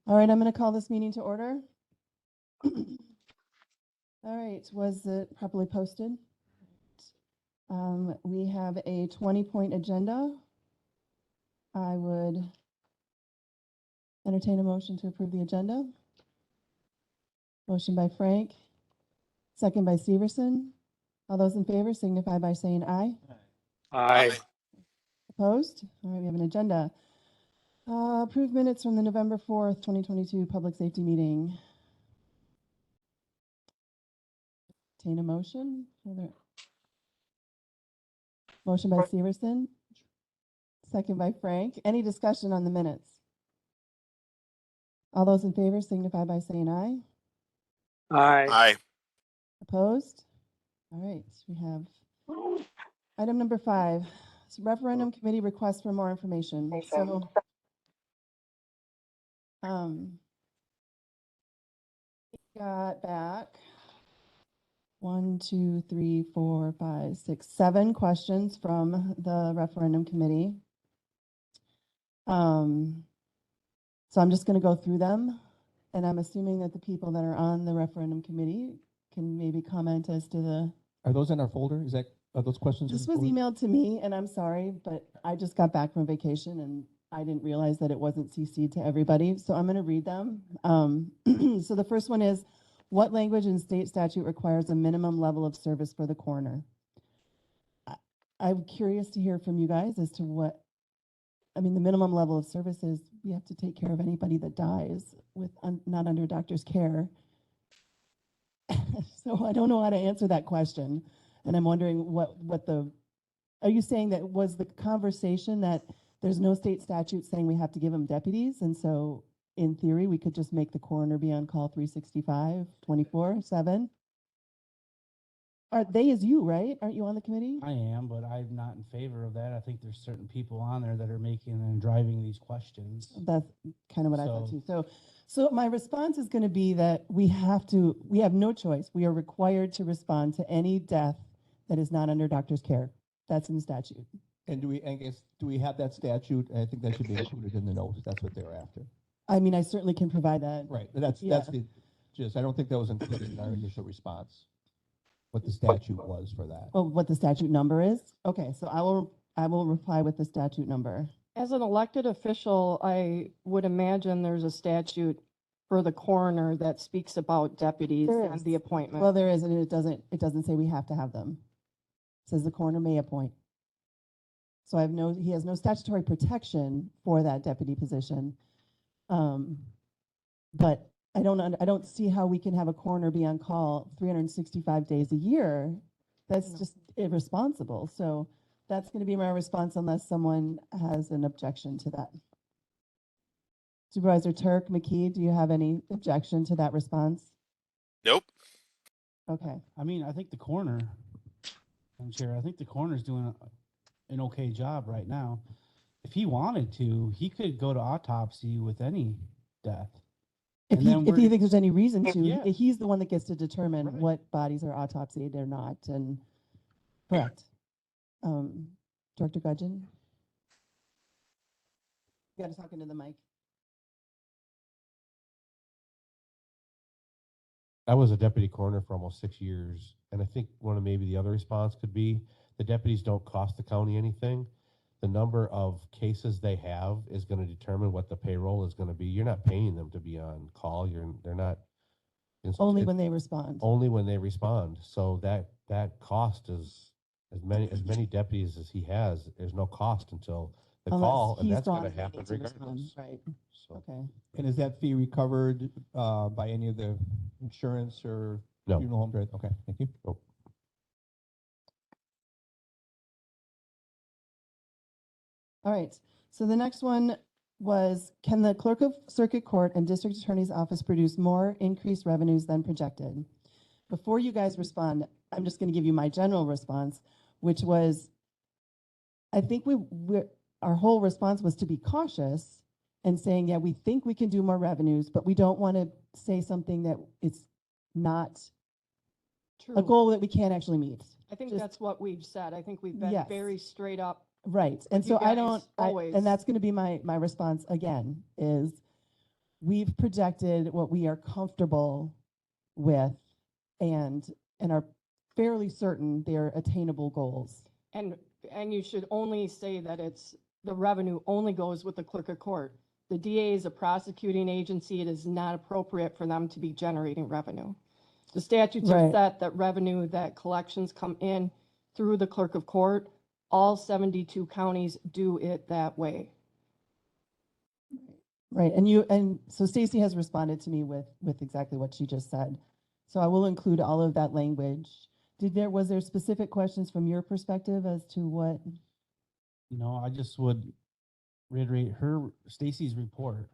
All right, I'm going to call this meeting to order. All right, was it properly posted? We have a 20-point agenda. I would entertain a motion to approve the agenda. Motion by Frank, second by Severson. All those in favor signify by saying aye. Aye. Opposed? All right, we have an agenda. Approved minutes from the November 4th, 2022 public safety meeting. Entertain a motion. Motion by Severson, second by Frank. Any discussion on the minutes? All those in favor signify by saying aye. Aye. Opposed? All right, we have item number 5. It's referendum committee request for more information. So, got back 1, 2, 3, 4, 5, 6, 7 questions from the referendum committee. So I'm just going to go through them, and I'm assuming that the people that are on the referendum committee can maybe comment as to the. Are those in our folder? Are those questions? This was emailed to me, and I'm sorry, but I just got back from vacation, and I didn't realize that it wasn't CC'd to everybody. So I'm going to read them. So the first one is, what language in state statute requires a minimum level of service for the coroner? I'm curious to hear from you guys as to what. I mean, the minimum level of service is we have to take care of anybody that dies with not under doctor's care. So I don't know how to answer that question. And I'm wondering are you saying that was the conversation that there's no state statute saying we have to give them deputies? And so in theory, we could just make the coroner be on call 365, 24/7? They is you, right? Aren't you on the committee? I am, but I'm not in favor of that. I think there's certain people on there that are making and driving these questions. That's kind of what I thought too. So my response is going to be that we have no choice. We are required to respond to any death that is not under doctor's care. That's in the statute. And do we have that statute? I think that should be included in the notes. That's what they're after. I mean, I certainly can provide that. Right. That's the gist. I don't think that was included in our initial response. What the statute was for that. Oh, what the statute number is? Okay, so I will reply with the statute number. As an elected official, I would imagine there's a statute for the coroner that speaks about deputies and the appointment. Well, there is, and it doesn't say we have to have them. It says the coroner may appoint. So he has no statutory protection for that deputy position. But I don't see how we can have a coroner be on call 365 days a year. That's just irresponsible. So that's going to be my response unless someone has an objection to that. Supervisor Turk, McKee, do you have any objection to that response? Nope. Okay. I mean, I think the coroner, I'm sure, I think the coroner's doing an okay job right now. If he wanted to, he could go to autopsy with any death. If he thinks there's any reason to, Yeah. he's the one that gets to determine what bodies are autopsied or not. And correct. Director Gudgeon? You got to talk into the mic. I was a deputy coroner for almost 6 years, and I think maybe the other response could be the deputies don't cost the county anything. The number of cases they have is going to determine what the payroll is going to be. You're not paying them to be on call. They're not. Only when they respond. Only when they respond. So that cost is as many deputies as he has. There's no cost until the call, and that's going to happen regardless. Right. So. Okay. And is that fee recovered by any of the insurance or No. funeral home? Right. Okay. Thank you. Nope. All right, so the next one was, can the clerk of circuit court and district attorney's office produce more increased revenues than projected? Before you guys respond, I'm just going to give you my general response, which was, I think our whole response was to be cautious and saying, yeah, we think we can do more revenues, but we don't want to say something that it's not True. a goal that we can't actually meet. I think that's what we've said. I think we've been very straight up. Right. And you so guys always. and that's going to be my response again, is we've projected what we are comfortable with and are fairly certain they're attainable goals. And you should only say that the revenue only goes with the clerk of court. The DA is a prosecuting agency. It is not appropriate for them to be generating revenue. The statutes are Right. set that revenue, that collections come in through the clerk of court. All 72 counties do it that way. Right, and so Stacy has responded to me with exactly what she just said. So I will include all of that language. Was there specific questions from your perspective as to what? I just would reiterate Stacy's report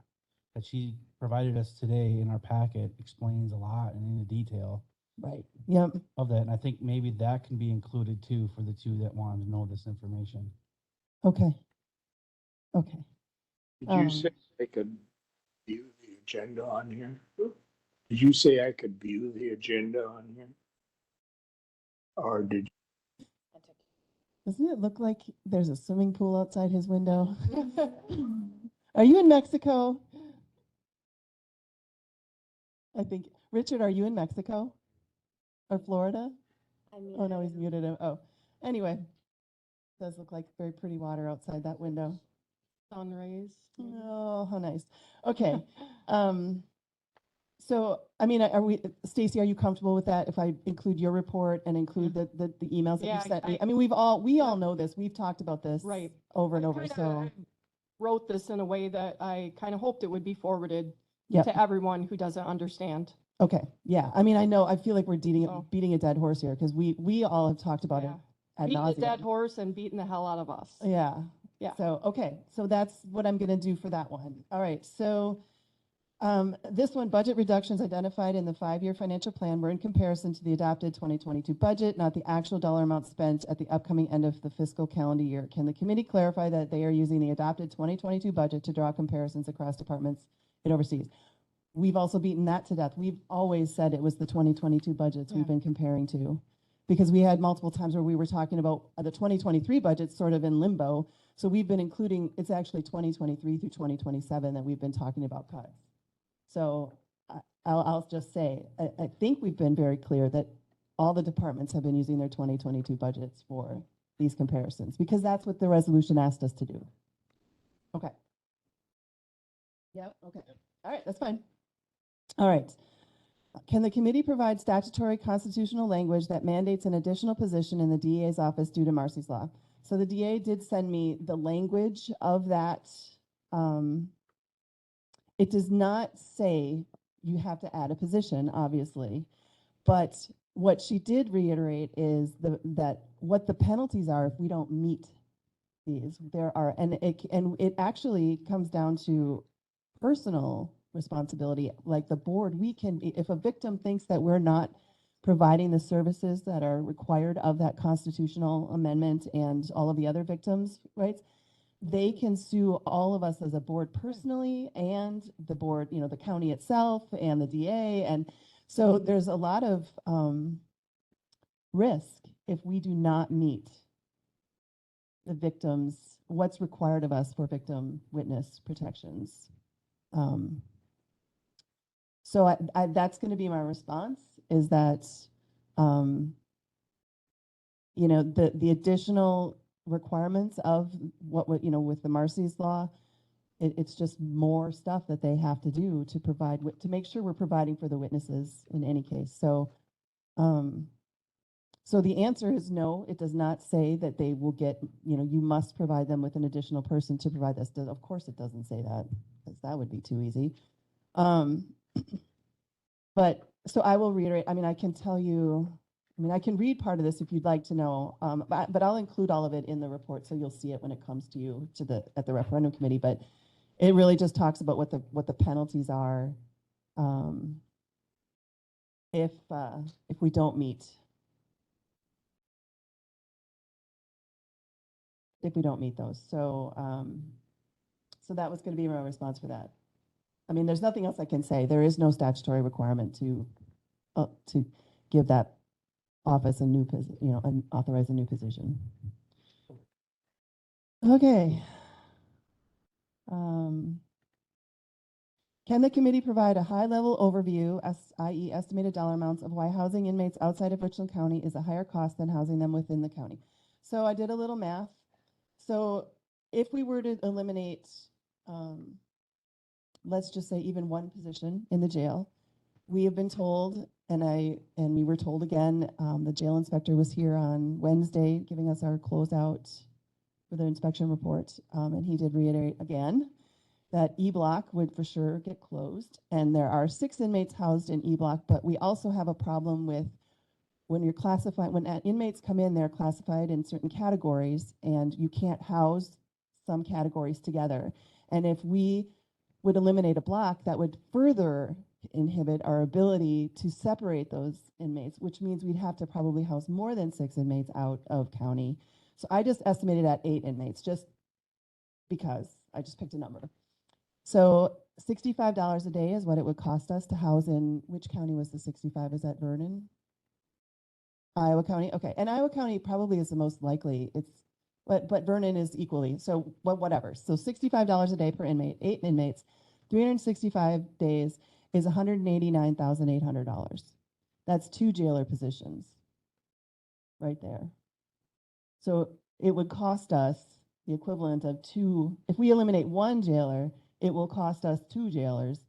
that she provided us today in our packet explains a lot and in detail Right, yep, of that. And I think maybe that can be included too for the two that wanted to know this information. okay. Okay, Did you say I could view the agenda on here? Did you say I could view the agenda on here? Or did doesn't it look like there's a swimming pool outside his window? Are you in Mexico? I think, Richard, are you in Mexico? Or Florida? Oh, no, he's muted him. Oh, anyway, does look like very pretty water outside that window. Sun rays. Oh, how nice. Okay. So, I mean, Stacy, are you comfortable with that? If I include your report and include the emails that Yeah, you sent me? I- I mean, we all know this. We've talked about this Right. over and I over. kinda So, wrote this in a way that I kind of hoped it would be forwarded yeah. to everyone who doesn't understand. Okay. Yeah. I mean, I feel like we're So- beating a dead horse here because we all have talked about Yeah. it ad Beating a dead nauseam. horse and beating the hell out of us. Yeah. Yeah. So, okay. So that's what I'm going to do for that one. All right. So, this one, budget reductions identified in the 5-year financial plan were in comparison to the adopted 2022 budget, not the actual dollar amount spent at the upcoming end of the fiscal calendar year. Can the committee clarify that they are using the adopted 2022 budget to draw comparisons across departments it oversees? We've also beaten that to death. We've always said it was the 2022 budgets we've Yeah. been comparing to, because we had multiple times where we were talking about the 2023 budget sort of in limbo. So we've been including, it's actually 2023 through 2027 that we've been talking about cuts. So I'll just say, I think we've been very clear that all the departments have been using their 2022 budgets for these comparisons, because that's what the resolution asked us to do. Okay. Yep, okay. All right, that's fine. All right. Can the committee provide statutory constitutional language that mandates an additional position in the DA's office due to Marcy's Law? So the DA did send me the language of that. It does not say you have to add a position, obviously, but what she did reiterate is that what the penalties are if we don't meet these. There are, and it actually comes down to personal responsibility. Like the board, we can, if a victim thinks that we're not providing the services that are required of that constitutional amendment and all of the other victims' rights, they can sue all of us as a board personally, and the board, the county itself and the DA. And so there's a lot of risk if we do not meet the victims, what's required of us for victim witness protections. So that's going to be my response, is that, the additional requirements of with the Marcy's Law, it's just more stuff that they have to do to provide, to make sure we're providing for the witnesses in any case. So, so the answer is no, it does not say that they will get, you must provide them with an additional person to provide this. Of course it doesn't say that, because that would be too easy. But, so I will reiterate, I can tell you, I can read part of this if you'd like to know, but I'll include all of it in the report, so you'll see it when it comes to you at the referendum committee. But it really just talks about what the penalties are if we don't meet those. So so that was going to be my response for that. There's nothing else I can say. There is no statutory requirement to give that office a new position, and authorize a new position. Okay. Can the committee provide a high-level overview, i.e. estimated dollar amounts of why housing inmates outside of Richland County is a higher cost than housing them within the county? So I did a little math. So if we were to eliminate, let's just say even one position in the jail, we have been told, and we were told again, the jail inspector was here on Wednesday giving us our closeout for the inspection report, and he did reiterate again that E-Block would for sure get closed. And there are 6 inmates housed in E-Block, but we also have a problem with when you're classified, when inmates come in, they're classified in certain categories, and you can't house some categories together. And if we would eliminate a block, that would further inhibit our ability to separate those inmates, which means we'd have to probably house more than 6 inmates out of county. So I just estimated at 8 inmates, just because I just picked a number. So $65 a day is what it would cost us to house in, which county was the 65? Is that Vernon? Iowa County? Okay, and Iowa County probably is the most likely. But Vernon is equally, so whatever. So $65 a day per inmate, 8 inmates, 365 days is $189,800. That's 2 jailer positions right there. So it would cost us the equivalent of 2, if we eliminate 1 jailer, it will cost us 2 jailers,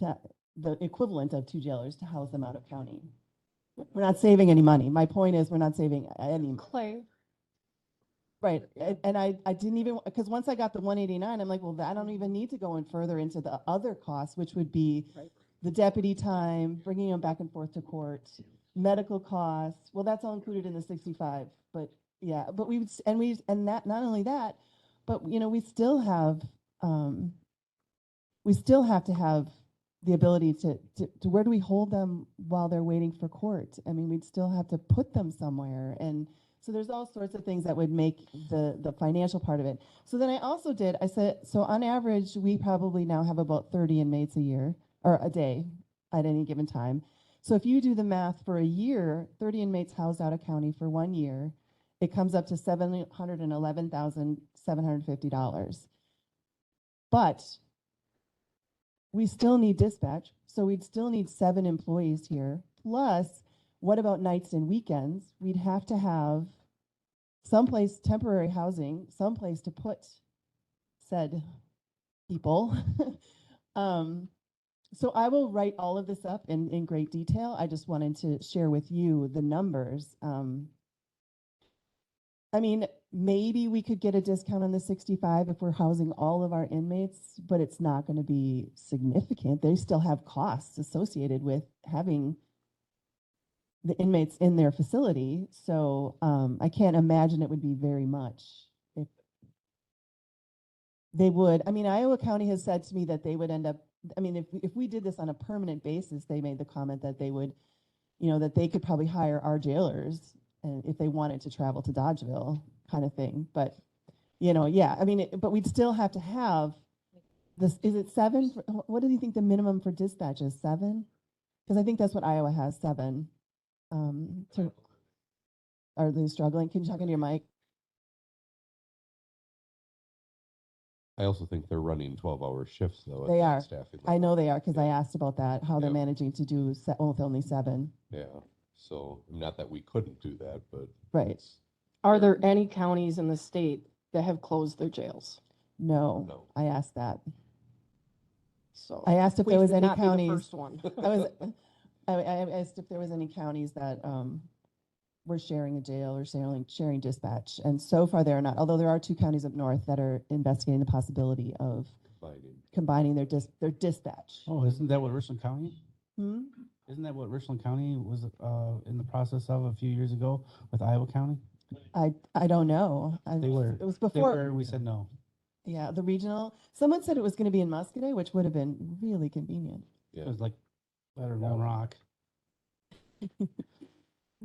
the equivalent of 2 jailers to house them out of county. We're not saving any money. My point is we're not saving any. Clay, Right, and I didn't even, because once I got the 189, I'm like, well, I don't even need to go in further into the other costs, which would be the deputy time, bringing them back and forth to court, medical costs. Well, that's all included in the 65, but yeah, but and that, not only that, but we still have to have the ability to where do we hold them while they're waiting for court? I mean, we'd still have to put them somewhere. And so there's all sorts of things that would make the financial part of it. So then I said, so on average, we probably now have about 30 inmates a year or a day at any given time. So if you do the math for a year, 30 inmates housed out of county for 1 year, it comes up to $711,750. But we still need dispatch, so we'd still need 7 employees here. Plus, what about nights and weekends? We'd have to have someplace, temporary housing, someplace to put said people. So I will write all of this up in great detail. I just wanted to share with you the numbers. I mean, maybe we could get a discount on the 65 if we're housing all of our inmates, but it's not going to be significant. They still have costs associated with having the inmates in their facility. So I can't imagine it would be very much. If they would, I mean, Iowa County has said to me that they would end up, I mean, if we did this on a permanent basis, they made the comment that they would, that they could probably hire our jailers and if they wanted to travel to Dodgeville kind of thing. But, yeah, I mean, but we'd still have to have this. Is it 7? What do you think the minimum for dispatch is? 7? Because I think that's what Iowa has, 7. Are they struggling? Can you talk into your mic? I also think they're running 12-hour shifts, though. They are. Staffing I know they are because I asked about that, how they're Yeah. managing to do with only 7. Yeah, so not that we couldn't do that, but. Right. it's- are there any counties in the state that have closed their jails? No, No. I asked that. So I asked if we there was should any not be the counties. first one. I asked if there was any counties that were sharing a jail or sharing dispatch, and so far there are not. Although there are 2 counties up north that are investigating the possibility of combining their dispatch. Oh, isn't that what Richland County? Hmm? Isn't that what Richland County was in the process of a few years ago with Iowa County? I don't know. They were. It was They before. were. We said no. Yeah, the regional. Someone said it was going to be in Muscadet, which would have been really convenient. Yeah. It was like better Lone Rock.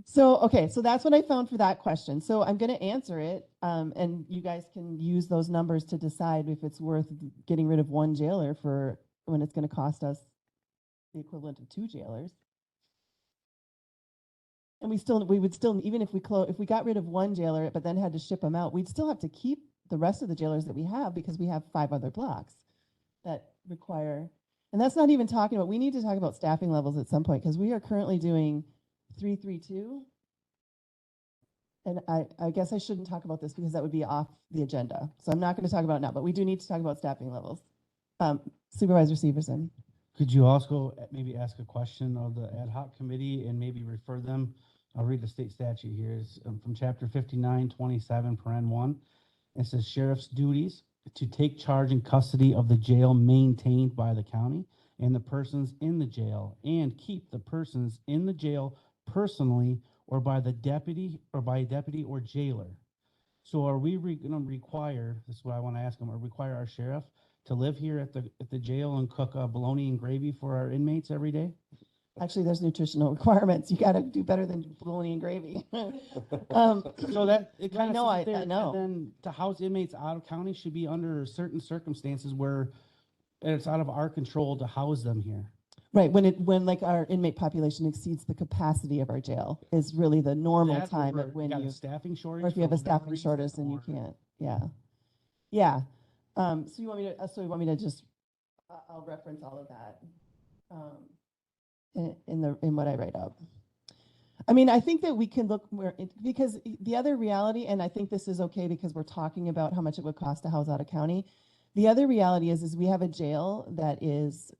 So, okay, so that's what I found for that question. So I'm going to answer it, and you guys can use those numbers to decide if it's worth getting rid of 1 jailer for when it's going to cost us the equivalent of 2 jailers. And we would still, even if we got rid of 1 jailer, but then had to ship them out, we'd still have to keep the rest of the jailers that we have because we have 5 other blocks that require. And that's not even talking about, we need to talk about staffing levels at some point, because we are currently doing 332. And I guess I shouldn't talk about this because that would be off the agenda. So I'm not going to talk about it now, but we do need to talk about staffing levels. Supervisor Severson. Could you also maybe ask a question of the ad hoc committee and maybe refer them? I'll read the state statute here. It's from chapter 5927, paren 1. It says sheriff's duties to take charge and custody of the jail maintained by the county and the persons in the jail, and keep the persons in the jail personally or by the deputy or jailer. So are we going to require, this is what I want to ask them, or require our sheriff to live here at the jail and cook bologna and gravy for our inmates every day? Actually, there's nutritional requirements. You got to do better than bologna and gravy. So that it kind of know, I there. know. And then to house inmates out of county should be under certain circumstances where it's out of our control to house them here. Right, when like our inmate population exceeds the capacity of our jail is really the normal That or time where at when got a you, staffing shortage, or if you have for a whatever staffing reason, shortage and you or- can't, yeah. So you want me to just, I'll reference all of that in what I write up. I mean, I think that we can look because the other reality, and I think this is okay because we're talking about how much it would cost to house out of county. The other reality is we have a jail that is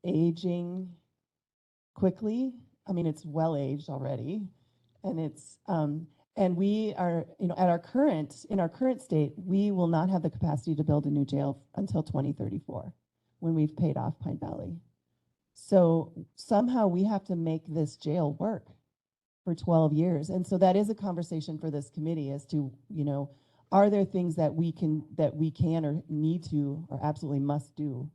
aging quickly. I mean, it's well aged already, and it's and we are, in our current state, we will not have the capacity to build a new jail until 2034, when we've paid off Pine Valley. So somehow we have to make this jail work for 12 years, and so that is a conversation for this committee as to, are there things that we can or need to or absolutely must do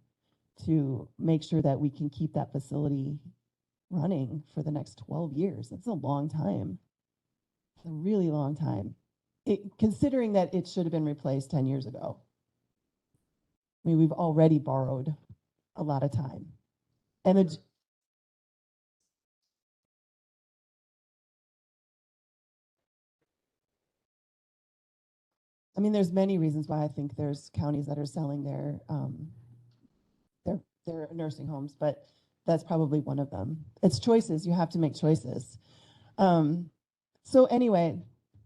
to make sure that we can keep that facility running for the next 12 years. That's a long time. It's a really long time. Considering that it should have been replaced 10 years ago. I mean, we've already borrowed a lot of time. And I mean, there's many reasons why I think there's counties that are selling their nursing homes, but that's probably one of them. It's choices. You have to make choices. So anyway,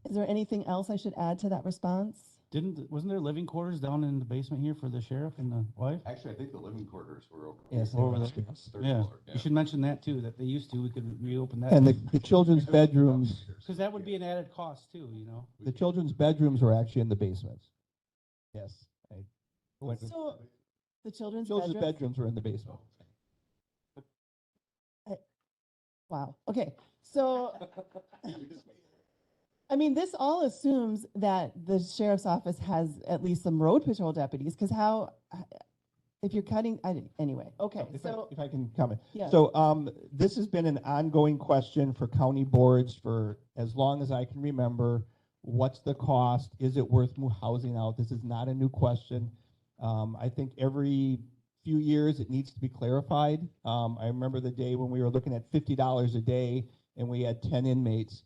is there anything else I should add to that response? Wasn't there living quarters down in the basement here for the sheriff and the wife? Actually, I think the living quarters were open. Yes, Over yes, there. yes. Third Yeah, floor, you should mention that too, that they used to, we could reopen that. And the children's bedrooms, Because that would be an added cost too, the children's bedrooms were actually in the basements. Yes. So the children's bedrooms were in the basement. Wow. Okay. So, I mean, this all assumes that the sheriff's office has at least some road patrol deputies, because if you're cutting, anyway, okay. If I can comment. Yeah. So this has been an ongoing question for county boards for as long as I can remember. What's the cost? Is it worth housing out? This is not a new question. I think every few years it needs to be clarified. I remember the day when we were looking at $50 a day and we had 10 inmates.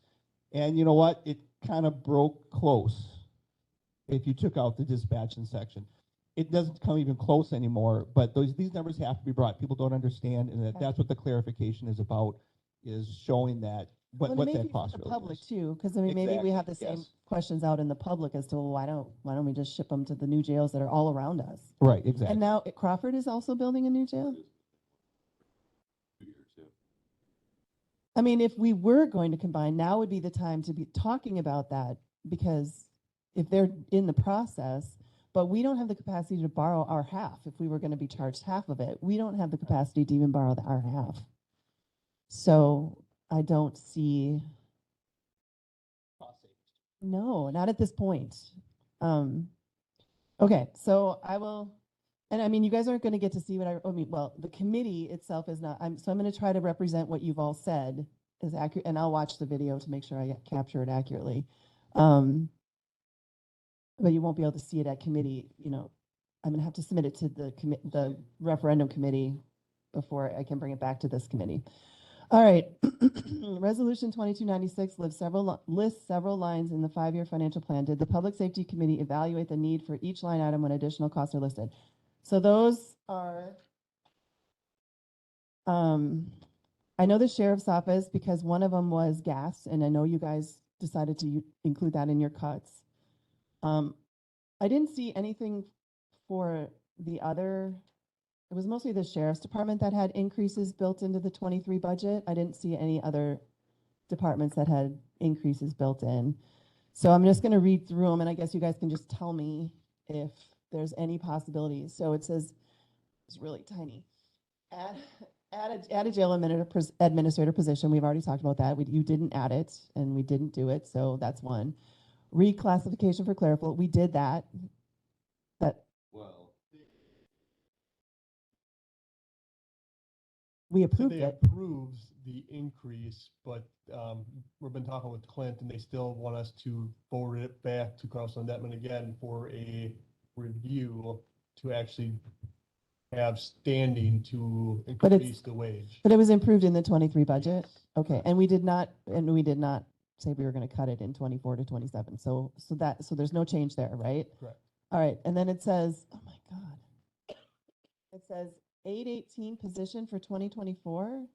And you know what? It kind of broke close if you took out the dispatching section. It doesn't come even close anymore, but these numbers have to be brought. People don't understand, and that's what the clarification is about, is showing that what that cost the really public is. too, because I mean, maybe we Exactly, have the same yes. questions out in the public as to, well, why don't we just ship them to the new jails that are all around us? Right, exactly. And now Crawford is also building a new jail? 2 years, yeah. I mean, if we were going to combine, now would be the time to be talking about that, because if they're in the process, but we don't have the capacity to borrow our half. If we were going to be charged half of it, we don't have the capacity to even borrow our half. So I don't see, no, not at this point. Okay, so I will, and I mean, you guys aren't going to get to see what I mean, well, the committee itself is not, so I'm going to try to represent what you've all said is accurate, and I'll watch the video to make sure I capture it accurately. But you won't be able to see it at committee, I'm going to have to submit it to the referendum committee before I can bring it back to this committee. All right, Resolution 2296 lists several lines in the 5-year financial plan. Did the Public Safety Committee evaluate the need for each line item when additional costs are listed? So those are I know the sheriff's office because one of them was gas, and I know you guys decided to include that in your cuts. I didn't see anything for the other, it was mostly the sheriff's department that had increases built into the 23 budget. I didn't see any other departments that had increases built in. So I'm just going to read through them, and I guess you guys can just tell me if there's any possibilities. So it says, it's really tiny. Add a jail administrator position. We've already talked about that. You didn't add it, and we didn't do it, so that's one. Reclassification for clerical, we did that. Well, We approved They it. approves the increase, but we've been talking with Clint and they still want us to forward it back to Council Netman again for a review to actually have standing to But it's- increase the wage. But it was improved in the 23 budget? Yes. Okay, and we did not say we were going to cut it in 24 to 27. So there's no change there, right? Correct. All right, and then it says, oh my God. It says 818 position for 2024.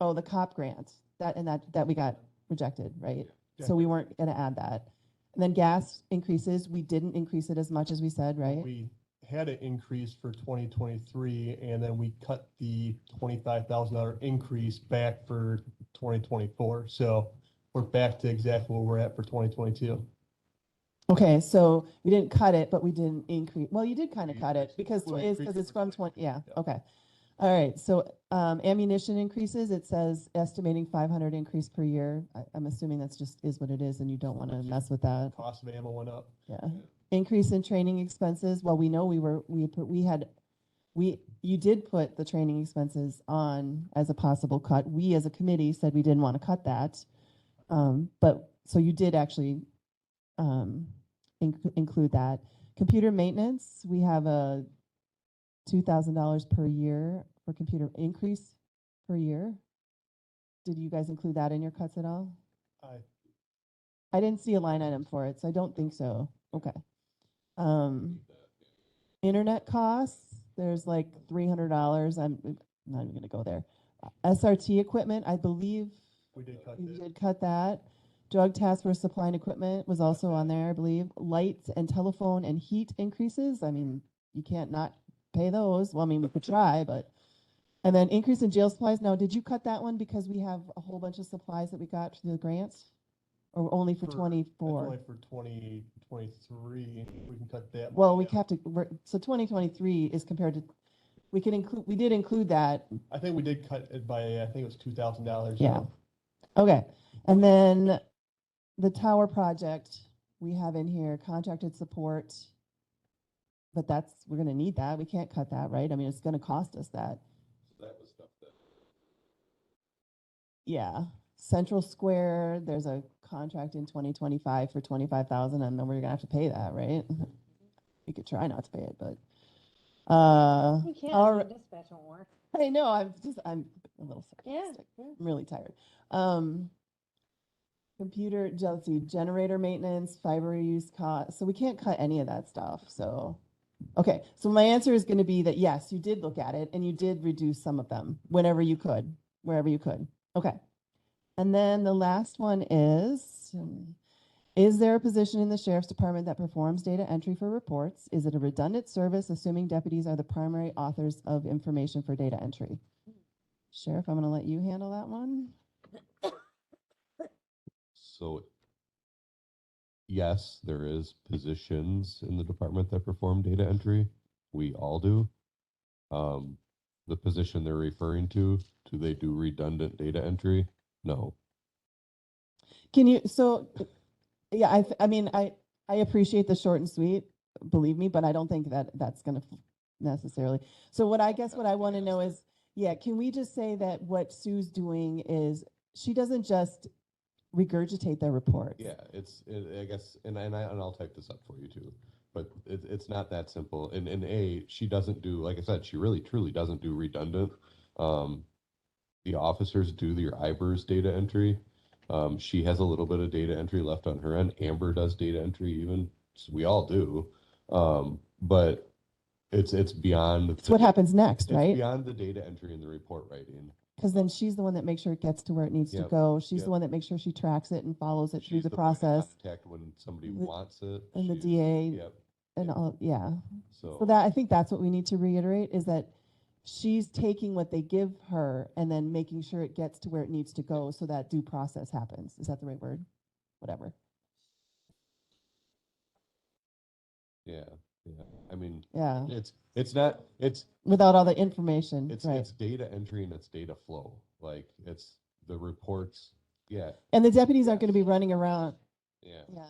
Oh, the COP grant, that we got rejected, right? Yeah. So we weren't going to add that. And then gas increases, we didn't increase it as much as we said, right? We had an increase for 2023 and then we cut the $25,000 increase back for 2024. So we're back to exactly where we're at for 2022. Okay, so we didn't cut it, but we didn't increase. Well, you did kind of We cut it because We it's increased it from for 20. Yeah, yeah. okay. All right, so ammunition increases, it says estimating 500 increase per year. I'm assuming that's just is what it is and you don't want to mess with that. Cost of ammo went up. Yeah. Increase in training expenses. Well, we know you did put the training expenses on as a possible cut. We as a committee said we didn't want to cut that. But so you did actually include that. Computer maintenance, we have a $2,000 per year for computer increase per year. Did you guys include that in your cuts at all? I didn't see a line item for it, so I don't think so. Okay. Internet costs, there's like $300. I'm not even gonna go there. SRT equipment, I believe We did cut we that. did cut that. Drug task force supply and equipment was also on there, I believe. Lights and telephone and heat increases, I mean, you can't not pay those. Well, I mean, we could try, but. And then increase in jail supplies. Now, did you cut that one because we have a whole bunch of supplies that we got through the grants? Or only for That's 24? only for 2023. We can cut that. Well, money we out. have to, so 2023 is compared to, we did include that. I think we did cut it by, I think it was $2,000. Yeah. Okay. And then the tower project, we have in here contracted support. But we're going to need that. We can't cut that, right? I mean, it's going to cost us that. so that was stuff that, Yeah. Central Square, there's a contract in 2025 for 25,000 and then we're going to have to pay that, right? We could try not to pay it, but. You can't, all the right. dispatch won't work. I know, I'm a little Yeah. sarcastic. I'm really tired. Computer, let's see, generator maintenance, fiber use cost. So we can't cut any of that stuff. So, okay. So my answer is going to be that yes, you did look at it and you did reduce some of them wherever you could. Okay. And then the last one is there a position in the sheriff's department that performs data entry for reports? Is it a redundant service, assuming deputies are the primary authors of information for data entry? Sheriff, I'm going to let you handle that one. So yes, there is positions in the department that perform data entry. We all do. The position they're referring to, do they do redundant data entry? No. Can you, so, yeah, I mean, I appreciate the short and sweet, believe me, but I don't think that that's going to necessarily. So what I want to know is, yeah, can we just say that what Sue's doing is she doesn't just regurgitate their reports? Yeah, I guess, and I'll type this up for you too, but it's not that simple. And she doesn't do, like I said, she really truly doesn't do redundant. The officers do your IBER's data entry. She has a little bit of data entry left on her end. Amber does data entry even. So we all do. But It's beyond. It's what happens next, It's right? beyond the data entry and the report writing. Because then she's the one that makes sure it gets to where it needs to Yep, go. She's yep. the one that makes sure she tracks it and follows it through She's the point of process. contact when somebody The- wants it. and the she's- DA Yep. and Yep. all, yeah. So So that, I think that's what we need to reiterate, is that she's taking what they give her and then making sure it gets to where it needs to go so that due process happens. Is that the right word? Whatever. yeah, yeah. I mean, Yeah, it's not it's without all the information, right? it's data entry and it's data flow. Like it's the reports. Yeah, And the deputies aren't going to be running around. yeah. Yeah.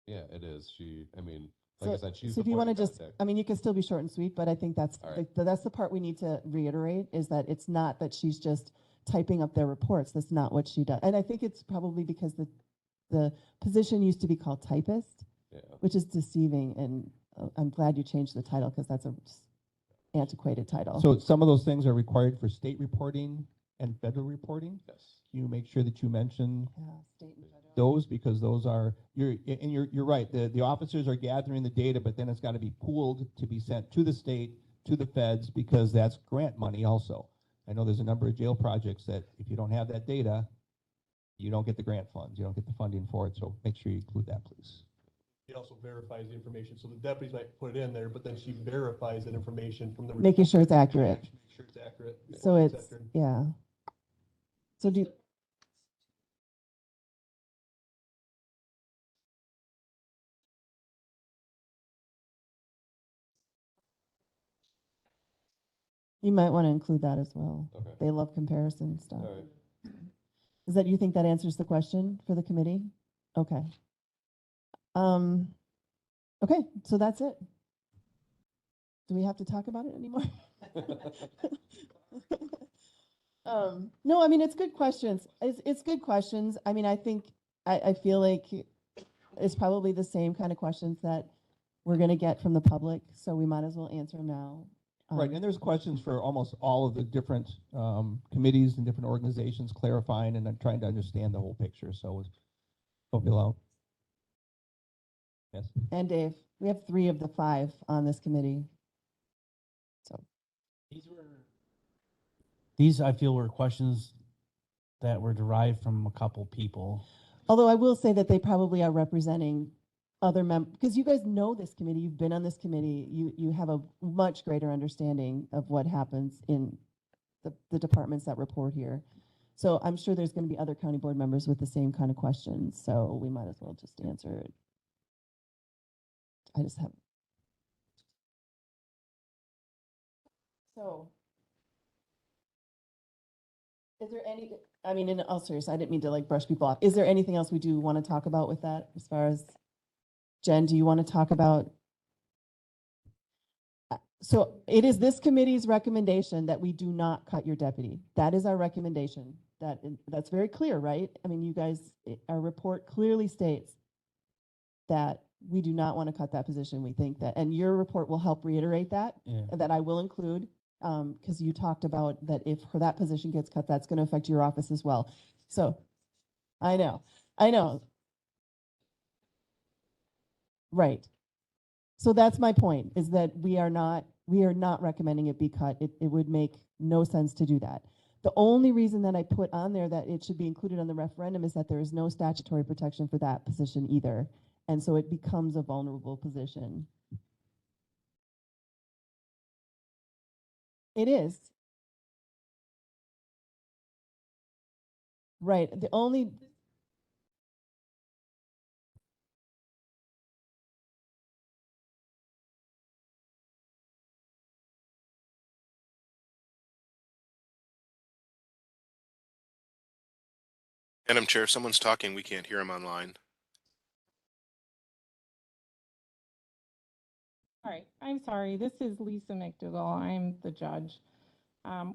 Yeah, it is. I mean, like I said, she's So the if you want point to of just, contact. I mean, you can still be short and sweet, but I think that's, All right. that's the part we need to reiterate, is that it's not that she's just typing up their reports. That's not what she does. And I think it's probably because the position used to be called typist, Yeah. which is deceiving. And I'm glad you changed the title, because that's a antiquated title. So some of those things are required for state reporting and federal reporting. Yes. You make sure that you mention Yeah, state and federal. those, because those are, you're right, the officers are gathering the data, but then it's got to be pooled to be sent to the state, to the feds, because that's grant money also. I know there's a number of jail projects that if you don't have that data, you don't get the grant funds, you don't get the funding for it, so make sure you include that, please. He also verifies the information, so the deputies might put it in there, but then she verifies that information from the. Making sure it's accurate. Make sure it's accurate. So et it's, cetera. yeah. So do, you might want to include that as well. Okay. They love comparison stuff. All right. Is that, you think that answers the question for the committee? Okay. Okay, so that's it. Do we have to talk about it anymore? No, I mean, it's good questions. It's good questions. I mean, I think, I feel like it's probably the same kind of questions that we're gonna get from the public, so we might as well answer them now. Right, and there's questions for almost all of the different committees and different organizations clarifying and then trying to understand the whole picture, so don't feel out. Yes. And Dave, we have 3 of the 5 on this committee. So, These, I feel, were questions that were derived from a couple people. although I will say that they probably are representing other members, because you guys know this committee, you've been on this committee, you have a much greater understanding of what happens in the departments that report here. So I'm sure there's going to be other county board members with the same kind of questions, so we might as well just answer it. I just have. So, is there any, I mean, in all seriousness, I didn't mean to like brush people off. Is there anything else we do want to talk about with that, as far as, Jen, do you want to talk about? So it is this committee's recommendation that we do not cut your deputy. That is our recommendation. That's very clear, right? I mean, you guys, our report clearly states that we do not want to cut that position. We think that, and your report will help reiterate that, Yeah. that I will include, because you talked about that if that position gets cut, that's going to affect your office as well. So, I know. Right. So that's my point, is that we are not recommending it be cut. It would make no sense to do that. The only reason that I put on there that it should be included on the referendum is that there is no statutory protection for that position either. And so it becomes a vulnerable position. It is. Right. The only, Madam Chair, if someone's talking, we can't hear them online. All right, I'm sorry. This is Lisa McDougall. I'm the judge.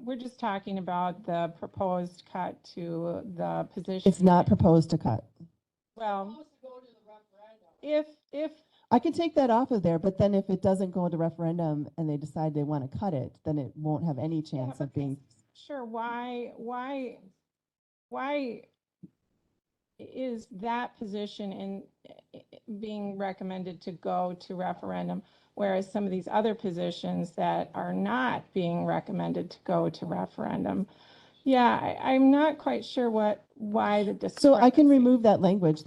We're just talking about the proposed cut to the position. it's not proposed to cut. Well, if, I can take that off of there, but then if it doesn't go into referendum and they decide they want to cut it, then it won't have any chance of being. sure, why is that position being recommended to go to referendum, whereas some of these other positions that are not being recommended to go to referendum. Yeah, I'm not quite sure why the discrepancy. So I can remove that language.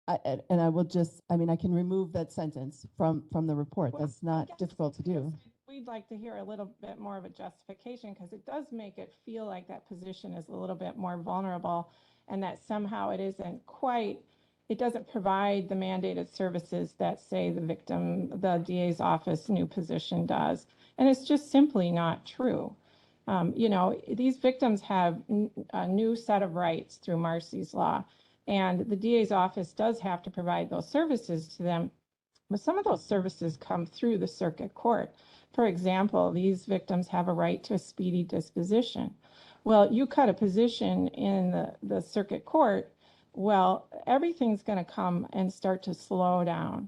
And I will just, I mean, I can remove that sentence from the report. Well, That's I not guess difficult to do. We'd like to hear a little bit more of a justification, because it does make it feel like that position is a little bit more vulnerable, and that somehow it isn't quite, it doesn't provide the mandated services that, say, the DA's office new position does. And it's just simply not true. You know, these victims have a new set of rights through Marcy's Law, and the DA's office does have to provide those services to them. But some of those services come through the circuit court. For example, these victims have a right to a speedy disposition. Well, you cut a position in the circuit court, well, everything's going to come and start to slow down.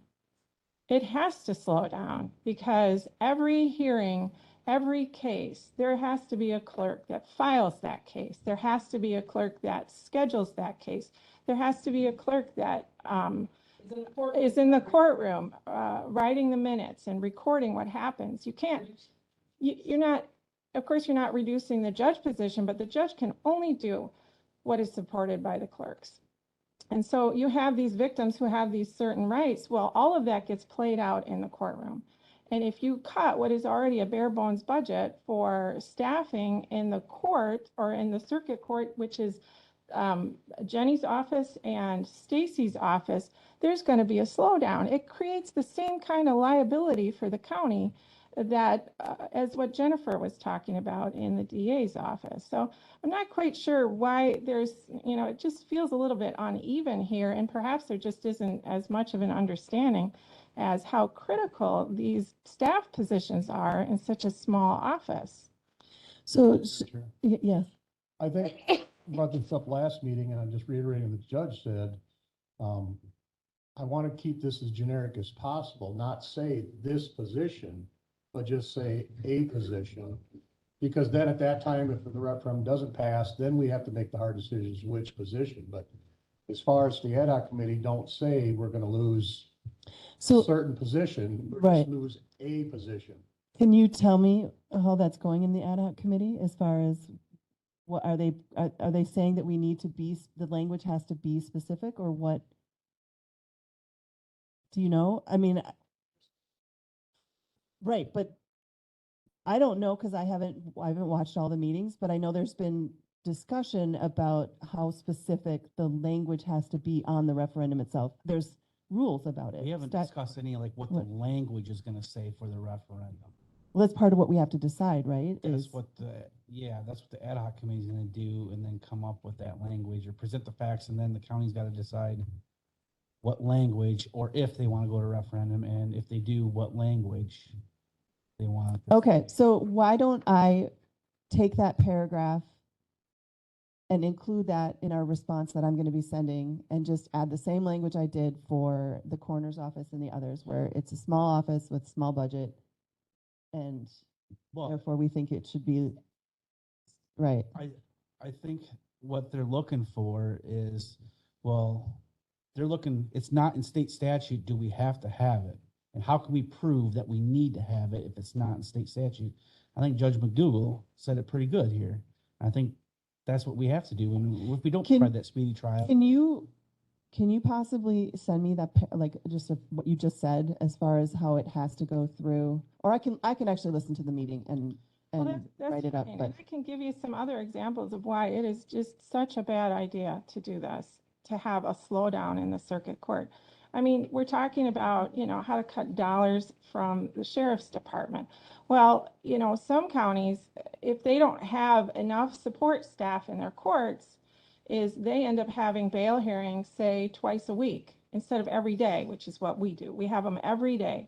It has to slow down, because every hearing, every case, there has to be a clerk that files that case. There has to be a clerk that schedules that case. There has to be a clerk that is in the courtroom writing the minutes and recording what happens. You can't, you're not, of course, you're not reducing the judge position, but the judge can only do what is supported by the clerks. And so you have these victims who have these certain rights. Well, all of that gets played out in the courtroom. And if you cut what is already a bare bones budget for staffing in the court or in the circuit court, which is Jenny's office and Stacy's office, there's going to be a slowdown. It creates the same kind of liability for the county that as what Jennifer was talking about in the DA's office. So I'm not quite sure why there's, you know, it just feels a little bit uneven here, and perhaps there just isn't as much of an understanding as how critical these staff positions are in such a small office. So, yes. I think I brought this up last meeting, and I'm just reiterating what the judge said. I want to keep this as generic as possible, not say this position, but just say a position. Because then at that time, if the referendum doesn't pass, then we have to make the hard decisions which position. But as far as the ad hoc committee, don't say we're going to lose a certain position, we're right. just lose a position. Can you tell me how that's going in the ad hoc committee as far as what are they saying that we need to be, the language has to be specific, or what? Do you know? I mean, right, but I don't know, because I haven't watched all the meetings, but I know there's been discussion about how specific the language has to be on the referendum itself. There's rules about it. We haven't discussed any, like, what the language is going to say for the referendum. Well, that's part of what we have to decide, right? That's what the ad hoc committee is going to do, and then come up with that language or present the facts, and then the county's got to decide what language, or if they want to go to referendum, and if they do, what language they want. Okay, so why don't I take that paragraph and include that in our response that I'm going to be sending, and just add the same language I did for the coroner's office and the others, where it's a small office with small budget, and therefore we think it should be right. I think what they're looking for is, well, they're looking, it's not in state statute, do we have to have it? And how can we prove that we need to have it if it's not in state statute? I think Judge McDougall said it pretty good here. I think that's what we have to do. And if we don't provide that speedy trial. Can you possibly send me that, like, just what you just said as far as how it has to go through? Or I can actually listen to the meeting and That's write it up. fine. But I can give you some other examples of why it is just such a bad idea to do this, to have a slowdown in the circuit court. I mean, we're talking about, you know, how to cut dollars from the sheriff's department. Well, you know, some counties, if they don't have enough support staff in their courts, is they end up having bail hearings, say, twice a week instead of every day, which is what we do. We have them every day.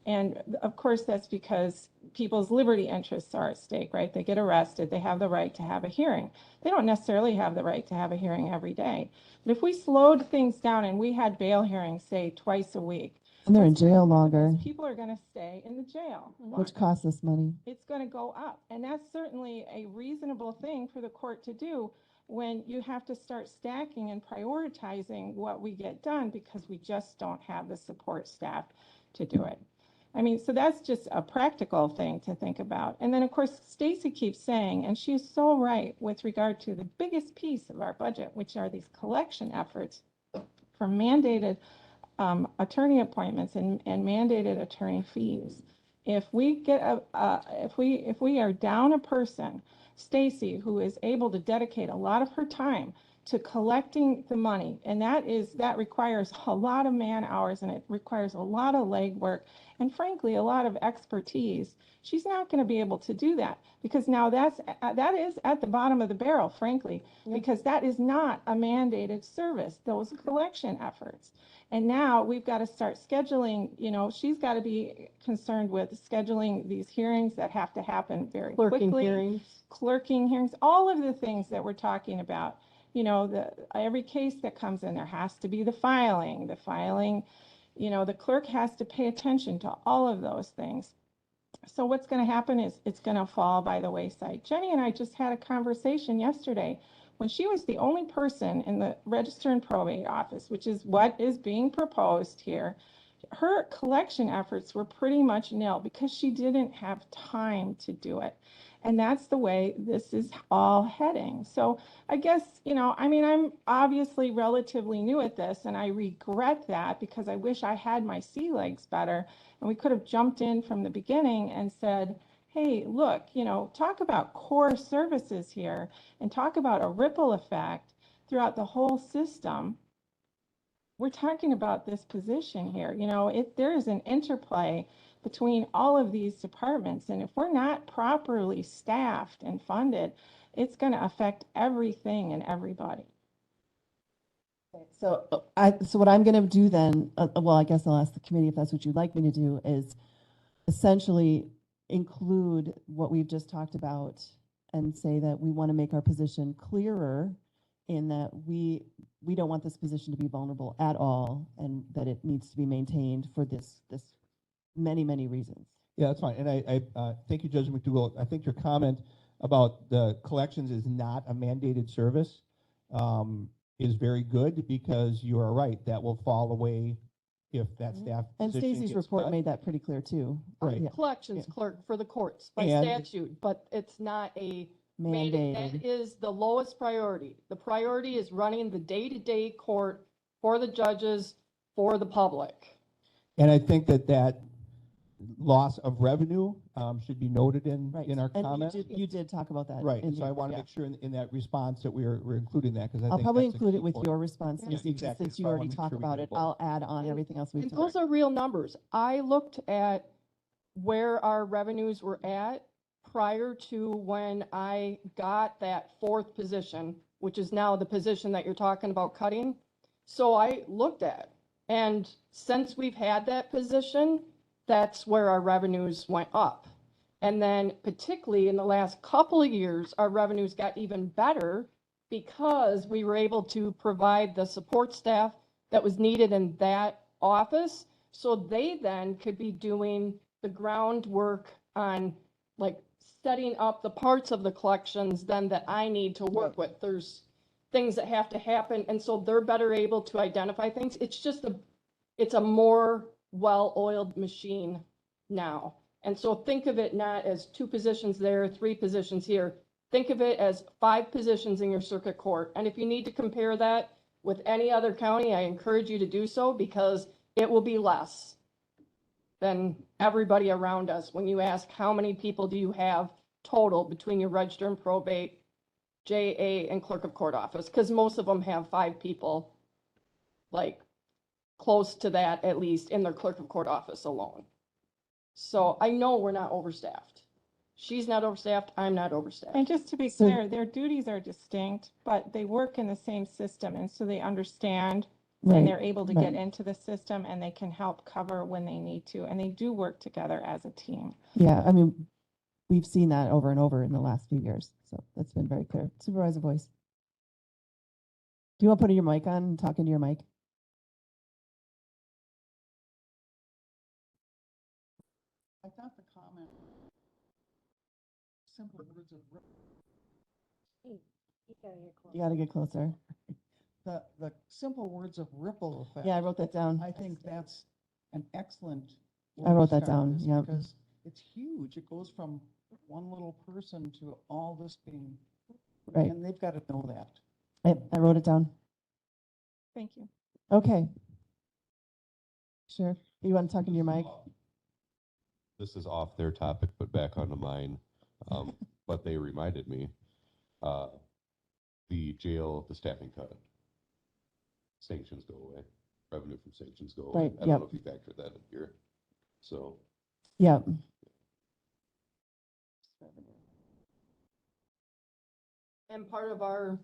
And of course, that's because people's liberty interests are at stake, right? They get arrested, they have the right to have a hearing. They don't necessarily have the right to have a hearing every day. But if we slowed things down and we had bail hearings, say, twice a week. And they're in jail longer. People are going to stay in the jail. Which costs us money. It's going to go up. And that's certainly a reasonable thing for the court to do. when you have to start stacking and prioritizing what we get done because we just don't have the support staff to do it. I mean, so that's just a practical thing to think about. And then, of course, Stacy keeps saying, and she's so right with regard to the biggest piece of our budget, which are these collection efforts for mandated attorney appointments and mandated attorney fees. If we get if we are down a person, Stacy, who is able to dedicate a lot of her time to collecting the money, and that requires a lot of man hours, and it requires a lot of legwork, and frankly, a lot of expertise. She's not going to be able to do that because now that is at the bottom of the barrel, frankly, because that is not a mandated service, those collection efforts. And now we've got to start scheduling, you know, she's got to be concerned with scheduling these hearings that have to happen very Clerking quickly. hearings. Clerking hearings, all of the things that we're talking about. You know, every case that comes in, there has to be the filing, you know, the clerk has to pay attention to all of those things. So what's going to happen is it's going to fall by the wayside. Jenny and I just had a conversation yesterday when she was the only person in the Register and Probate Office, which is what is being proposed here. Her collection efforts were pretty much nil because she didn't have time to do it. And that's the way this is all heading. So I guess, you know, I mean, I'm obviously relatively new at this, and I regret that because I wish I had my sea legs better and we could have jumped in from the beginning and said, hey, look, you know, talk about core services here and talk about a ripple effect throughout the whole system. We're talking about this position here. You know, there is an interplay between all of these departments. And if we're not properly staffed and funded, it's going to affect everything and everybody. So what I'm going to do then, well, I guess I'll ask the committee if that's what you'd like me to do, is essentially include what we've just talked about and say that we want to make our position clearer in that we don't want this position to be vulnerable at all, and that it needs to be maintained for this many reasons. Yeah, that's fine. And I thank you, Judge McDougall. I think your comment about the collections is not a mandated service is very good because you are right. That will fall away if that staff And position Stacy's gets report cut. made that pretty clear too. Right. Yeah. Collections clerk for the courts by And- statute, but it's not a Mandated. That is the lowest priority. The priority is running the day-to-day court for the judges, for the public. And I think that loss of revenue should be noted Right. in our And comment. you did talk about that. Right, in and so I your- want to yeah. make sure in that response that we're including that, because I I'll think probably that's a include key it with point. your response, Yeah, Stacy, exactly. since So you I already wanna make talked sure we about get it. both. I'll add on everything else we've And talked. those are real numbers. I looked at where our revenues were at prior to when I got that fourth position, which is now the position that you're talking about cutting. So I looked at, and since we've had that position, that's where our revenues went up. And then particularly in the last couple of years, our revenues got even better because we were able to provide the support staff that was needed in that office. So they then could be doing the groundwork on like setting up the parts of the collections then that I need to work with. There's things that have to happen. And so they're better able to identify things. It's just it's a more well-oiled machine now. And so think of it not as 2 positions there, 3 positions here. Think of it as 5 positions in your circuit court. And if you need to compare that with any other county, I encourage you to do so because it will be less than everybody around us. When you ask how many people do you have total between your register and probate, JA, and clerk of court office, because most of them have 5 people, like close to that at least in their clerk of court office alone. So I know we're not overstaffed. She's not overstaffed, I'm not overstaffed. And just to be So- clear, their duties are distinct, but they work in the same system, and so they understand and Right. they're able to right. get into the system and they can help cover when they need to, and they do work together as a team. Yeah, I mean, we've seen that over and over in the last few years, so that's been very clear. Supervisor Voice. Do you want to put your mic on and talk into your mic? I thought the comment, simple words of You gotta get closer. The simple words of ripple effect. Yeah, I wrote that down. I think that's an excellent. I way wrote to that start down, this, yep. Because it's huge. It goes from one little person to all this being, Right. and they've got to know that. I wrote it down. Thank you. Okay. Sure. You want to talk into your mic? This is off their topic, but back onto mine. But they reminded me, the jail, the staffing cut. Sanctions go away, revenue from sanctions go away. Right, I don't yep. know if you factored that in here. So, Yeah. And part of our,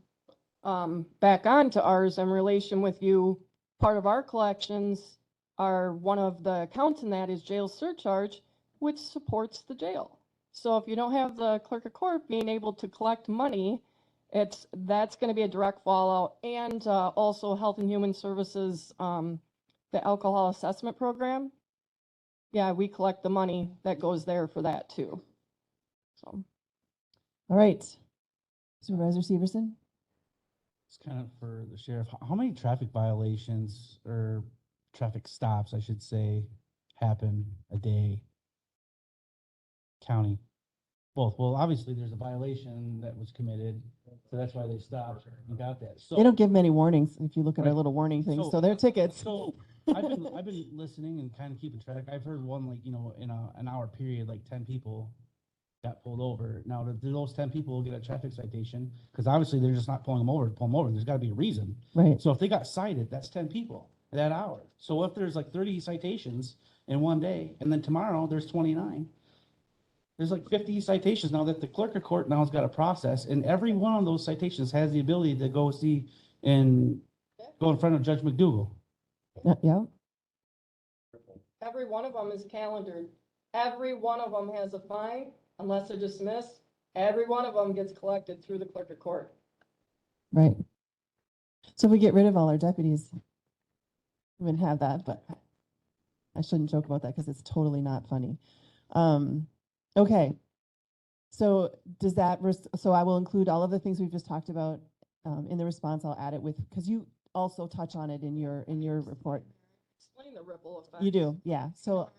back on to ours in relation with you, part of our collections are, one of the accounts in that is jail surcharge, which supports the jail. So if you don't have the clerk of court being able to collect money, that's gonna be a direct fallout. And, also Health and Human Services, the alcohol assessment program. Yeah, we collect the money that goes there for that too. So. All right. Supervisor Severson? It's kind of for the sheriff. How many traffic violations or traffic stops, I should say, happen a day? County? Both. Well, obviously, there's a violation that was committed, so that's why they stopped and got that. So They don't give many warnings if you look at our Right. little warning things, So- so they're tickets. So I've been listening and kind of keeping track. I've heard one, like, you know, in an hour period, like 10 people got pulled over. Now, do those 10 people get a traffic citation? Because obviously they're just not pulling them over to pull them over. There's got to be a reason. Right. So if they got cited, that's 10 people that hour. So if there's like 30 citations in one day, and then tomorrow there's 29, there's like 50 citations now that the clerk of court now has got to process, and every one of those citations has the ability to go see and go in front of Judge McDougal. Yeah. Every one of them is calendared. Every one of them has a fine, unless they're dismissed. Every one of them gets collected through the clerk of court. Right. So if we get rid of all our deputies, we wouldn't have that, but I shouldn't joke about that because it's totally not funny. Okay. So does that, so I will include all of the things we've just talked about in the response. I'll add it with, because you also touch on it in your report. Explain the ripple effect. You do, yeah. So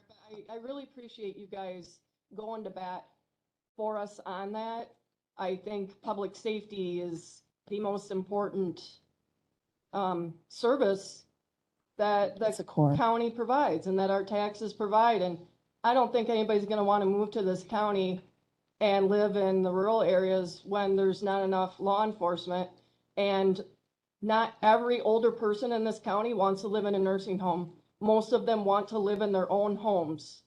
I really appreciate you guys going to bat for us on that. I think public safety is the most important service that that's the a core. county provides and that our taxes provide. And I don't think anybody's gonna want to move to this county and live in the rural areas when there's not enough law enforcement. And not every older person in this county wants to live in a nursing home. Most of them want to live in their own homes.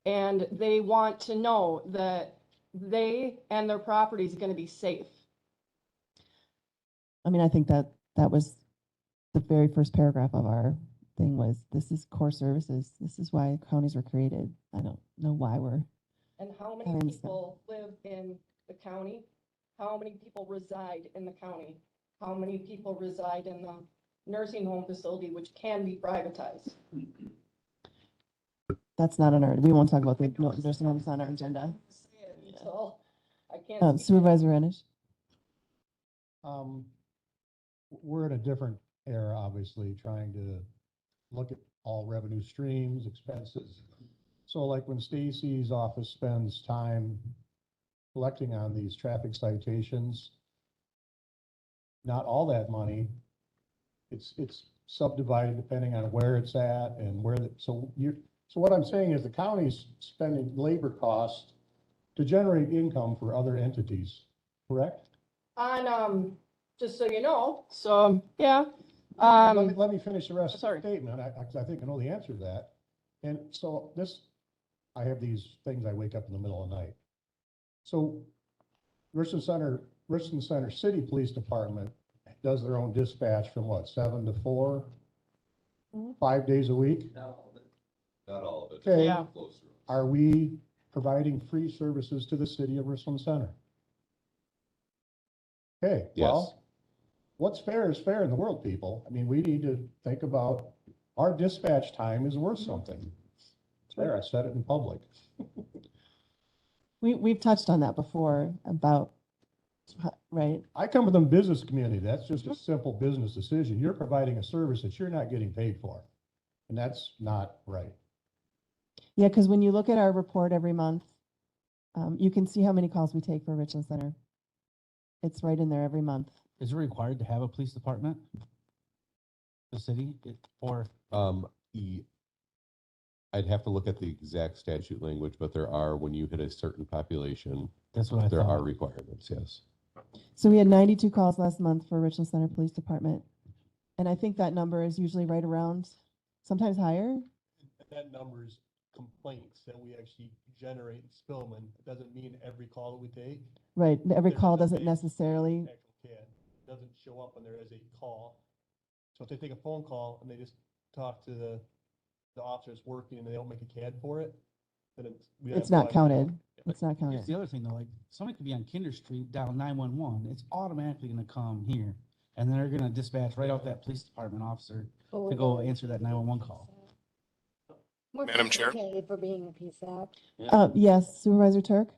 And they want to know that they and their property is gonna be safe. I mean, I think that was the very first paragraph of our thing was, this is core services. This is why counties were created. I don't know why we're. And how I many understand. people live in the county? How many people reside in the county? How many people reside in the nursing home facility, which can be privatized? That's not on our, we won't talk about the nursing homes on our agenda. So I can't. Supervisor Renish? We're in a different era, obviously, trying to look at all revenue streams, expenses. So like when Stacy's office spends time collecting on these traffic citations, not all that money, it's subdivided depending on where it's at and where so what I'm saying is the county's spending labor costs to generate income for other entities, correct? On, just so you know, so, yeah. Let me finish the rest of sorry. the statement. I think I know the answer to that. And so I have these things I wake up in the middle of the night. So Richland Center City Police Department does their own dispatch from what, 7 to 4? Mhm. 5 days a week? not all of it. Okay. Yeah. Flows through. Are we providing free services to the city of Richland Center? Okay, well, what's fair is fair in the world, people. I mean, we need to think about our dispatch time is worth something. There, I said it in public. We've touched on that before about Right, I come from the business community. That's just a simple business decision. You're providing a service that you're not getting paid for. And that's not right. yeah, because when you look at our report every month, you can see how many calls we take for Richland Center. It's right in there every month. Is it required to have a police department? The city, or I'd have to look at the exact statute language, but there are, when you hit a certain population, that's what I there are thought. requirements, yes. So we had 92 calls last month for Richland Center Police Department. And I think that number is usually right around, sometimes higher. That number is complaints that we actually generate in Spillman. It doesn't mean every call that we take. Right, every There's call a doesn't big necessarily, actual CAD. Doesn't show up when there is a call. So if they take a phone call and they just talk to the officers working and they don't make a CAD for it, then it's not counted. It's not Here's counted. the other thing though, like somebody could be on Kinder Street dial 911, it's automatically gonna come here. And then they're gonna dispatch right off that police department officer to go answer that 911 call. Madam Chair? Okay for being a PSAP. Yes, Supervisor Turk?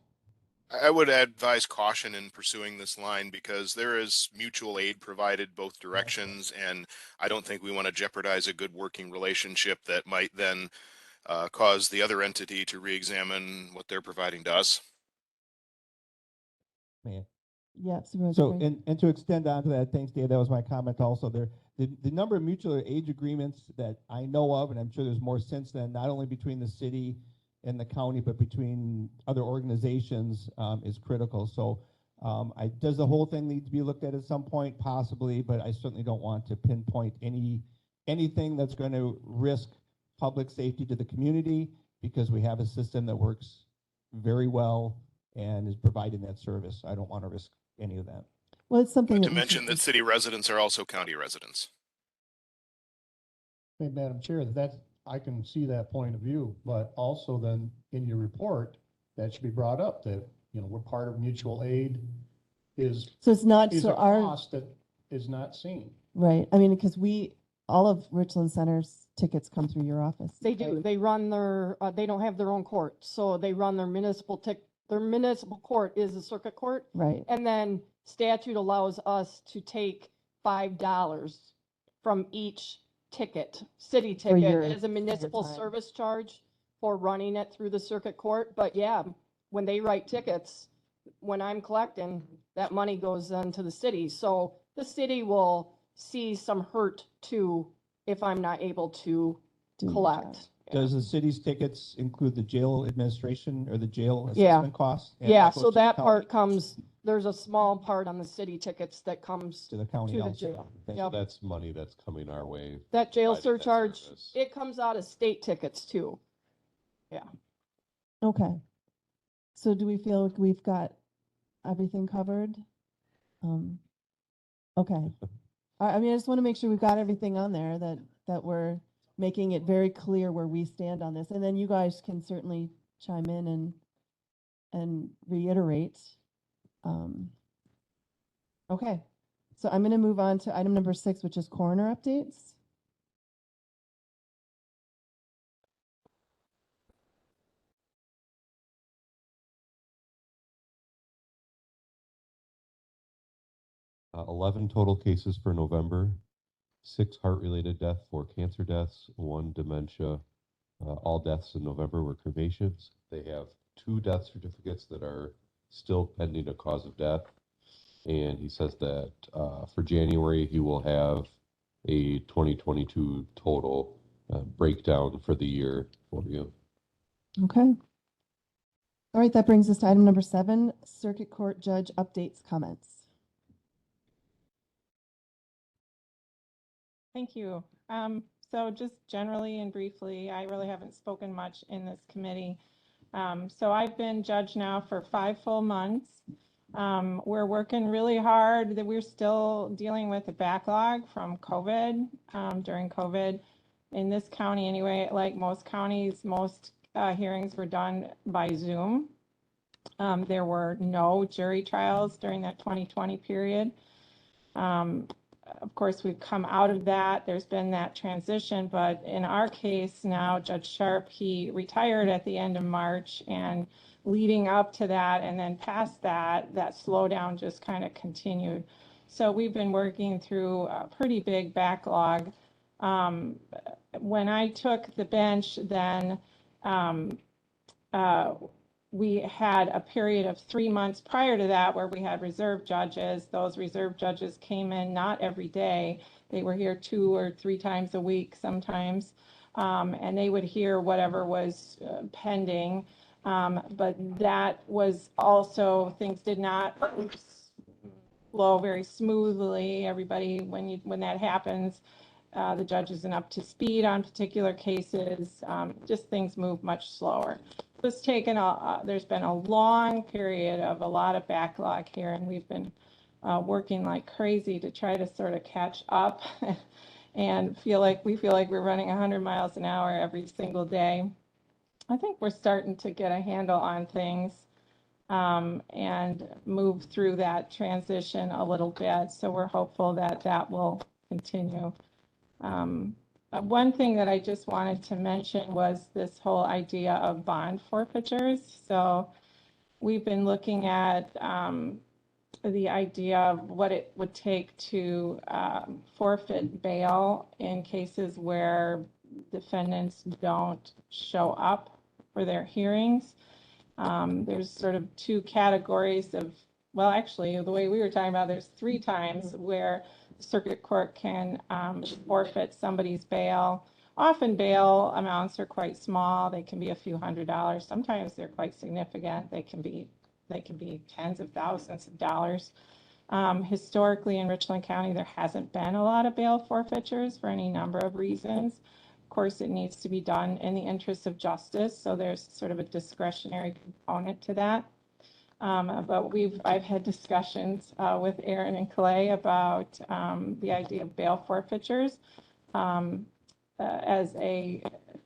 I would advise caution in pursuing this line because there is mutual aid provided both directions, and I don't think we want to jeopardize a good working relationship that might then cause the other entity to re-examine what they're providing to us. Man. Yeah, Supervisor So, Gray. and to extend on to that, thanks, Dave, that was my comment also there. The number of mutual aid agreements that I know of, and I'm sure there's more since then, not only between the city and the county, but between other organizations, is critical. So, does the whole thing need to be looked at some point? Possibly, but I certainly don't want to pinpoint anything that's going to risk public safety to the community, because we have a system that works very well and is providing that service. I don't want to risk any of that. Well, it's something Not that to we mention should- that city residents are also county residents. Hey, Madam Chair, I can see that point of view, but also then in your report, that should be brought up that, we're part of mutual aid is So it's not, a so our, cost that is not seen. right, I mean, because all of Richland Center's tickets come through your office. They do. They run their, they don't have their own court. So they run their their municipal court is a circuit court. Right, And then statute allows us to take $5 from each ticket, city ticket, your- as a municipal time. service charge for running it through the circuit court. But yeah, when they write tickets, when I'm collecting, that money goes then to the city. So the city will see some hurt too if I'm not able to Do your collect. job. Does the city's tickets include the jail administration or the jail Yeah. assessment costs? And Yeah, that goes so to the that county- part comes, there's a small part on the city tickets that comes To the county to the also. jail. Thank Yep. That's money that's coming our way. That jail providing that surcharge, service. it comes out of state tickets too. Okay. So do we feel like we've got everything covered? Okay. I mean, I just want to make sure we've got everything on there that we're making it very clear where we stand on this. And then you guys can certainly chime in and reiterate. Okay. So I'm going to move on to item number 6, which is coroner updates. 11 total cases for November, 6 heart-related deaths, 4 cancer deaths, 1 dementia. All deaths in November were cremations. They have 2 death certificates that are still pending a cause of death. And he says that for January, he will have a 2022 total breakdown for the year for you. Okay. All right, that brings us to item number 7, Circuit Court Judge Updates Comments. Thank you. So just generally and briefly, I really haven't spoken much in this committee. So I've been judge now for 5 full months. We're working really hard. That we're still dealing with a backlog from COVID, during COVID. In this county anyway, like most counties, most hearings were done by Zoom. There were no jury trials during that 2020 period. of course, we've come out of that. There's been that transition, but in our case now, Judge Sharp, he retired at the end of March, and leading up to that and then past that, that slowdown just kind of continued. So we've been working through a pretty big backlog. When I took the bench, then we had a period of 3 months prior to that where we had reserve judges. Those reserve judges came in not every day. They were here 2 or 3 times a week sometimes, and they would hear whatever was pending. But that was also, things did not flow very smoothly. Everybody, when that happens, the judge isn't up to speed on particular cases. Just things move much slower. It's taken there's been a long period of a lot of backlog here, and we've been working like crazy to try to sort of catch up and we feel like we're running 100 miles an hour every single day. I think we're starting to get a handle on things and move through that transition a little bit. So we're hopeful that that will continue. One thing that I just wanted to mention was this whole idea of bond forfeitures. So we've been looking at the idea of what it would take to forfeit bail in cases where defendants don't show up for their hearings. There's sort of 2 categories of, well, actually, the way we were talking about, there's 3 times where circuit court can forfeit somebody's bail. Often bail amounts are quite small. They can be a few $100s. Sometimes they're quite significant. They can be tens of thousands of dollars. Historically in Richland County, there hasn't been a lot of bail forfeitures for any number of reasons. Of course, it needs to be done in the interest of justice, so there's sort of a discretionary component to that. But I've had discussions with Aaron and Clay about the idea of bail forfeitures as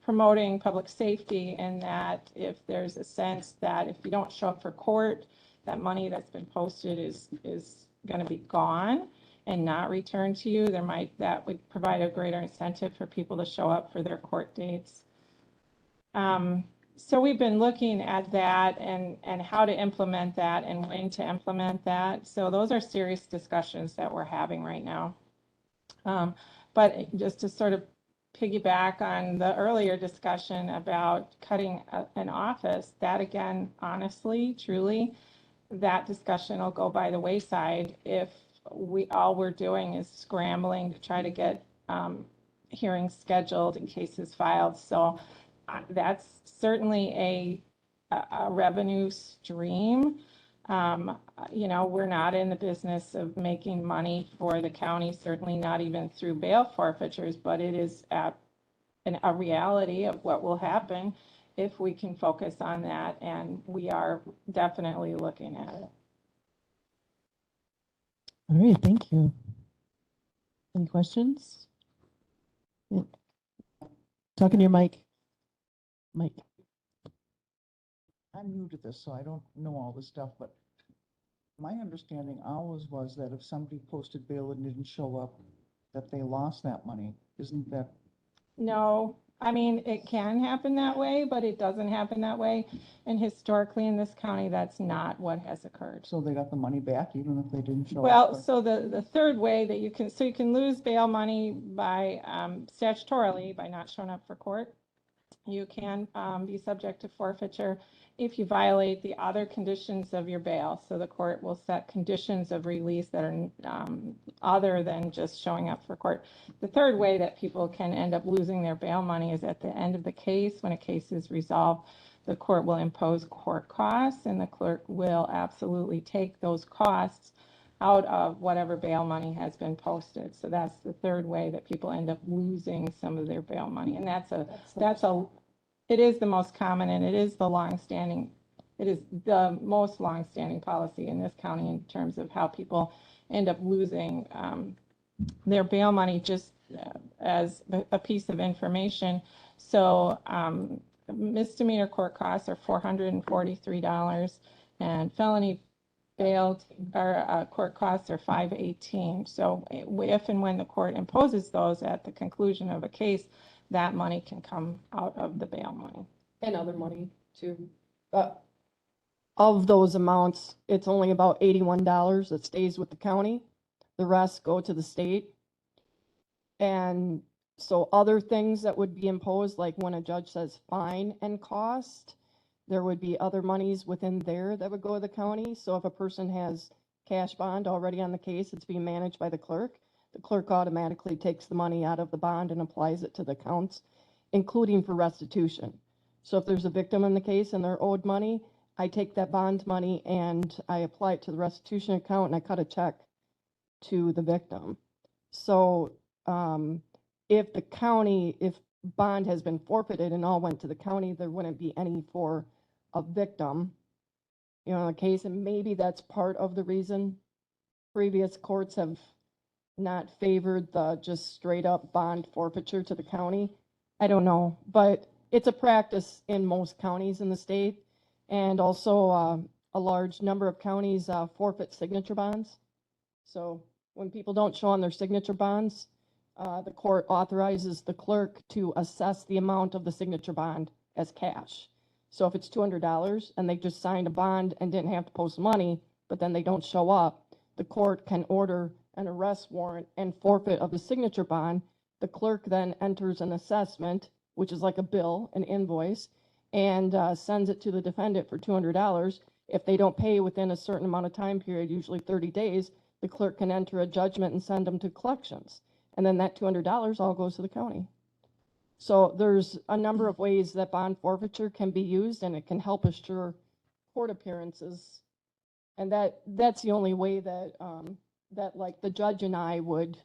promoting public safety, in that if there's a sense that if you don't show up for court, that money that's been posted is going to be gone and not returned to you, that would provide a greater incentive for people to show up for their court dates. So we've been looking at that and how to implement that and when to implement that. So those are serious discussions that we're having right now. But just to sort of piggyback on the earlier discussion about cutting an office, that again, honestly, truly, that discussion will go by the wayside if all we're doing is scrambling to try to get hearings scheduled and cases filed. So that's certainly a revenue stream. We're not in the business of making money for the county, certainly not even through bail forfeitures, but it is a reality of what will happen if we can focus on that, and we are definitely looking at it. All right, thank you. Any questions? Talking to your mic. Mike. I'm new to this, so I don't know all this stuff, but my understanding always was that if somebody posted bail and didn't show up, that they lost that money. Isn't that? No, I mean, it can happen that way, but it doesn't happen that way. And historically in this county, that's not what has occurred. So they got the money back even if they didn't show up? Well, so the third way that you can lose bail money by statutorily by not showing up for court. You can be subject to forfeiture if you violate the other conditions of your bail. So the court will set conditions of release that are other than just showing up for court. The third way that people can end up losing their bail money is at the end of the case. When a case is resolved, the court will impose court costs, and the clerk will absolutely take those costs out of whatever bail money has been posted. So that's the third way that people end up losing some of their bail money. And it is the most common, and it is the most longstanding policy in this county in terms of how people end up losing their bail money. Just as a piece of information. So misdemeanor court costs are $443, and felony bail or court costs are $518. So if and when the court imposes those at the conclusion of a case, that money can come out of the bail money. And other money too. But of those amounts, it's only about $81 that stays with the county. The rest go to the state. And so other things that would be imposed, like when a judge says fine and cost, there would be other monies within there that would go to the county. So if a person has cash bond already on the case, it's being managed by the clerk. The clerk automatically takes the money out of the bond and applies it to the accounts, including for restitution. So if there's a victim in the case and they're owed money, I take that bond money and I apply it to the restitution account and I cut a check to the victim. So if the county, if bond has been forfeited and all went to the county, there wouldn't be any for a victim, you know, in the case, and maybe that's part of the reason previous courts have not favored the just straight up bond forfeiture to the county. I don't know, but it's a practice in most counties in the state. And also a large number of counties forfeit signature bonds. So when people don't show on their signature bonds, the court authorizes the clerk to assess the amount of the signature bond as cash. So if it's $200 and they just signed a bond and didn't have to post money, but then they don't show up, the court can order an arrest warrant and forfeit of the signature bond. The clerk then enters an assessment, which is like a bill, an invoice, and sends it to the defendant for $200. If they don't pay within a certain amount of time period, usually 30 days, the clerk can enter a judgment and send them to collections. And then that $200 all goes to the county. So there's a number of ways that bond forfeiture can be used, and it can help assure court appearances. And that's the only way that that like the judge and I would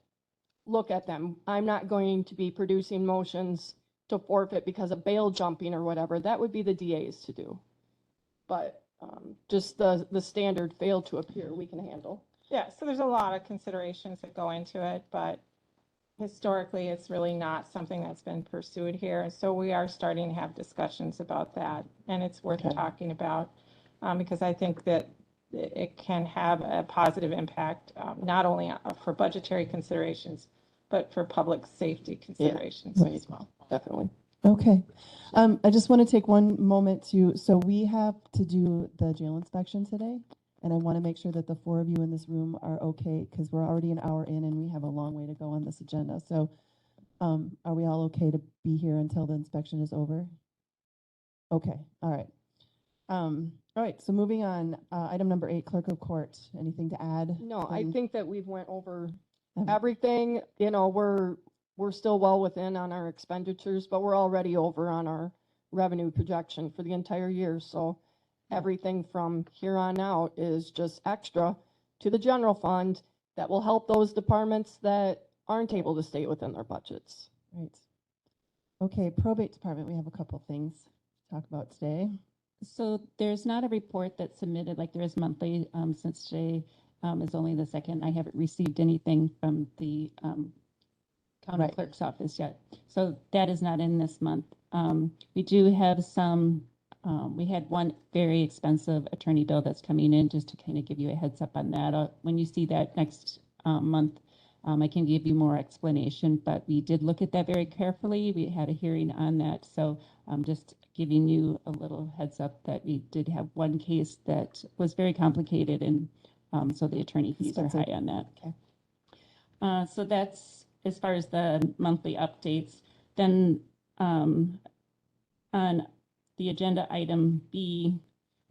look at them. I'm not going to be producing motions to forfeit because of bail jumping or whatever. That would be the DA's to do. But just the standard fail to appear we can handle. Yeah, so there's a lot of considerations that go into it, but historically, it's really not something that's been pursued here. And so we are starting to have discussions about that, and it's worth talking about because I think that it can have a positive impact, not only for budgetary considerations, but for public safety considerations as well. Definitely. Okay. I just want to take one moment so we have to do the jail inspection today. And I want to make sure that the 4 of you in this room are okay, because we're already an hour in and we have a long way to go on this agenda. So are we all okay to be here until the inspection is over? Okay. All right. All right. So moving on, item number 8, clerk of court. Anything to add? No, I think that we've went over everything. You know, we're still well within on our expenditures, but we're already over on our revenue projection for the entire year. So everything from here on out is just extra to the general fund that will help those departments that aren't able to stay within their budgets. Right. Okay, probate department, we have a couple things to talk about today. So there's not a report that's submitted like there is monthly, since today is only the 2nd. I haven't received anything from the county clerk's office yet. So that is not in this month. We do have some, we had one very expensive attorney bill that's coming in, just to kind of give you a heads up on that. When you see that next month, I can give you more explanation, but we did look at that very carefully. We had a hearing on that. So just giving you a little heads up that we did have one case that was very complicated, and so the attorney fees are high on that. Okay. So that's as far as the monthly updates. Then on the agenda item B,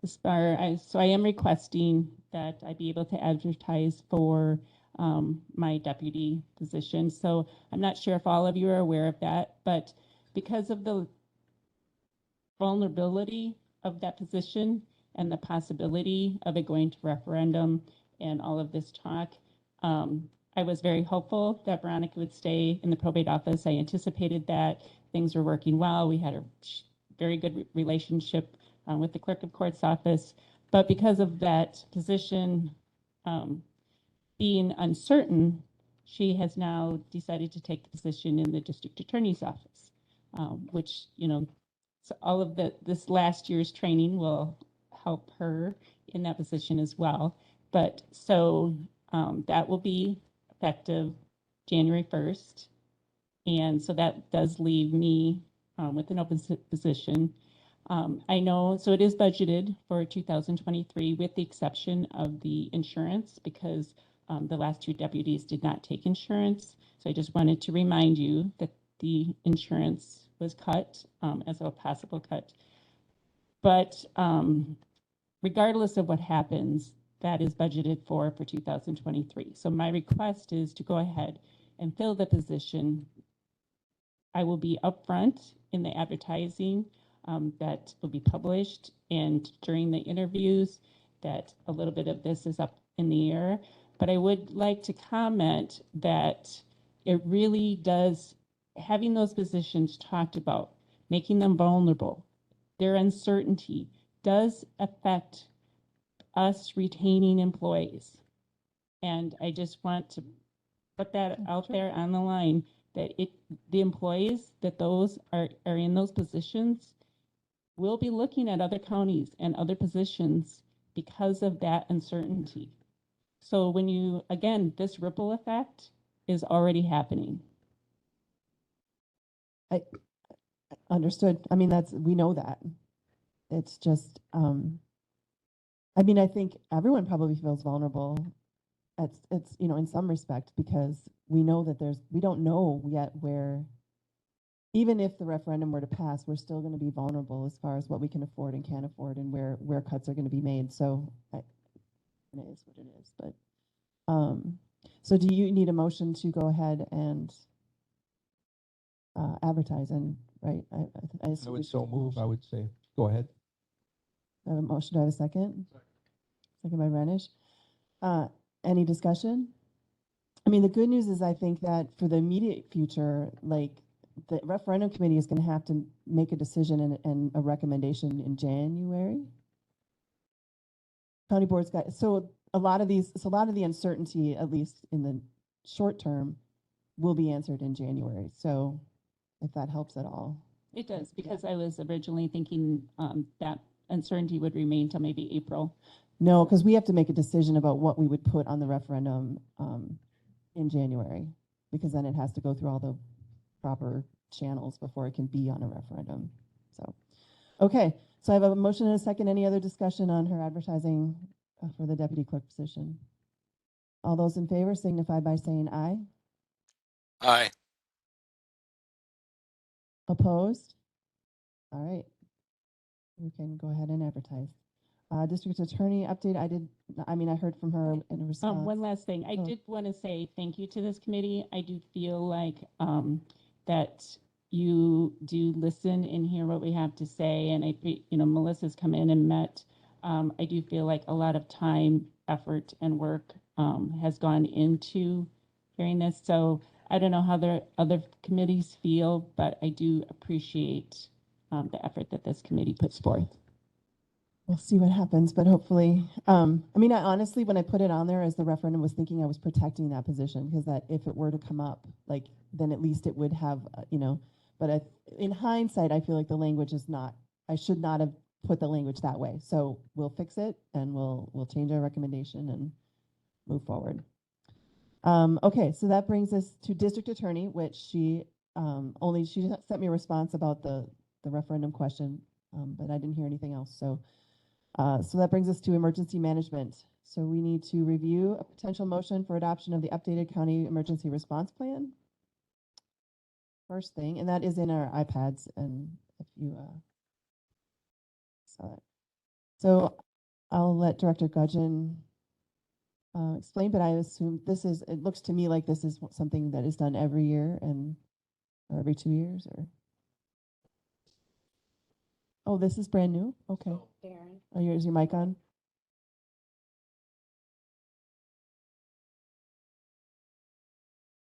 so I am requesting that I be able to advertise for my deputy position. So I'm not sure if all of you are aware of that, but because of the vulnerability of that position and the possibility of it going to referendum and all of this talk, I was very hopeful that Veronica would stay in the probate office. I anticipated that things were working well. We had a very good relationship with the clerk of court's office, but because of that position being uncertain, she has now decided to take the position in the district attorney's office, which, you know, so all of this last year's training will help her in that position as well. But so that will be effective January 1st. And so that does leave me with an open position. I know, so it is budgeted for 2023 with the exception of the insurance because the last two deputies did not take insurance. So I just wanted to remind you that the insurance was cut as a possible cut. But regardless of what happens, that is budgeted for 2023. So my request is to go ahead and fill the position. I will be upfront in the advertising that will be published and during the interviews that a little bit of this is up in the air. But I would like to comment that it really does, having those positions talked about, making them vulnerable, their uncertainty does affect us retaining employees. And I just want to put that out there on the line that the employees that those are in those positions will be looking at other counties and other positions because of that uncertainty. So when you, again, this ripple effect is already happening. Understood. I mean, we know that. It's just, I mean, I think everyone probably feels vulnerable. It's, you know, in some respect, because we know that we don't know yet where, even if the referendum were to pass, we're still going to be vulnerable as far as what we can afford and can't afford and where cuts are going to be made. So it is what it is. But, so do you need a motion to go ahead and advertise and, right? I I would so move, I would say. Go ahead. I have a motion. Do I have a second? Second by Renish. Any discussion? I mean, the good news is I think that for the immediate future, like the referendum committee is going to have to make a decision and a recommendation in January. County board's got, so a lot of the uncertainty, at least in the short term, will be answered in January. So if that helps at all. It does, because I was originally thinking that uncertainty would remain till maybe April. No, because we have to make a decision about what we would put on the referendum in January, because then it has to go through all the proper channels before it can be on a referendum. So, okay. So I have a motion and a second. Any other discussion on her advertising for the deputy clerk position? All those in favor signify by saying aye. Aye. Opposed? All right. We can go ahead and advertise. District attorney update. I heard from her in a response. One last thing. I did want to say thank you to this committee. I do feel like that you do listen and hear what we have to say. And Melissa's come in and met. I do feel like a lot of time, effort, and work has gone into hearing this. So I don't know how the other committees feel, but I do appreciate the effort that this committee puts forth. We'll see what happens, but hopefully, I honestly, when I put it on there as the referendum, was thinking I was protecting that position, because that if it were to come up, like, then at least it would have, but in hindsight, I feel like the language is not, I should not have put the language that way. So we'll fix it and we'll change our recommendation and move forward. Okay, so that brings us to district attorney, which she sent me a response about the referendum question, but I didn't hear anything else. So that brings us to emergency management. So we need to review a potential motion for adoption of the updated county emergency response plan. First thing, and that is in our iPads, and if you saw it. So I'll let Director Gudgeon explain, but I assume it looks to me like this is something that is done every year or every 2 years, or? Oh, this is brand new? Okay. Darren. Oh, is your mic on?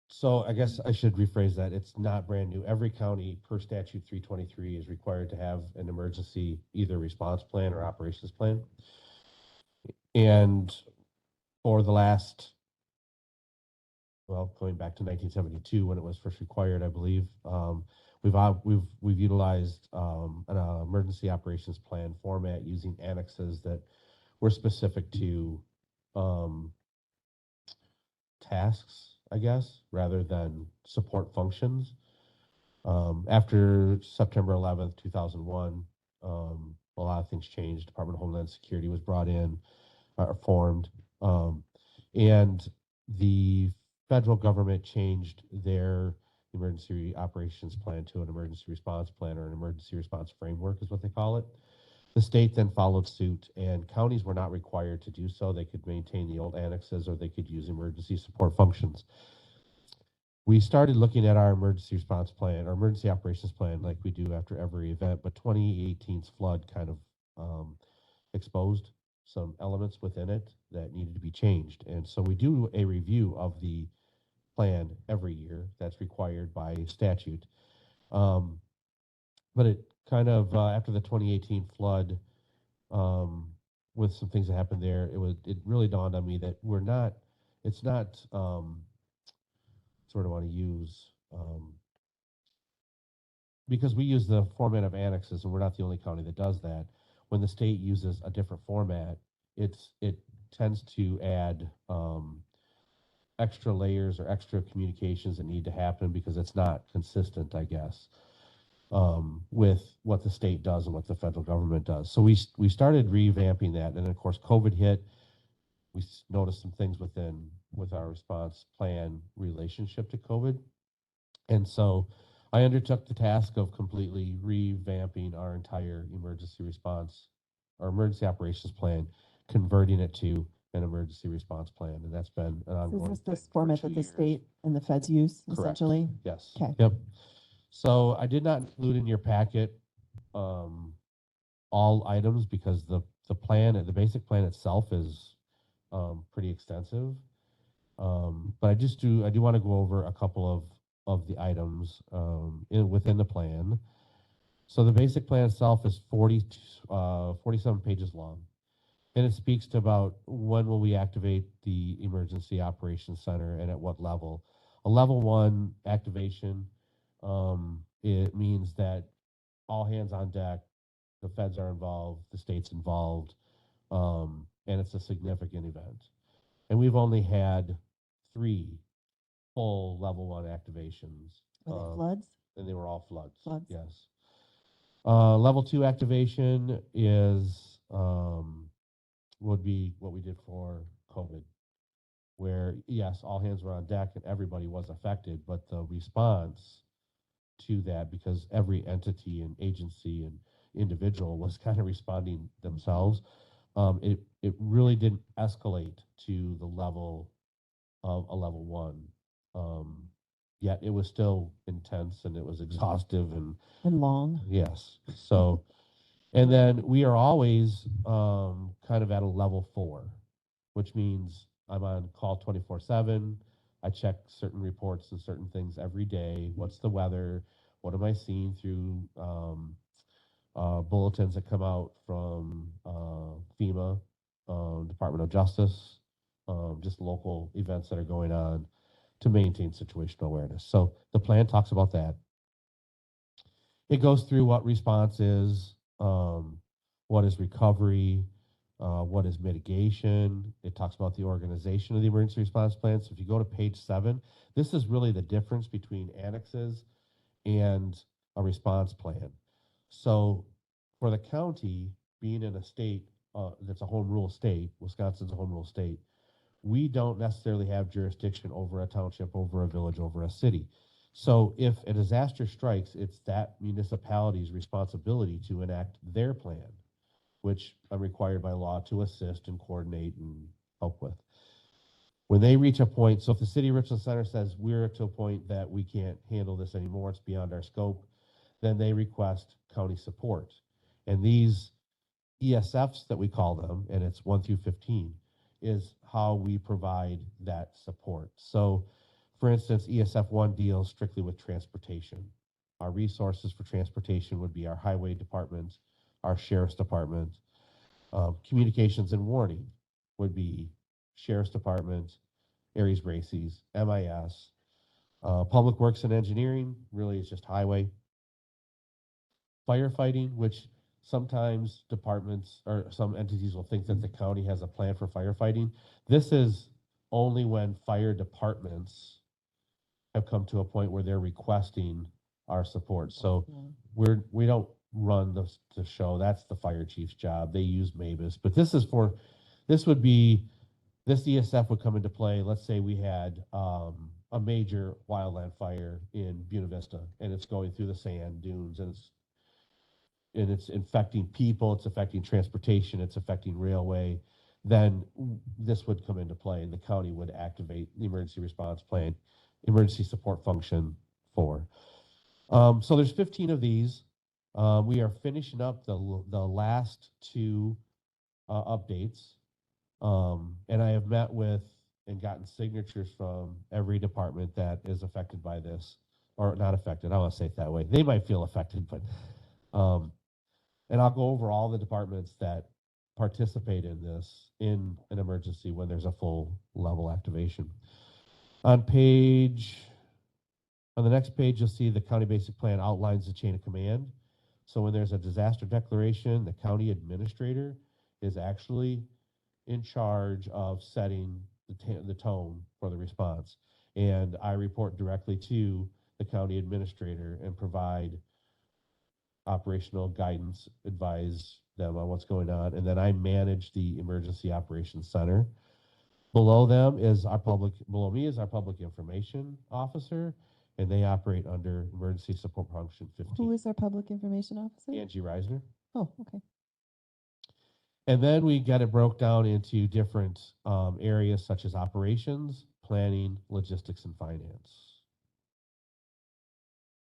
So I guess I should rephrase that. It's not brand new. Every county per statute 323 is required to have an emergency either response plan or operations plan. And for the last, going back to 1972 when it was first required, I believe, we've utilized an emergency operations plan format using annexes that were specific to tasks, I guess, rather than support functions. After September 11th, 2001, a lot of things changed. Department of Homeland Security was brought in, formed, and the federal government changed their emergency operations plan to an emergency response plan, or an emergency response framework is what they call it. The state then followed suit, and counties were not required to do so. They could maintain the old annexes, or they could use emergency support functions. We started looking at our emergency response plan, our emergency operations plan, like we do after every event, but 2018's flood kind of exposed some elements within it that needed to be changed. And so we do a review of the plan every year. That's required by statute. But it kind of, after the 2018 flood, with some things that happened there, it really dawned on me that it's not, sort of want to use, because we use the format of annexes, and we're not the only county that does that. When the state uses a different format, it tends to add extra layers or extra communications that need to happen because it's not consistent, I guess, with what the state does and what the federal government does. So we started revamping that, and of course COVID hit. We noticed some things with our response plan relationship to COVID. And so I undertook the task of completely revamping our entire emergency response, our emergency operations plan, converting it to an emergency response plan. And that's been an ongoing. Is this format that the state and the feds use, Correct. essentially? Yes. Okay. Yep. So I did not include in your packet all items because the plan, the basic plan itself is pretty extensive. But I do want to go over a couple of the items within the plan. So the basic plan itself is 47 pages long, and it speaks to about when will we activate the Emergency Operations Center and at what level. A level 1 activation, it means that all hands on deck, the feds are involved, the state's involved, and it's a significant event. And we've only had 3 full level 1 activations. Were they floods? And they were all floods. Floods. Yes. Level 2 activation is would be what we did for COVID, where yes, all hands were on deck and everybody was affected, but the response to that, because every entity and agency and individual was kind of responding themselves, it really didn't escalate to the level of a level 1. Yet it was still intense and it was exhaustive and long. Yes. So, and then we are always kind of at a level 4, which means I'm on call 24/7. I check certain reports and certain things every day. What's the weather? What am I seeing through bulletins that come out from FEMA, Department of Justice, just local events that are going on to maintain situational awareness. So the plan talks about that. It goes through what response is, what is recovery, what is mitigation. It talks about the organization of the emergency response plan. So if you go to page 7, this is really the difference between annexes and a response plan. So for the county, being in a state that's a home rule state, Wisconsin's a home rule state, we don't necessarily have jurisdiction over a township, over a village, over a city. So if a disaster strikes, it's that municipality's responsibility to enact their plan, which I'm required by law to assist and coordinate and help with. When they reach a point, so if the city of Richland Center says we're to a point that we can't handle this anymore, it's beyond our scope, then they request county support. And these ESFs that we call them, and it's 1 through 15, is how we provide that support. So for instance, ESF 1 deals strictly with transportation. Our resources for transportation would be our highway department, our sheriff's department. Communications and warning would be sheriff's department, Aries Braces, MIS. Public works and engineering really is just highway. Firefighting, which sometimes departments or some entities will think that the county has a plan for firefighting. This is only when fire departments have come to a point where they're requesting our support. So we don't run the show. That's the fire chief's job. They use Mavis, but this ESF would come into play. Let's say we had a major wildland fire in Buena Vista, and it's going through the sand dunes, and it's infecting people, it's affecting transportation, it's affecting railway. Then this would come into play, and the county would activate the emergency response plan, emergency support function 4. So there's 15 of these. We are finishing up the last 2 updates. And I have met with and gotten signatures from every department that is affected by this, or not affected. I don't want to say it that way. They might feel affected, but, and I'll go over all the departments that participate in this in an emergency when there's a full level activation. On the next page, you'll see the county basic plan outlines the chain of command. So when there's a disaster declaration, the county administrator is actually in charge of setting the tone for the response. And I report directly to the county administrator and provide operational guidance, advise them on what's going on. And then I manage the emergency operations center. Below me is our public information officer, and they operate under emergency support function 15. Who is our public information officer? Angie Reisner. Oh, okay. And then we get it broke down into different areas such as operations, planning, logistics, and finance.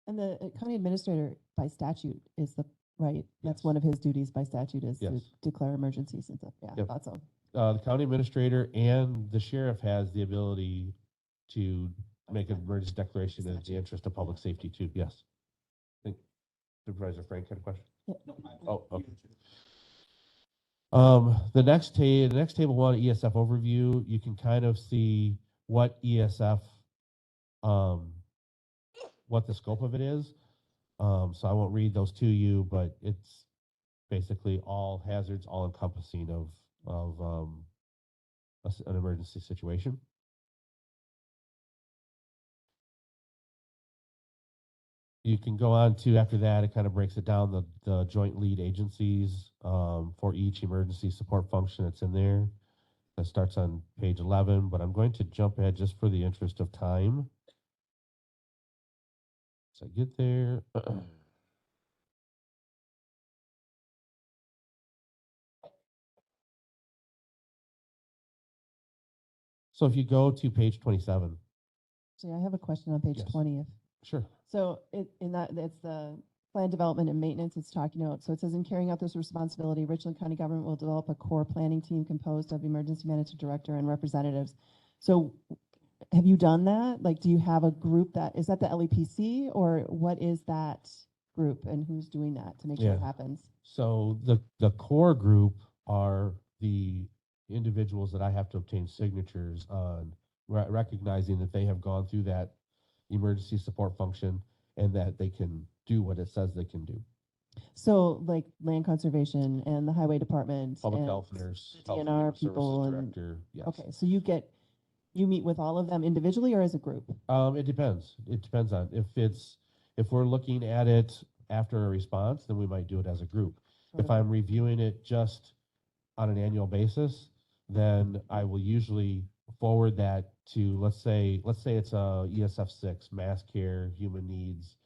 And the county administrator by statute is right? That's Yes. one of his duties by statute is to Yes. declare emergencies and stuff. Yeah, Yep. thought so. The county administrator and the sheriff has the ability to make an emergency declaration in the interest of public safety too. Yes. I think Supervisor Frank had a question. Yeah. Oh, okay. The next table 1, ESF overview, you can kind of see what ESF, what the scope of it is. So I won't read those to you, but it's basically all hazards, all encompassing of an emergency situation. You can go on to, after that, it kind of breaks it down, the joint lead agencies for each emergency support function that's in there. That starts on page 11, but I'm going to jump ahead just for the interest of time. So I get there. So if you go to page 27. Actually, I have a question on page Yes. 20. Sure. So it's the plan development and maintenance it's talking about. So it says in carrying out this responsibility, Richland County government will develop a core planning team composed of emergency management director and representatives. So have you done that? Like, do you have a group is that the LEPC or what is that group and who's doing that to make sure it Yeah. happens? So the core group are the individuals that I have to obtain signatures on, recognizing that they have gone through that emergency support function and that they can do what it says they can do. So like land conservation and the highway department. Public and health nurse, the health DNR and people services and- director. Yes. Okay, so you meet with all of them individually or as a group? It depends. It depends on if we're looking at it after a response, then we might do it as a group. If I'm reviewing it just on an annual basis, then I will usually forward that to, let's say it's a ESF 6, mass care, human needs,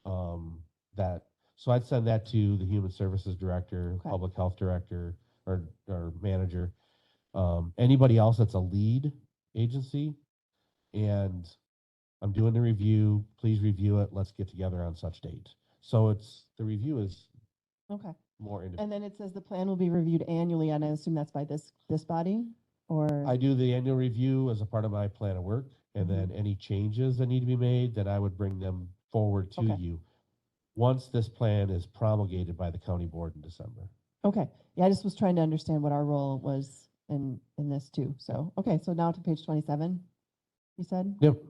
so I'd send that to the human services director, Okay. public health director, or manager, anybody else that's a lead agency, and I'm doing the review, please review it, let's get together on such date. So the review is Okay. more individual. And then it says the plan will be reviewed annually, and I assume that's by this body, or? I do the annual review as a part of my plan of work, and then any changes that need to be made, then I would bring them forward to Okay. you once this plan is promulgated by the county board in December. Okay, yeah, I just was trying to understand what our role was in this too. So, okay, so now to page 27, you said? Yep.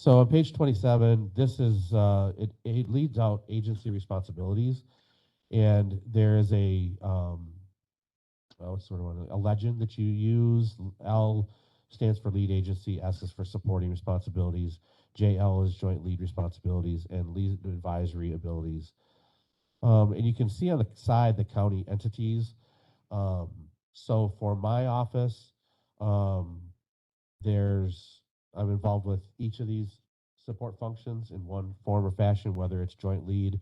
So on page 27, this is, it leads out agency responsibilities. And there is what's sort of a legend that you use. L stands for lead agency, S is for supporting responsibilities, JL is joint lead responsibilities, and lead advisory abilities. And you can see on the side the county entities. So for my office, I'm involved with each of these support functions in one form or fashion, whether it's joint lead,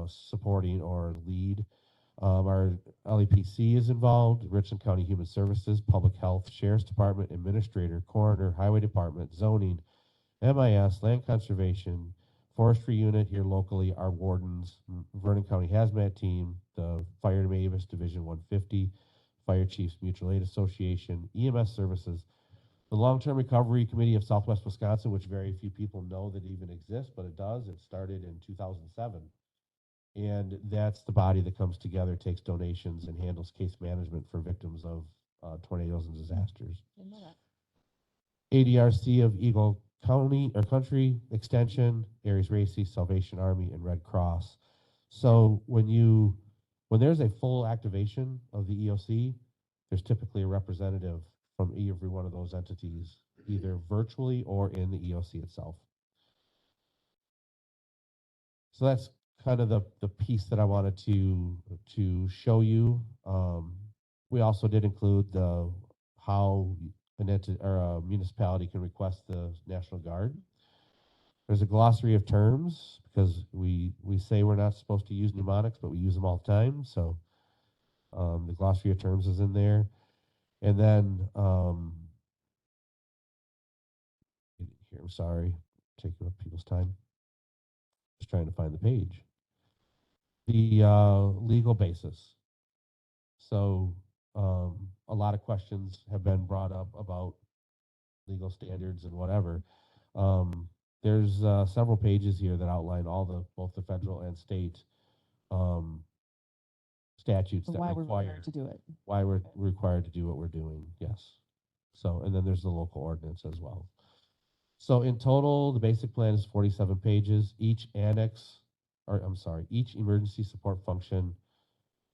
supporting, or lead. Our LEPC is involved, Richland County Human Services, Public Health, Sheriff's Department, Administrator, Coroner, Highway Department, Zoning, MIS, Land Conservation, Forestry Unit here locally, our wardens, Vernon County Hazmat Team, the Fire Mavis Division 150, Fire Chiefs Mutual Aid Association, EMS Services, the Long-Term Recovery Committee of Southwest Wisconsin, which very few people know that even exists, but it does. It started in 2007. And that's the body that comes together, takes donations, and handles case management for victims of tornadoes and disasters. Didn't know that. ADRC of Eagle County or Country Extension, Aries Racy, Salvation Army, and Red Cross. So when there's a full activation of the EOC, there's typically a representative from every one of those entities, either virtually or in the EOC itself. So that's kind of the piece that I wanted to show you. We also did include how a municipality can request the National Guard. There's a glossary of terms because we say we're not supposed to use mnemonics, but we use them all the time. So the glossary of terms is in there. And then here, I'm sorry, taking up people's time. Just trying to find the page. The legal basis. So a lot of questions have been brought up about legal standards and whatever. There's several pages here that outline both the federal and state statutes that Why we're require required to do it. why we're required to do what we're doing. Yes. So, and then there's the local ordinance as well. So in total, the basic plan is 47 pages. Each emergency support function,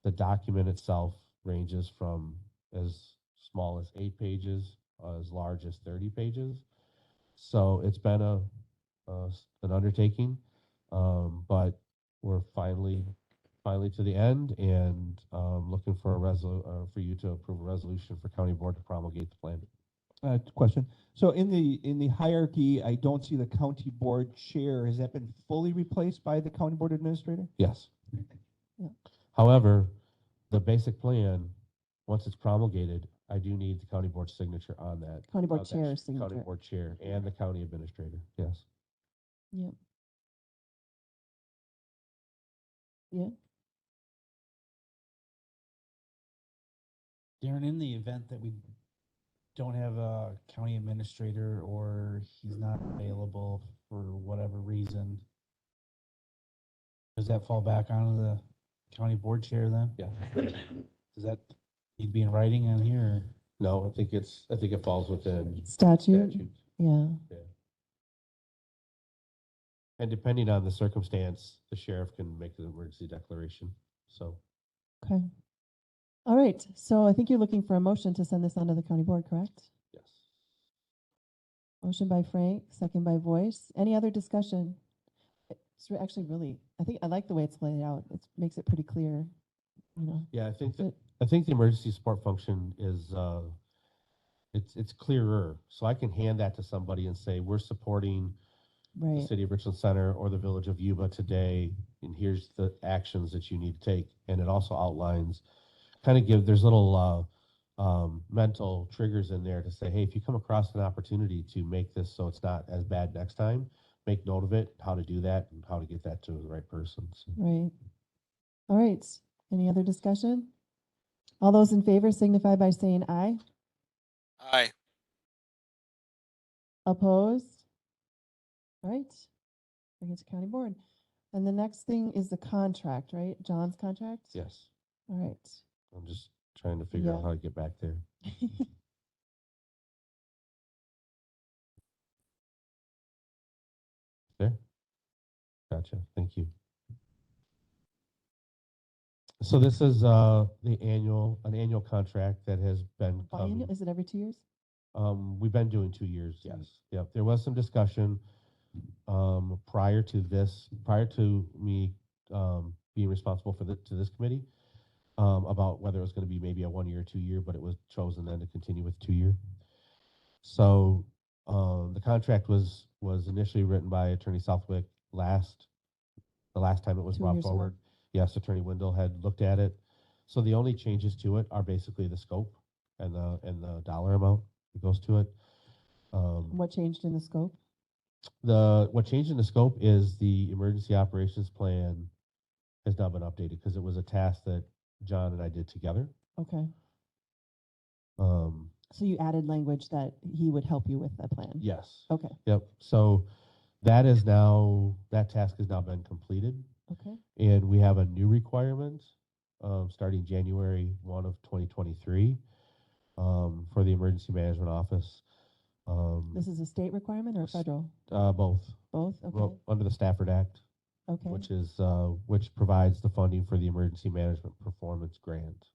the document itself ranges from as small as 8 pages, as large as 30 pages. So it's been an undertaking, but we're finally to the end, and looking for for you to approve a resolution for county board to promulgate the plan. Question. So in the hierarchy, I don't see the county board chair. Has that been fully replaced by the county board administrator? Yes. Yeah. However, the basic plan, once it's promulgated, I do need the county board signature on that. County board that chair County signature. board chair and the county administrator. Yes. Yep. Yeah. Darren, in the event that we don't have a county administrator or he's not available for whatever reason, does that fall back onto the county board chair then? Yeah. Does that need to be in writing on here? Or? No, I think it falls within Statute. statute. Yeah. And depending on the circumstance, the sheriff can make an emergency declaration. So. Okay. All right. So I think you're looking for a motion to send this on to the county board, correct? Yes. Motion by Frank, second by Voice. Any other discussion? It's actually really, I like the way it's laid out. It makes it pretty clear, you know. Yeah, I think the emergency support function is it's clearer. So I can hand that to somebody and say, we're supporting the city of Richland Center or the village of Yuba today, and here's the actions that you need to take. And it also outlines, there's little mental triggers in there to say, hey, if you come across an opportunity to make this so it's not as bad next time, make note of it, how to do that, and how to get that to the right person. So. Right. All right. Any other discussion? All those in favor signify by saying aye. Aye. Opposed? All right. Bring it to county board. And the next thing is the contract, right? John's contract? Yes. All right. I'm just trying to figure out how to get back there. Gotcha, thank you. So this is an annual contract that has been coming. Is it every 2 years? We've been doing 2 years, yes. Yep, there was some discussion prior to me being responsible to this committee about whether it was going to be maybe a 1 year or 2 year, but it was chosen then to continue with 2 year. So the contract was initially written by Attorney Southwick the last time it was 2 brought years ago. forward. Yes, Attorney Wendell had looked at it. So the only changes to it are basically the scope and the dollar amount that goes to it. What changed in the scope? What changed in the scope is the emergency operations plan has now been updated because it was a task that John and I did together. Okay. Um, So you added language that he would help you with that plan? yes. Okay, Yep. So that task has now been completed, okay. and we have a new requirement starting January 1 of 2023 for the emergency management office. This is a state requirement or federal? Both. Both? Okay, Well, under the Stafford Act, okay. which provides the funding for the emergency management performance grant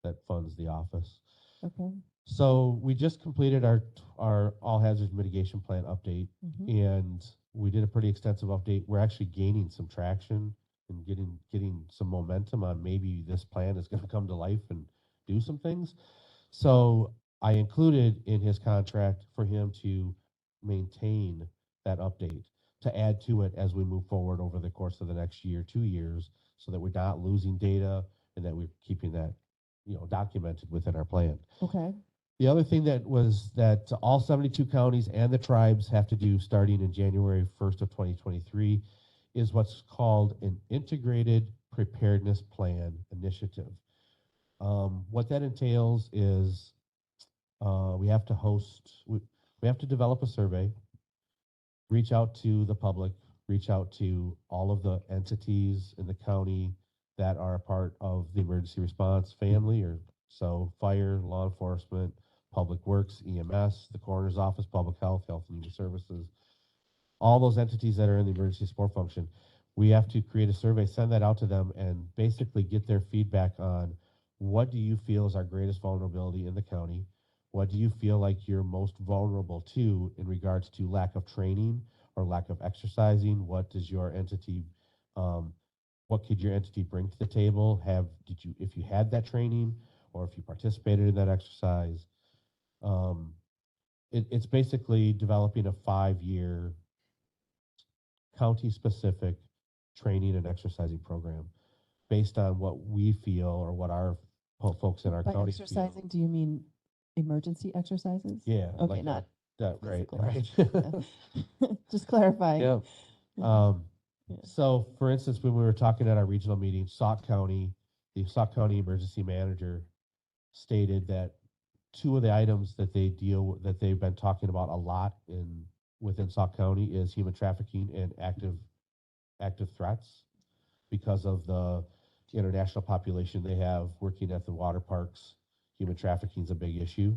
that funds the office. Okay. So we just completed our all hazards mitigation plan update, and we did a pretty extensive update. We're actually gaining some traction and getting some momentum on maybe this plan is going to come to life and do some things. So I included in his contract for him to maintain that update, to add to it as we move forward over the course of the next year, 2 years, so that we're not losing data and that we're keeping that, documented within our plan. Okay. The other thing that all 72 counties and the tribes have to do starting in January 1st of 2023 is what's called an integrated preparedness plan initiative. What that entails is we have to develop a survey, reach out to the public, reach out to all of the entities in the county that are a part of the emergency response family, so fire, law enforcement, public works, EMS, the coroner's office, public health, health and human services, all those entities that are in the emergency support function. We have to create a survey, send that out to them, and basically get their feedback on what do you feel is our greatest vulnerability in the county? What do you feel like you're most vulnerable to in regards to lack of training or lack of exercising? What does your entity, what could your entity bring to the table? If you had that training or if you participated in that exercise? It's basically developing a 5-year county-specific training and exercising program based on what we feel or what our folks in our By county exercising, feel. do you mean emergency exercises? Yeah. Okay, like not that, right, physical. right. Just clarifying. Yeah. Yeah. So, for instance, when we were talking at our regional meeting, the Sauk County emergency manager stated that 2 of the items that they've been talking about a lot within Sauk County is human trafficking and active threats because of the international population they have working at the water parks. Human trafficking is a big issue.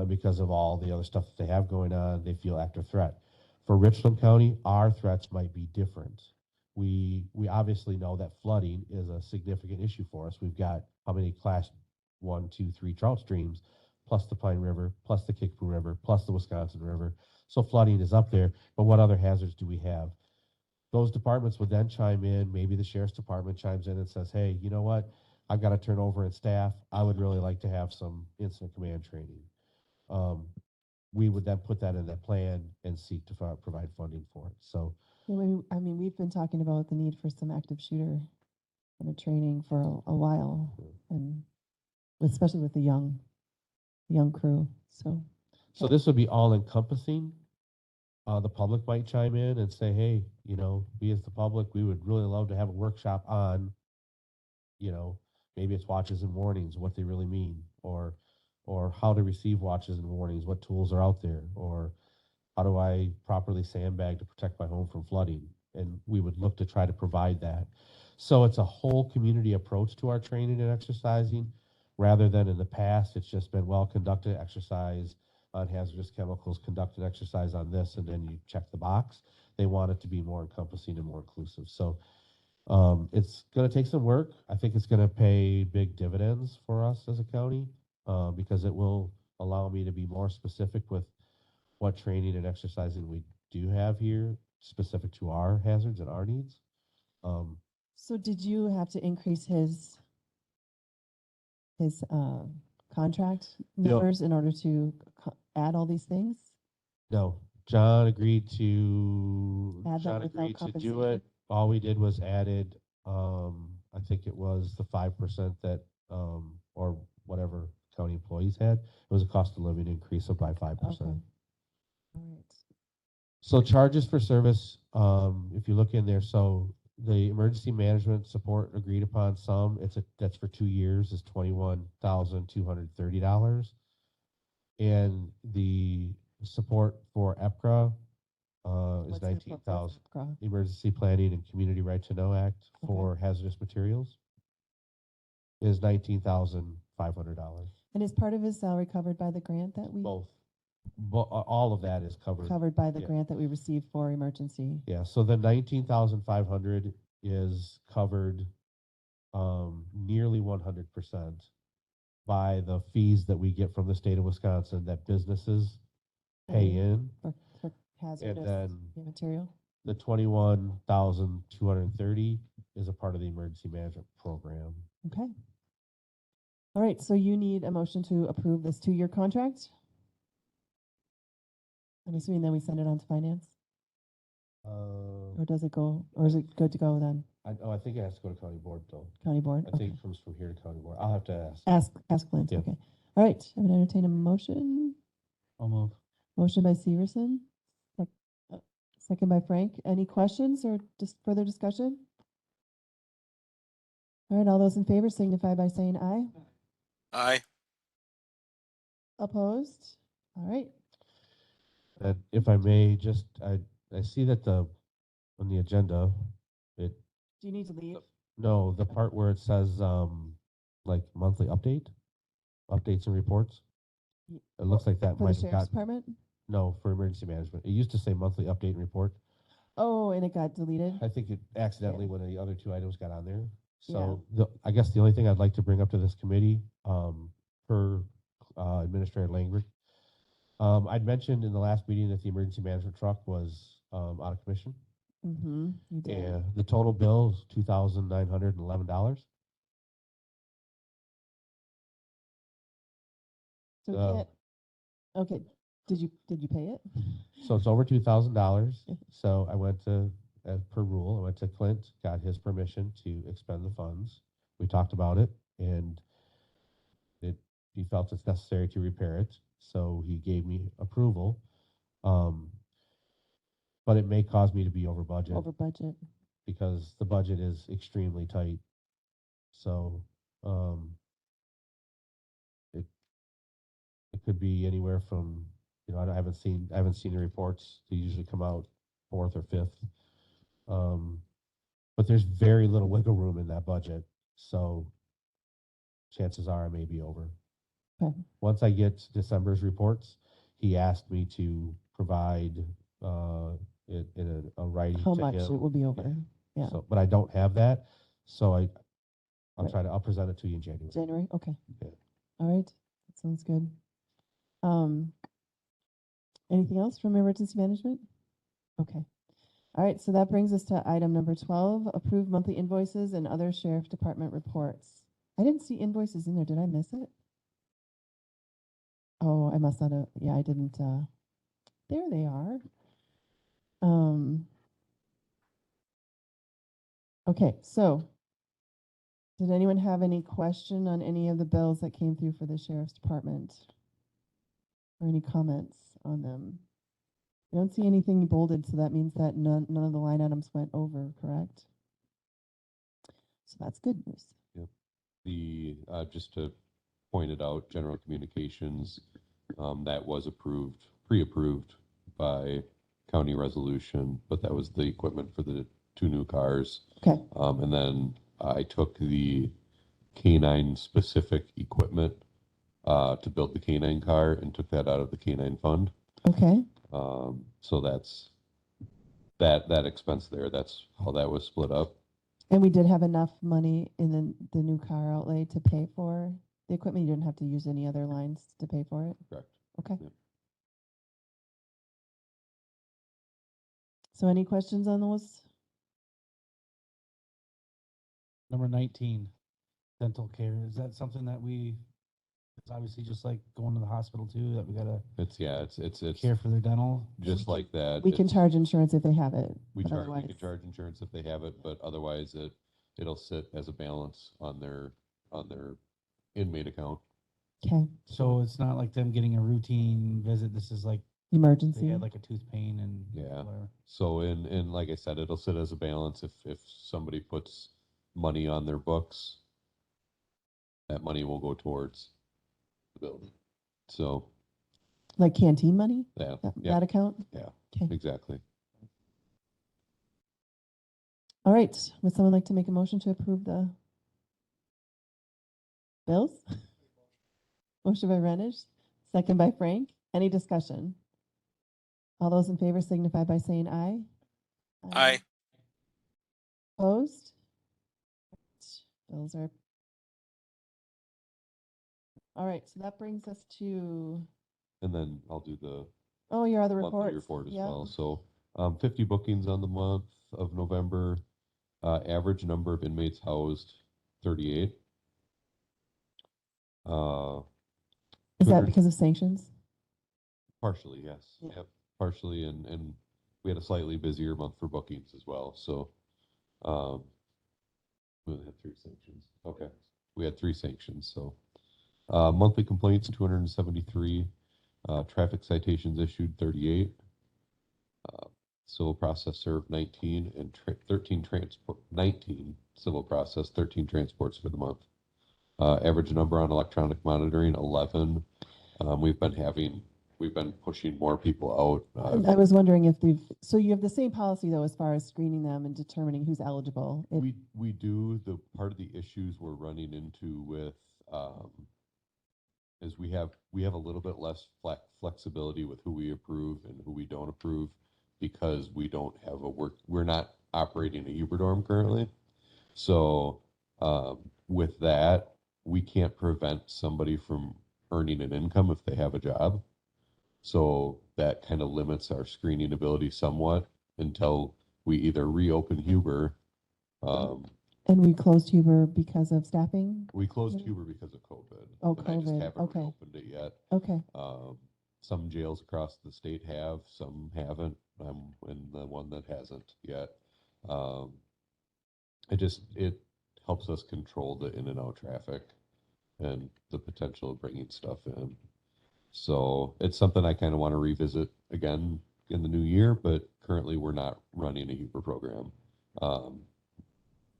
Because of all the other stuff that they have going on, they feel active threat. For Richland County, our threats might be different. We obviously know that flooding is a significant issue for us. We've got how many class 1, 2, 3 trout streams, plus the Pine River, plus the Kickapoo River, plus the Wisconsin River. So flooding is up there, but what other hazards do we have? Those departments would then chime in, maybe the sheriff's department chimes in and says, hey, you know what? I've got to turn over in staff. I would really like to have some incident command training. We would then put that in that plan and seek to provide funding for it. So, we've been talking about the need for some active shooter training for a while, and especially with the young crew. So this would be all encompassing. The public might chime in and say, hey, we as the public, we would really love to have a workshop on, maybe it's watches and warnings, what they really mean, or how to receive watches and warnings, what tools are out there, or how do I properly sandbag to protect my home from flooding? And we would look to try to provide that. So it's a whole community approach to our training and exercising, rather than in the past, it's just been well-conducted exercise on hazardous chemicals, conduct an exercise on this, and then you check the box. they want it to be more encompassing and more inclusive. So it's going to take some work. I think it's going to pay big dividends for us as a county because it will allow me to be more specific with what training and exercising we do have here, specific to our hazards and our needs. So did you have to increase his contract numbers in order to add all these things? No, John agreed to Add that John without agreed to do compensation? it. All we did was added, I think it was the 5% that, or whatever county employees had. It was a cost of living increase of by 5%. Okay. All right. So charges for service, if you look in there, so the emergency management support agreed upon sum, that's for 2 years, is $21,230. And the support for EPCRA is What's the report for 19,000. EPCRA? Emergency Planning and Community Right to Know Act for hazardous materials is $19,500. And is part of his salary covered by the grant that we? Both. All of that is covered. Covered by the Yeah. grant that we received for emergency? Yeah, so the 19,500 is covered nearly 100% by the fees that we get from the state of Wisconsin that businesses pay in. For hazardous then material? The 21,230 is a part of the emergency management program. Okay. All right, so you need a motion to approve this 2-year contract? I'm assuming then we send it on to finance? Or does it go, or is it good to go then? I think it has to go to county board though. County board? I Okay. think it comes from here to county board. I'll have to ask. Ask Clint, Yeah. okay. All right, I would entertain a motion. I'll move. Motion by Severson, second by Frank. Any questions or just further discussion? All right, all those in favor signify by saying aye. Aye. Opposed? All right, And if I may, just, I see that on the agenda, do you need to leave? no, the part where it says, like monthly updates and reports. Ye- It looks like that For the might have sheriff's got, department? no, for emergency management. It used to say monthly update and report. Oh, and it got deleted? I think it accidentally, one of the other 2 items got on there. Yeah. So I guess the only thing I'd like to bring up to this committee, per Administrator Langford, I'd mentioned in the last meeting that the emergency management truck was out of commission. Mm-hmm, you did. And the total bill is $2,911. So we can't, okay, did you pay it? So it's over $2,000. So I went to, as per rule, I went to Clint, got his permission to expend the funds. We talked about it, and he felt it's necessary to repair it, so he gave me approval. But it may cause me to be over budget. Over budget. Because the budget is extremely tight. So it could be anywhere from, I haven't seen the reports. They usually come out 4th or 5th. But there's very little wiggle room in that budget. So chances are I may be over. Okay. Once I get December's reports, he asked me to provide it in a writing How to much him. it will be over? Yeah. So, but I don't have that, so I'll Right. I'll present it to you in January. January, okay. Yeah. All right, that sounds good. Anything else from emergency management? Okay. All right, so that brings us to item number 12, approve monthly invoices and other sheriff department reports. I didn't see invoices in there. Did I miss it? Oh, I must not have, yeah, I didn't, there they are. Okay, so did anyone have any question on any of the bills that came through for the sheriff's department? Or any comments on them? I don't see anything bolded, so that means that none of the line items went over, correct? So that's good news. Just to point it out, general communications, that was pre-approved by county resolution, but that was the equipment for the 2 new cars. Okay. And then I took the K9 specific equipment to build the K9 car and took that out of the K9 fund. Okay. So that's that expense there, that's how that was split up. And we did have enough money in the new car outlay to pay for the equipment. You didn't have to use any other lines to pay for it? Correct. Okay. Yep. So any questions on those? Number 19, dental care. Is that something that it's obviously just like going to the hospital too, that we gotta It's care for their dental? just like that. We can It's- charge insurance if they have it. We but charge, we otherwise- can charge insurance if they have it, but otherwise it'll sit as a balance on their inmate account. Okay, So it's not like them getting a routine visit. This is like they emergency. had like a tooth pain and Yeah. whatever. So in like I said, it'll sit as a balance if somebody puts money on their books, that money will go towards the building. So Like canteen money, yeah, that account? yeah, Okay. exactly. All right, would someone like to make a motion to approve the bills? Motion by Renish, second by Frank. Any discussion? All those in favor signify by saying aye. Aye. Opposed? Bills are. All right, so that brings us to, And then I'll do the oh, your other monthly reports. report as Yep. well. So 50 bookings on the month of November. Average number of inmates housed 38. Is that 200 because of sanctions? Partially, yes. Yeah. Yep. Partially, and we had a slightly busier month for bookings as well. So we only had 3 sanctions. Okay. We had 3 sanctions. So monthly complaints 273. Traffic citations issued 38. Civil process served 19 and 13 transport 19 civil process, 13 transports for the month. Average number on electronic monitoring 11. We've been pushing more people out. I was wondering if so you have the same policy though, as far as screening them and determining who's eligible. We do. The part of the issues we're running into with is we have a little bit less flexibility with who we approve and who we don't approve, because we don't have we're not operating a Huber dorm currently. So with that, we can't prevent somebody from earning an income if they have a job. So that kind of limits our screening ability somewhat until we either reopen Huber. And we closed Huber because of staffing? We closed Yeah. Huber because of COVID. Oh, and I just COVID, haven't okay. reopened it yet. Okay, Some jails across the state have, some haven't. I'm in the one that hasn't yet. It helps us control the in and out traffic and the potential of bringing stuff in. So it's something I kind of want to revisit again in the new year, but currently we're not running a Huber program.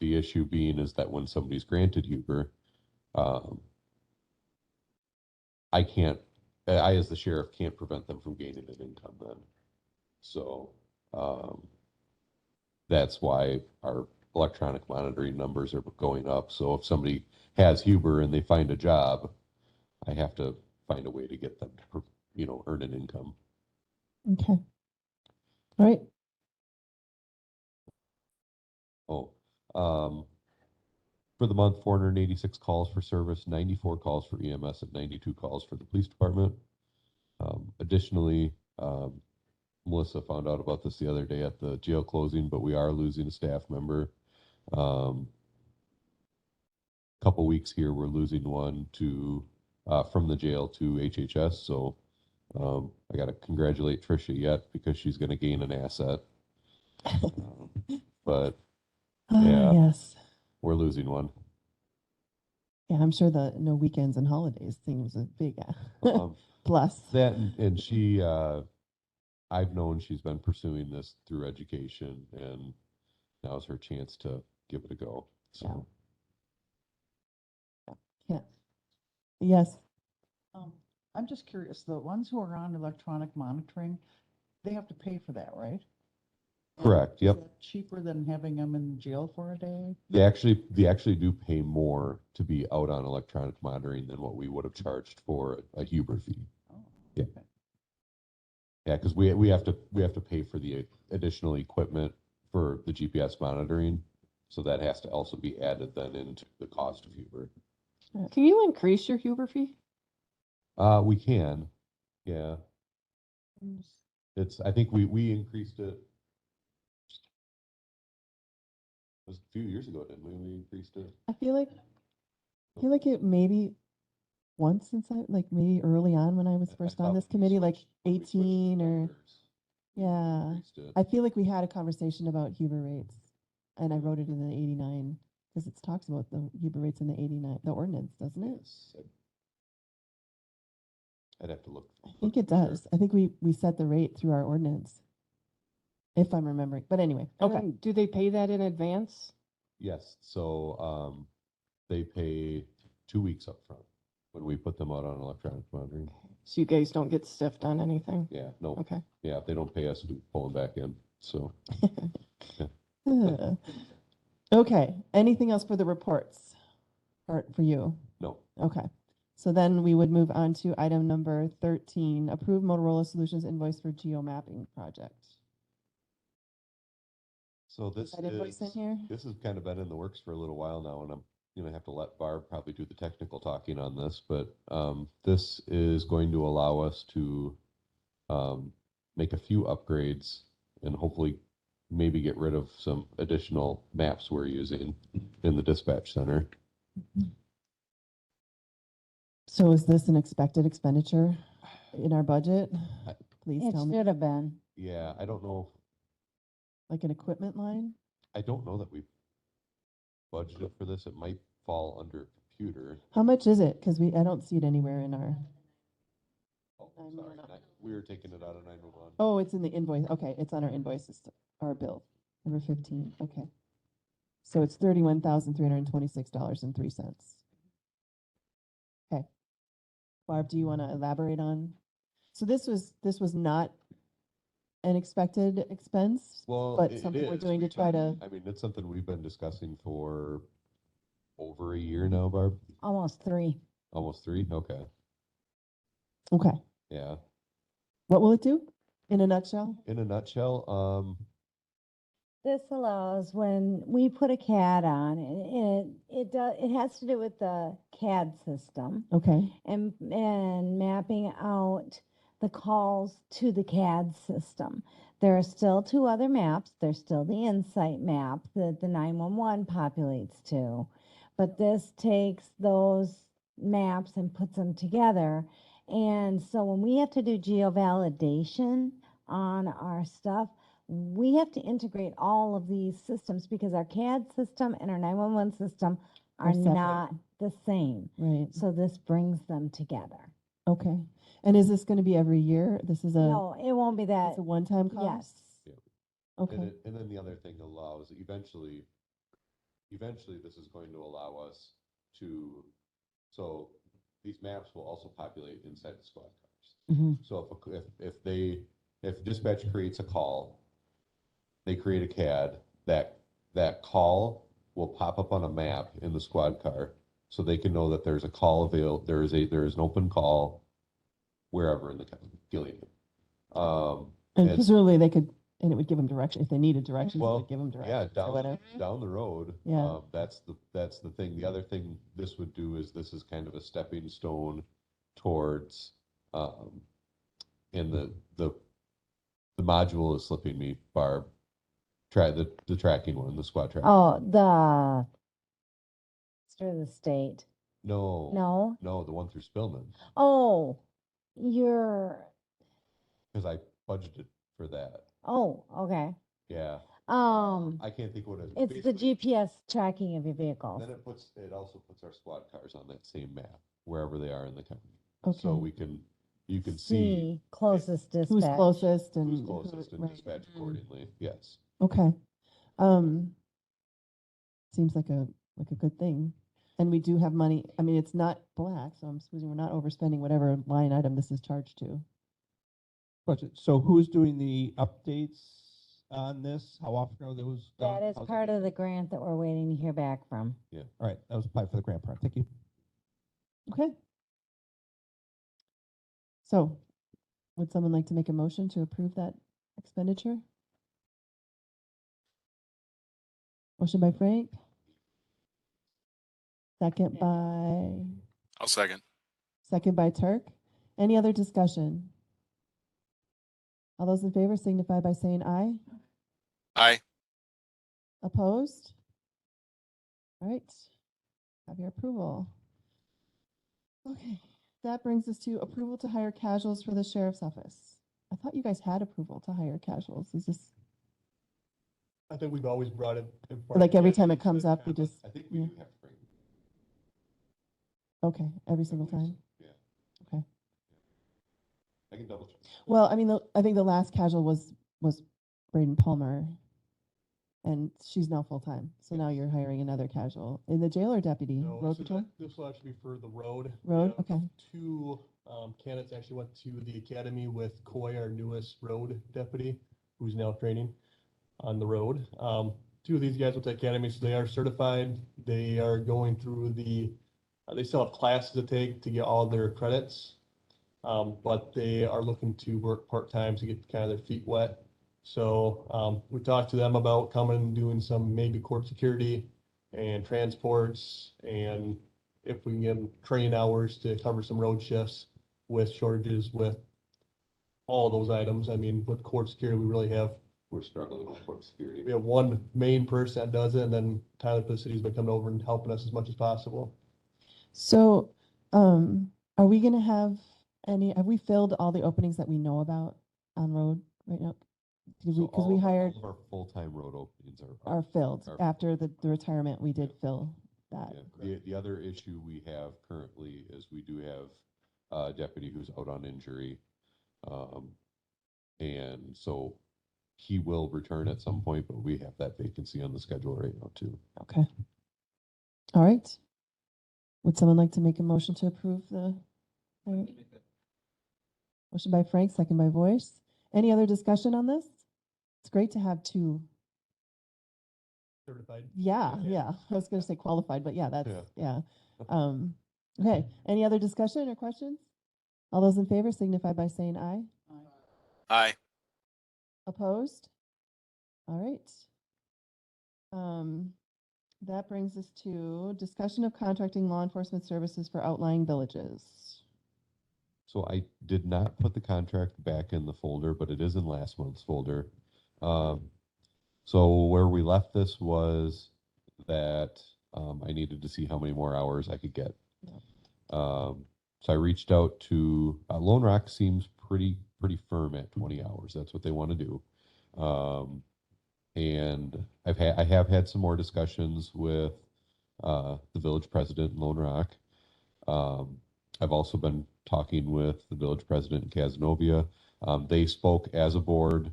The issue being is that when somebody's granted Huber, I as the sheriff can't prevent them from gaining an income then. So that's why our electronic monitoring numbers are going up. So if somebody has Huber and they find a job, I have to find a way to get them to, earn an income. okay. All right, For the month, 486 calls for service, 94 calls for EMS, and 92 calls for the police department. Additionally, Melissa found out about this the other day at the jail closing, but we are losing a staff member. Couple weeks here, we're losing one from the jail to HHS. So I got to congratulate Tricia yet, because she's going to gain an asset. But yeah. Yes. We're losing one. Yeah, I'm sure the no weekends and holidays thing was a big plus. That and she, I've known she's been pursuing this through education, and now's her chance to give it a go. So. Yeah. Yes. I'm just curious, the ones who are on electronic monitoring, they have to pay for that, right? Correct. Is Yep. that cheaper than having them in jail for a day? They actually do pay more to be out on electronic monitoring than what we would have charged for a Huber fee. Oh, Yeah. okay. Yeah, because we have to pay for the additional equipment for the GPS monitoring. So that has to also be added then into the cost of Huber. Can you increase your Huber fee? We can, yeah. I think we increased it. It was a few years ago, didn't we? We increased it. I feel like it maybe once since like maybe early on when I was first on thought this we committee, like switched- when we switched 18 or, vendors, we yeah. increased it. I feel like we had a conversation about Huber rates and I wrote it in the 89 because it talks about the Huber rates in the 89, the ordinance, doesn't it? Yes, I'd have to look. I think it does. I think we set the rate through our ordinance. If I'm remembering, but anyway, And okay. then do they pay that in advance? Yes, so they pay 2 weeks up front when we put them out on electronic monitoring. So you guys don't get stiffed on anything? Yeah, no, Okay. yeah, if they don't pay us, we pull them back in, so. Okay, anything else for the reports? Or for you? No. Okay, so then we would move on to item number 13, approve Motorola Solutions invoice for geomapping project. So this That invoice in here? this has kind of been in the works for a little while now, and I'm gonna have to let Barb probably do the technical talking on this, but this is going to allow us to make a few upgrades and hopefully maybe get rid of some additional maps we're using in the dispatch center. So is this an expected expenditure in our budget? Please It tell me, should have been. Yeah, I don't know. like an equipment line? I don't know that we budgeted for this. It might fall under computer. How much is it? Because I don't see it anywhere in our, Oh, sorry, we were taking it out of 911. oh, it's in the invoice. Okay, it's on our invoices, our bill, number 15. Okay. So it's $31,326.03. Okay. Barb, do you want to elaborate on? So this was not an expected expense, Well, but it something we're is. doing to We've try been- to, I mean, it's something we've been discussing for over a year now, Barb. Almost 3. Almost 3. Okay. okay. Yeah. What will it do in a nutshell? In a nutshell, This allows when we put a CAD on, it has to do with the CAD system Okay. and mapping out the calls to the CAD system. There are still 2 other maps. There's still the Insight map that the 911 populates to, but this takes those maps and puts them together. And so when we have to do geo-validation on our stuff, we have to integrate all of these systems because our CAD system and our 911 system are separate. not the same. Right. So this brings them together. Okay. And is this going to be every year? This is No, it won't be that. it's a one-time cost? Yes. Yep. Okay. and then the other thing allows eventually this is going to allow us to, so these maps will also populate inside the squad cars. Mhm. So if dispatch creates a call, they create a CAD, that call will pop up on a map in the squad car, so they can know that there's a call available, there is an open call wherever in the county, Gillian. And and- presumably they could, and it would give them direction, if they needed directions, it Well, would give them yeah, directions or whatever. down the road. Yeah. That's the thing. The other thing this would do is this is kind of a stepping stone towards, and the module is slipping me, Barb. Try the tracking one, the squad tracking. Oh, through the state. No, No? the one through Spillman, Oh, because I budgeted for that. oh, okay. Yeah, Um, I can't think what it is. it's the Basically, GPS tracking of your vehicles. Then it also puts our squad cars on that same map, wherever they are in the county. Okay. So you can see Closest dispatch. Who's closest and. who's closest and right. dispatch accordingly, yes. Okay. Seems like a good thing. And we do have money. I mean, it's not black, so I'm supposing we're not overspending whatever line item this is charged to. Budget. So who's doing the updates on this? How often are those done? That is How's it- part of the grant that we're waiting to hear back from. All right, that was applied for the grant part. Thank you. Okay. So Would someone like to make a motion to approve that expenditure? Motion by Frank. Second by, I'll second. second by Turk. Any other discussion? All those in favor signify by saying aye. Aye. Opposed? All right, have your approval. Okay, that brings us to approval to hire casuals for the sheriff's office. I thought you guys had approval to hire casuals. Is this, I think we've always brought it. in front of like every the time it candidates comes that up, we have- just, I think we yeah. do have to bring. Okay, every single time? Yeah. Okay. I can double check. Well, I mean, I think the last casual was Braden Palmer, and she's now full-time. So now you're hiring another casual. In the jail or deputy? No, Road so patrol? this will actually be for the road. We Road, have okay. Two candidates actually went to the academy with Coy, our newest road deputy, who's now training on the road. Two of these guys went to academy, so they are certified. They are going through they still have classes to take to get all their credits. But they are looking to work part-time to get kind of their feet wet. So we talked to them about coming and doing some maybe court security and transports, and if we can get them training hours to cover some road shifts with shortages with all those items. I mean, with court security, We're struggling with court security. we have one main person that does it, and then Tyler for the city's been coming over and helping us as much as possible. So, are we gonna have have we filled all the openings that we know about on road right now? Because we hired, All of our full-time road openings are filled. are- After the retirement, we did fill that. Yeah. The other issue we have currently is we do have a deputy who's out on injury. And so he will return at some point, but we have that vacancy on the schedule right now too. Okay. All right. Would someone like to make a motion to approve the? Motion by Frank, second by voice. Any other discussion on this? It's great to have two. Certified. Yeah, yeah. I was gonna say qualified, but yeah, that's, Yeah. yeah. Okay, any other discussion or questions? All those in favor signify by saying aye. Aye. Opposed? All right. That brings us to discussion of contracting law enforcement services for outlying villages. So I did not put the contract back in the folder, but it is in last month's folder. So where we left this was that I needed to see how many more hours I could get. So I reached out to Lone Rock seems pretty firm at 20 hours. That's what they want to do. And I have had some more discussions with the village president in Lone Rock. I've also been talking with the village president in Cazenovia. They spoke as a board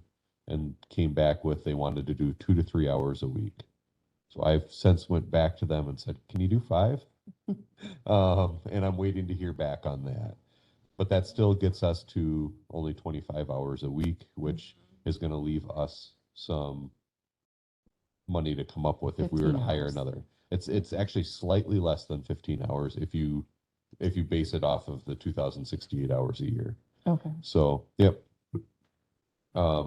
and came back with they wanted to do 2 to 3 hours a week. So I've since went back to them and said, can you do 5? And I'm waiting to hear back on that. But that still gets us to only 25 hours a week, which is going to leave us some money to come up with if we were to 15 hire hours. another. It's actually slightly less than 15 hours if you base it off of the 2,068 hours a year. Okay. So, yep. It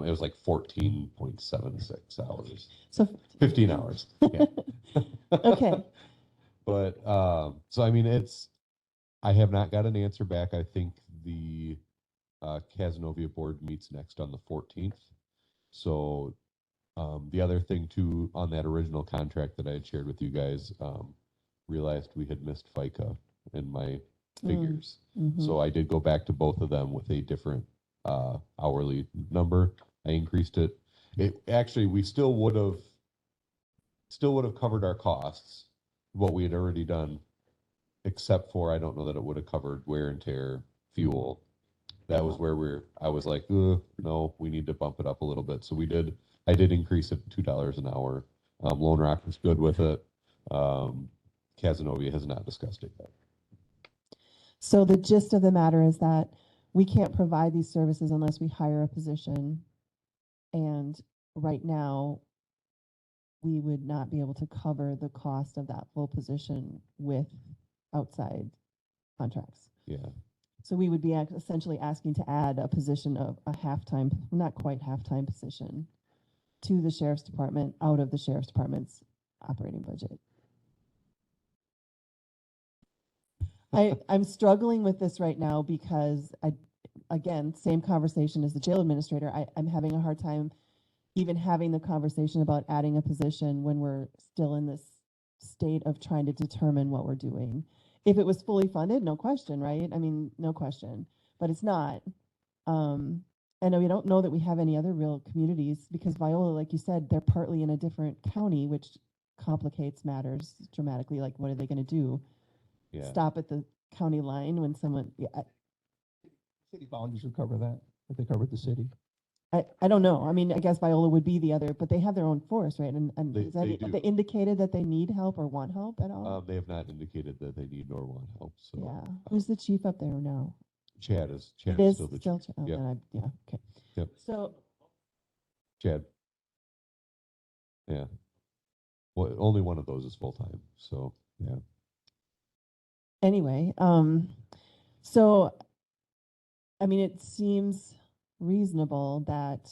was like 14.76 hours. So 15 hours. Yeah. Okay. But so I mean I have not got an answer back. I think the Cazenovia board meets next on the 14th. So the other thing too, on that original contract that I had shared with you guys, realized we had missed FICA in my figures. So I did go back to both of them with a different hourly number. I increased it. We still would have covered our costs, what we had already done, except for I don't know that it would have covered wear and tear, fuel. That was where I was like, no, we need to bump it up a little bit. So I did increase it $2 an hour. Lone Rock was good with it. Cazenovia has not discussed it yet. So the gist of the matter is that we can't provide these services unless we hire a position. And right now, we would not be able to cover the cost of that full position with outside contracts. Yeah. So we would be essentially asking to add a position of a half-time, not quite half-time position to the sheriff's department out of the sheriff's department's operating budget. I'm struggling with this right now because again, same conversation as the jail administrator. I'm having a hard time even having the conversation about adding a position when we're still in this state of trying to determine what we're doing. If it was fully funded, no question, right? I mean, no question, but it's not. And we don't know that we have any other real communities because Viola, like you said, they're partly in a different county, which complicates matters dramatically. Like, what are they going to do? Yeah. Stop at the county line when someone, City boundaries would cover that, if they covered the city. I don't know. I mean, I guess Viola would be the other, but they have their own force, right? And They- is that, they do. have they indicated that they need help or want help at all? They have not indicated that they need nor want help, so. Yeah. Who's the chief up there now? Chad is It is still the still, chief. oh, Yep. then yeah, okay. Yep. So, Chad. Yeah. Well, only one of those is full-time, so, yeah. anyway, so, I mean, it seems reasonable that,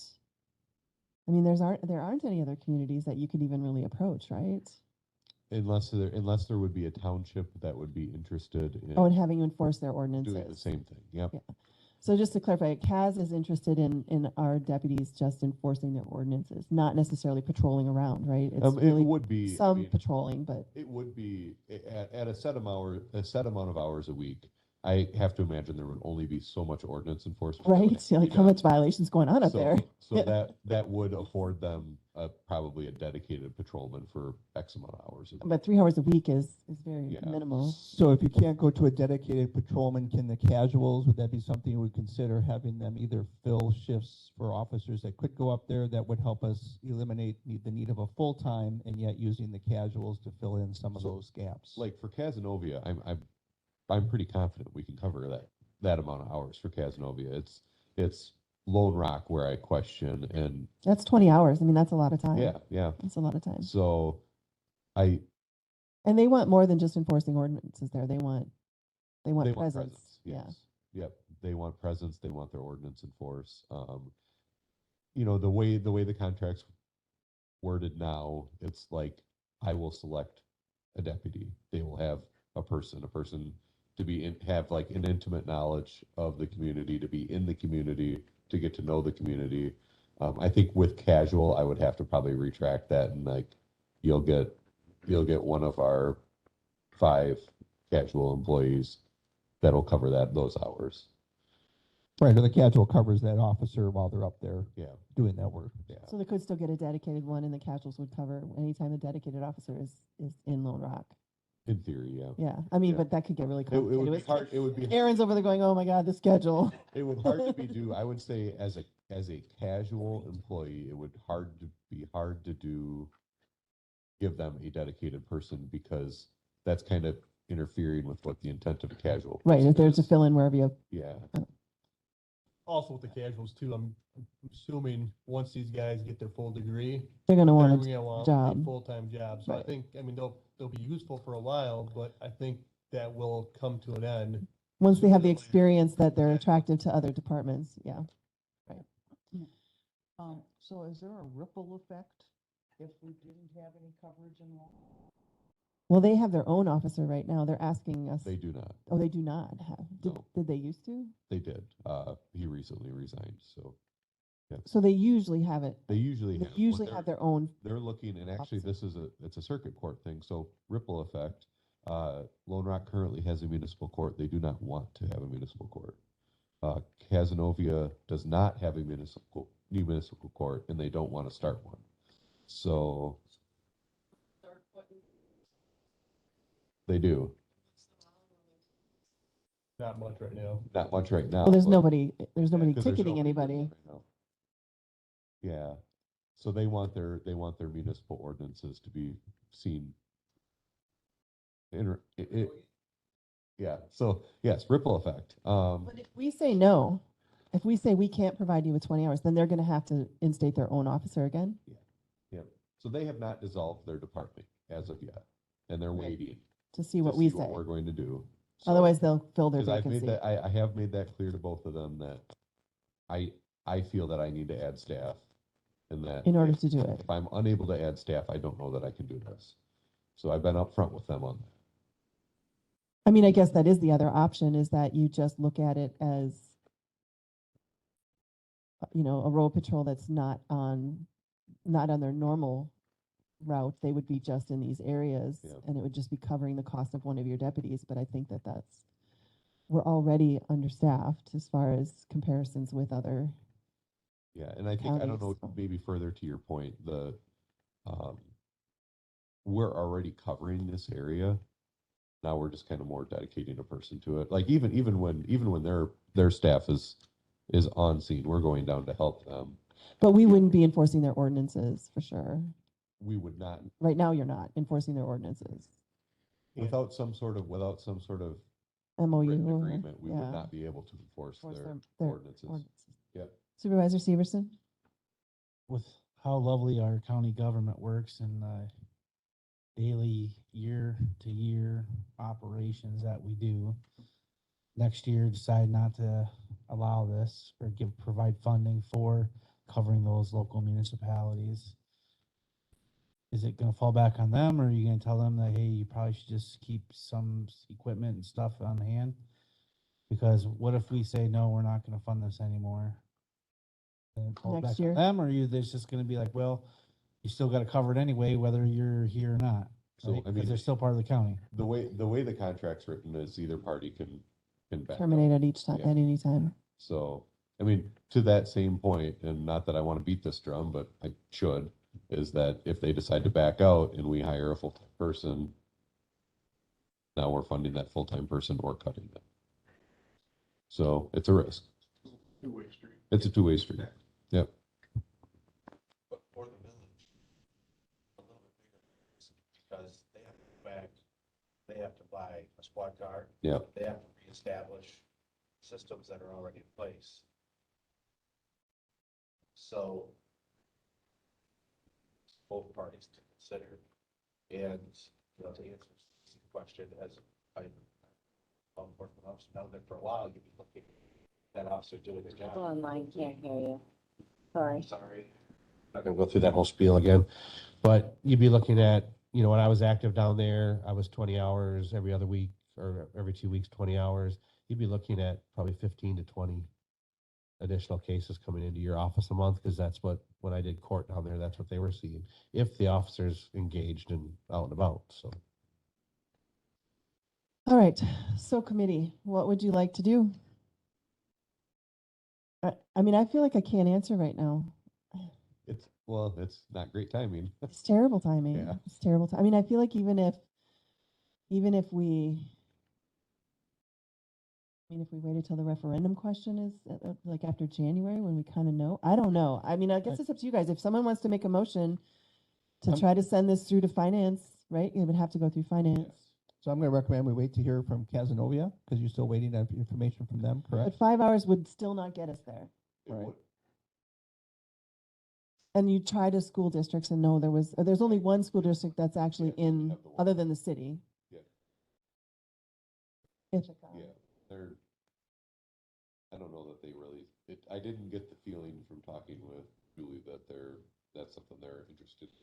I mean, there aren't any other communities that you could even really approach, right? Unless there would be a township that would be interested in Oh, and having you enforce their ordinances. doing the same thing, yep. Yeah. So just to clarify, CAS is interested in our deputies just enforcing their ordinances, not necessarily patrolling around, right? It's It really would be, I some mean, patrolling, but it would be at a set amount of hours a week. I have to imagine there would only be so much ordinance enforcement. right? that Like would how be much done. violations going on up So- there? So that would afford them probably a dedicated patrolman for X amount of hours. a week. But 3 hours a week is very Yeah. minimal. So if you can't go to a dedicated patrolman, can the casuals, would that be something you would consider having them either fill shifts for officers that could go up there that would help us eliminate the need of a full-time and yet using the casuals to fill in some of So, those gaps? Like for Casanova, I'm pretty confident we can cover that amount of hours for Casanova. It's Lone Rock where I question, and That's 20 hours. I mean, that's a lot of time. yeah. That's a lot of time. So And they want more than just enforcing ordinances there. They want they want presence. Yeah. Yes. Yep. They want presence. They want their ordinance enforced. The way the contract's worded now, it's like I will select a deputy. They will have a person to have like an intimate knowledge of the community, to be in the community, to get to know the community. I think with casual, I would have to probably retract that, and like you'll get one of our 5 casual employees that'll cover those hours. Right, or the casual covers that officer while they're up there Yeah, doing that work. yeah. So they could still get a dedicated one and the casuals would cover anytime the dedicated officer is in Lone Rock. In theory, yeah. Yeah. I mean, Yeah. but that could get really It complicated. would be hard. It would be Aaron's over there going, oh my God, the schedule. It would hard to be due. I would say as a casual employee, it would be hard to give them a dedicated person because that's kind of interfering with what the intent of a casual. Right. person If there's a is. fill in wherever you, Yeah, Also with the casuals too, I'm assuming once these guys get their full degree, they're going to they're want gonna a want a job. full-time job. So I Right. think, I mean, they'll be useful for a while, but I think that will come to an end. Once they have the sooner or later. experience that they're Exactly. attractive to other departments. Yeah. So is there a ripple effect if we didn't have any coverage in law? Well, they have their own officer right now. They're asking us. they do not. Oh, they do not have. No. Did they used to? They did. He recently resigned, so So they usually have it. they usually They have. usually what have their own. they're looking, and actually it's a circuit court thing, so ripple effect. Lone Rock currently has a municipal court. They do not want to have a municipal court. Casanova does not have a new municipal court, and they don't want to start one. So they do. Not much right now. Not much right now. Well, there's but- nobody because there's ticketing nobody anybody. doing it right now. Yeah, so they want their municipal ordinances to be seen. Yeah, so yes, ripple effect. But if we say no, if we say we can't provide you with 20 hours, then they're going to have to instate their own officer again. Yep. So they have not dissolved their department as of yet, and they're Right. waiting To see what we say. what we're going to do. So- Otherwise, they'll fill their Because I've made vacancy. that, I have made that clear to both of them that I feel that I need to add staff. And that. In order if- to do it. If I'm unable to add staff, I don't know that I can do this. So I've been upfront with them on that. I mean, I guess that is the other option, is that you just look at it as, a road patrol that's not on their normal route. They would be just in these areas, Yeah. and it would just be covering the cost of one of your deputies. But I think that we're already understaffed as far as comparisons with other. Yeah, and I think, I don't know, counties. maybe further to your point, we're already covering this area. Now we're just kind of more dedicating a person to it. Like even when their staff is on scene, we're going down to help them. But we wouldn't be enforcing their ordinances for sure. We would not, Right now, you're not enforcing their ordinances. without some sort of MOU. written or- agreement, we yeah. would not be able to enforce Enforce their their ordinances. Yep. Supervisor Severson? With how lovely our county government works and daily year-to-year operations that we do, next year decide not to allow this or provide funding for covering those local municipalities. Is it gonna fall back on them, or are you gonna tell them that, hey, you probably should just keep some equipment and stuff on hand? Because what if we say, no, we're not gonna fund this anymore? Then it falls Next back on year? them, or are you, there's just gonna be like, well, you still gotta cover it anyway, whether you're here or not. So, right? I 'Cause mean, they're still part of the county. The way the contract's written is either party can back out. Terminate at each time, Yeah. at any time. So, I mean, to that same point, and not that I want to beat this drum, but I should, is that if they decide to back out and we hire a full-time person, now we're funding that full-time person or cutting them. So it's a risk. Two-way street. It's a two-way street. Yep. But for the village, a little bit bigger, because they have to go back, they have to buy a squad car. Yep. They have to reestablish systems that are already in place. So both parties to consider. And, to answer the question, as I, worked with officer down there for a while, you'd be looking at that officer doing his job. People online can't hear you. Sorry. Sorry. Not gonna go through that whole spiel again, but you'd be looking at, when I was active down there, I was 20 hours every other week or every 2 weeks, 20 hours. You'd be looking at probably 15 to 20 additional cases coming into your office a month, because that's what, when I did court down there, that's what they were seeing, if the officers engaged and out and about, so. All right, so committee, what would you like to do? I mean, I feel like I can't answer right now. It's not great timing. It's terrible timing. Yeah. It's terrible. I mean, I feel like even if we waited till the referendum question is like after January, when we kind of know, I don't know. I mean, I guess it's up to you guys. If someone wants to make a motion to try to send this through to finance, right? It would have to go through finance. So I'm going to recommend we wait to hear from Casanova, because you're still waiting on information from them, correct? But 5 hours would still not get us there. Right. And you try to school districts and no, there's only one school district that's actually in, other than the city. Yeah. Ithaca. Yeah, I don't know that they really, I didn't get the feeling from talking with Julie that that's something they're interested in.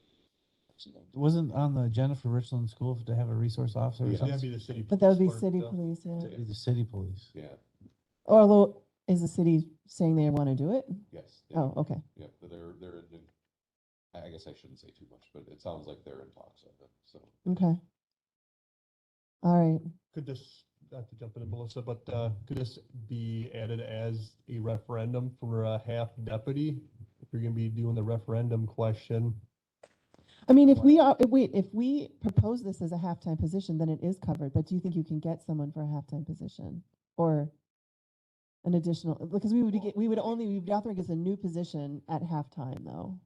Wasn't on the agenda for Richland School to have a resource officer or Yeah. something? That'd be the city. But that would be police city part, police, yeah. It'd be the city police. Yeah, Although, is the city saying they want to do it? yes. Oh, okay. Yeah, but they're in, I guess I shouldn't say too much, but it sounds like they're in talks of it, so. Okay. All right. Could this, not to jump in, Melissa, but could this be added as a referendum for a half deputy? If you're gonna be doing the referendum question, I mean, if we propose this as a halftime position, then it is covered, but do you think you can get someone for a halftime position? Or an additional, because we would offer us a new position at halftime though.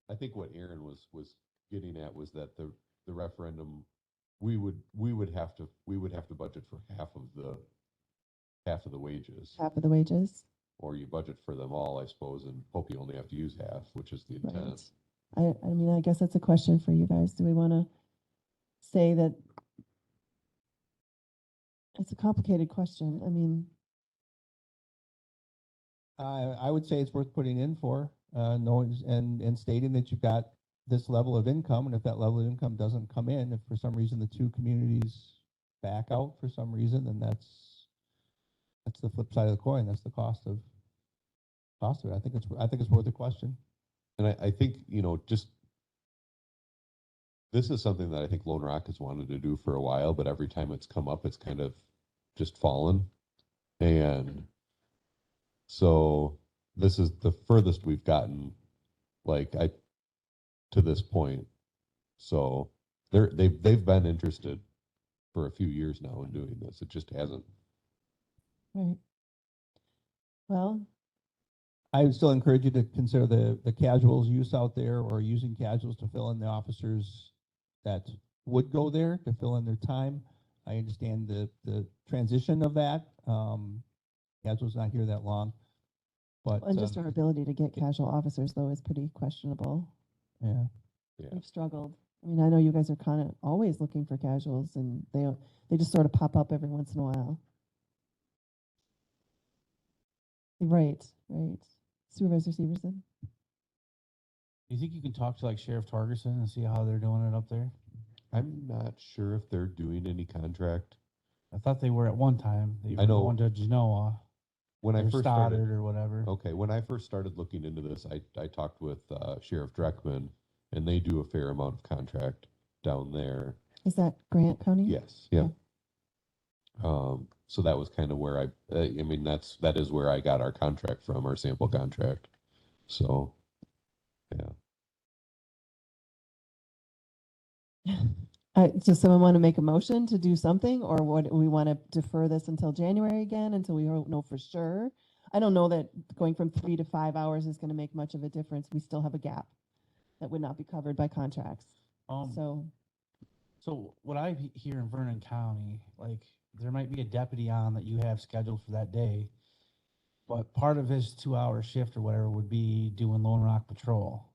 I think what Aaron was getting at was that the referendum, we would have to budget for half of the wages. Half of the wages. Or you budget for them all, I suppose, and hope you only have to use half, which is the intent. Right. I mean, I guess that's a question for you guys. Do we want to say that It's a complicated question. I mean, I would say it's worth putting in for, knowing and stating that you've got this level of income, and if that level of income doesn't come in, if for some reason the two communities back out for some reason, then that's the flip side of the coin. That's the cost of it. I think it's worth a question. And I think, just, this is something that I think Lone Rock has wanted to do for a while, but every time it's come up, it's kind of just fallen. And so this is the furthest we've gotten, to this point. So they've been interested for a few years now in doing this. It just hasn't. right. Well, I would still encourage you to consider the casuals use out there, or using casuals to fill in the officers that would go there to fill in their time. I understand the transition of that. Casual's not here that long, but and just our ability to get casual officers though is pretty questionable. yeah. We've struggled. I mean, I know you guys are kind of always looking for casuals, and they just sort of pop up every once in a while. Right. Supervisor Severson? Do you think you can talk to like Sheriff Torgerson and see how they're doing it up there? I'm not sure if they're doing any contract. I thought they were at one time. They I know. were going to Genoa. When I or first Stoddard started, or whatever. okay, when I first started looking into this, I talked with Sheriff Dreckman, and they do a fair amount of contract down there. Is that Grant County? Yes, yeah. So that was kind of where I mean, that is where I got our contract from, our sample contract. So, yeah. Does someone want to make a motion to do something, or what, we want to defer this until January again, until we know for sure? I don't know that going from 3 to 5 hours is going to make much of a difference. We still have a gap that would not be covered by contracts. So what I hear in Vernon County, like there might be a deputy on that you have scheduled for that day, but part of his 2-hour shift or whatever would be doing Lone Rock patrol.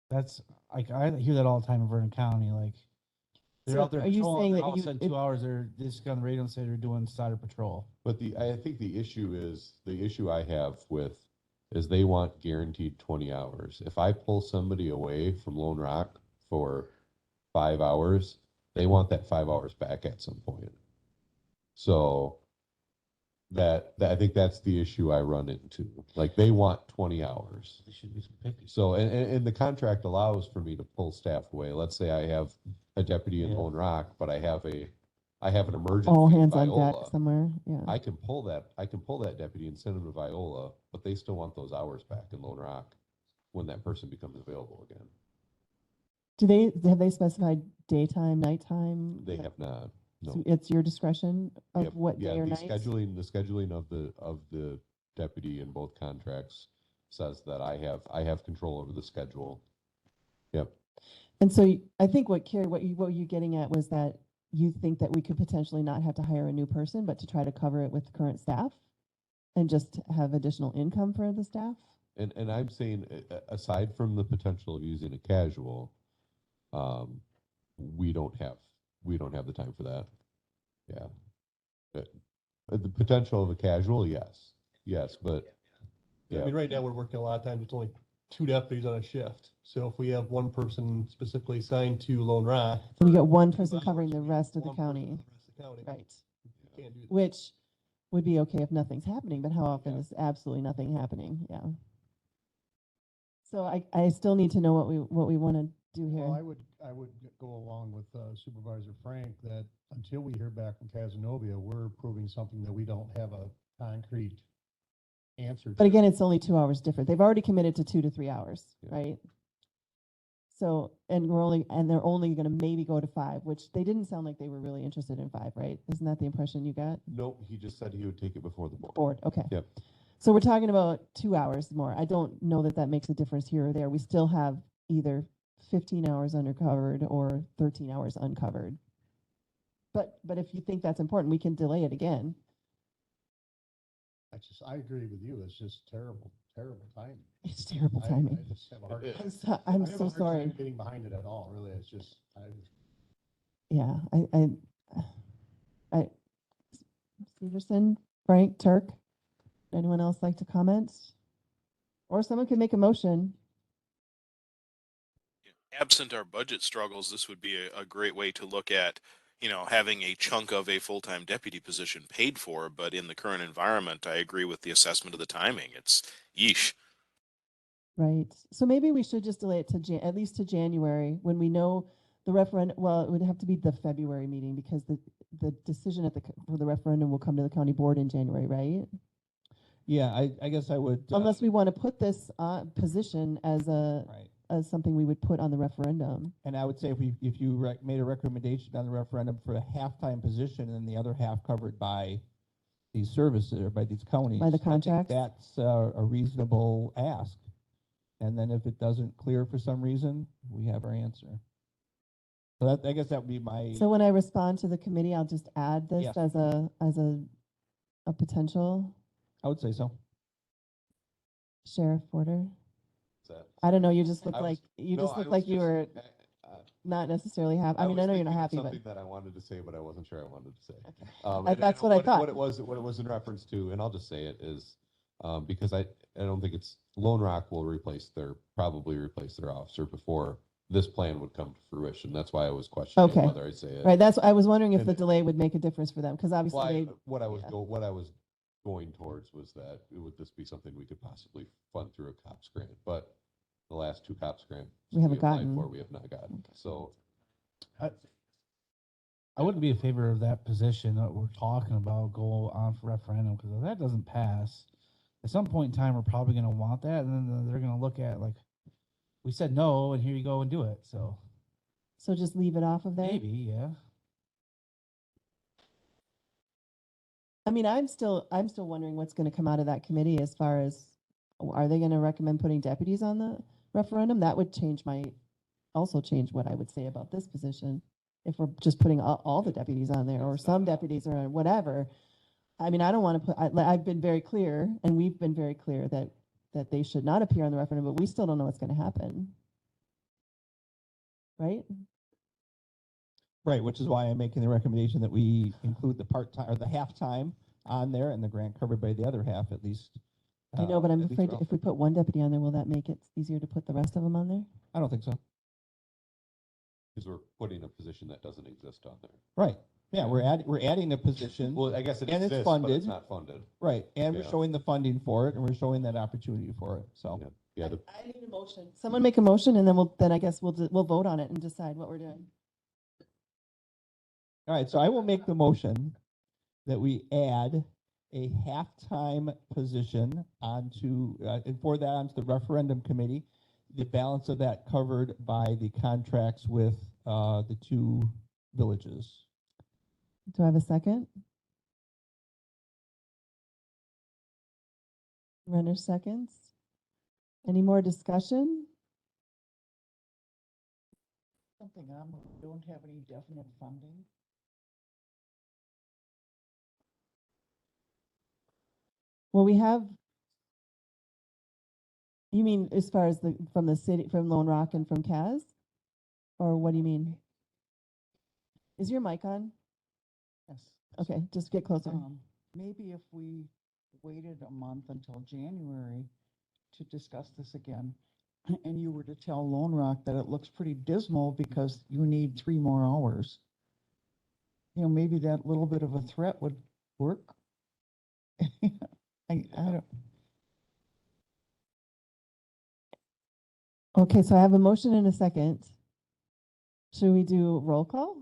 That's like, I hear that all the time in Vernon County. Like they're So out there are you patrolling, saying that all of a sudden 2 hours they're just on the radio and say they're doing Stoddard patrol. But I think the issue I have with is they want guaranteed 20 hours. If I pull somebody away from Lone Rock for 5 hours, they want that 5 hours back at some point. So that I think that's the issue I run into. Like they want 20 hours. They should be some picky. So, and the contract allows for me to pull staff away. Let's say I have a deputy in Lone Rock, but I have an emergency. all in hands on Viola. deck somewhere. Yeah. I can pull that deputy and send him to Viola, but they still want those hours back in Lone Rock when that person becomes available again. Have they specified daytime, nighttime? They have not. No. So it's your discretion of Yep. what day or the night? scheduling of the deputy in both contracts says that I have control over the schedule. Yep. And so I think what you're getting at was that you think that we could potentially not have to hire a new person, but to try to cover it with current staff and just have additional income for the staff? And I'm saying, aside from the potential of using a casual, we don't have the time for that. Yeah. The potential of a casual, yes, but I mean, right now, we're working a lot of times, it's only 2 deputies on a shift. So if we have one person specifically assigned to Lone Rock. So you got one person covering the rest of the county. Right. You can't do that. Which would be okay if nothing's happening, but how often is absolutely nothing happening? Yeah. So I still need to know what we want to do here. Well, I would go along with Supervisor Frank that until we hear back from Casanova, we're approving something that we don't have a concrete answer to. But again, it's only 2 hours different. They've already committed to 2 to 3 hours, right? So, and they're only going to maybe go to 5, which they didn't sound like they were really interested in 5, right? Isn't that the impression you got? nope, he just said he would take it before the board. Board, okay. Yep. So we're talking about 2 hours more. I don't know that makes a difference here or there. We still have either 15 hours uncovered or 13 hours uncovered. But if you think that's important, we can delay it again. I agree with you. It's just terrible timing. It's terrible I timing. just have a hard time. I'm I have a so hard time sorry. getting behind it at all, really. It's just, Yeah, Severson, Frank, Turk. Anyone else like to comment? Or someone can make a motion. Absent our budget struggles, this would be a great way to look at, having a chunk of a full-time deputy position paid for. But in the current environment, I agree with the assessment of the timing. It's yeesh. Right. So maybe we should just delay it to at least to January when we know the referendum. Well, it would have to be the February meeting because the decision for the referendum will come to the county board in January, right? Yeah, I guess I would. Unless we want to put this position as Right. as something we would put on the referendum. And I would say if you made a recommendation on the referendum for a half-time position and the other half covered by these services or by these counties. By the I think contracts? that's a reasonable ask. And then if it doesn't clear for some reason, we have our answer. So that, I guess that would be my. So when I respond to the committee, I'll just add this Yes. as a potential. I would say so. Sheriff Porter. That- I don't know. You just look I was- like you no, just I look was like you just- were not necessarily happy. I mean, I know you're not happy, but something that I wanted to say, but I wasn't sure I wanted to say. That's what I thought. What it was in reference to, and I'll just say it is, because I don't think it's Lone Rock will probably replace their officer before this plan would come to fruition. That's why I was questioning Okay. whether I'd say it. Right. I was wondering if And- the delay would make a difference for them because obviously Well, they. what I was yeah. what I was going towards was that would this be something we could possibly fund through a COPS grant? But the last two COPS grants We haven't applied gotten. for, we have not gotten. So I wouldn't be in favor of that position that we're talking about go on for referendum, because if that doesn't pass, at some point in time, we're probably gonna want that, and then they're gonna look at like, we said no, and here you go and do it, so So just leave it off of there. maybe, yeah. I mean, I'm still wondering what's going to come out of that committee as far as are they going to recommend putting deputies on the referendum? That would also change what I would say about this position. If we're just putting all the deputies on there or some deputies or whatever. I mean, I don't want to I've been very clear and we've been very clear that they should not appear on the referendum, but we still don't know what's going to happen. Right? Right, which is why I'm making the recommendation that we include the part-time or the half-time on there and the grant covered by the other half at least. I know, but I'm at least afraid for if we put one deputy on there, will that make it easier to put the rest of them on there? I don't think so. because we're putting a position that doesn't exist on there. Right. Yeah, we're adding a position. Well, I guess it And it's exists, but it's funded. not funded. Right, and we're Yeah. showing the funding for it and we're showing that opportunity for it, so. Yeah. Yeah, the, I need a motion. Someone make a motion and then I guess we'll vote on it and decide what we're doing. All right, so I will make the motion that we add a half-time position onto, and for that onto the referendum committee. The balance of that covered by the contracts with the two villages. Do I have a second? Renner seconds. Any more discussion? Something we don't have any definite funding. Well, we have, you mean as far as from the city, from Lone Rock and from Kaz? Or what do you mean? Is your mic on? Yes. Okay, just get closer. Maybe if we waited a month until January to discuss this again, and you were to tell Lone Rock that it looks pretty dismal because you need 3 more hours. Maybe that little bit of a threat would work. I don't. Okay, so I have a motion and a second. Should we do roll call?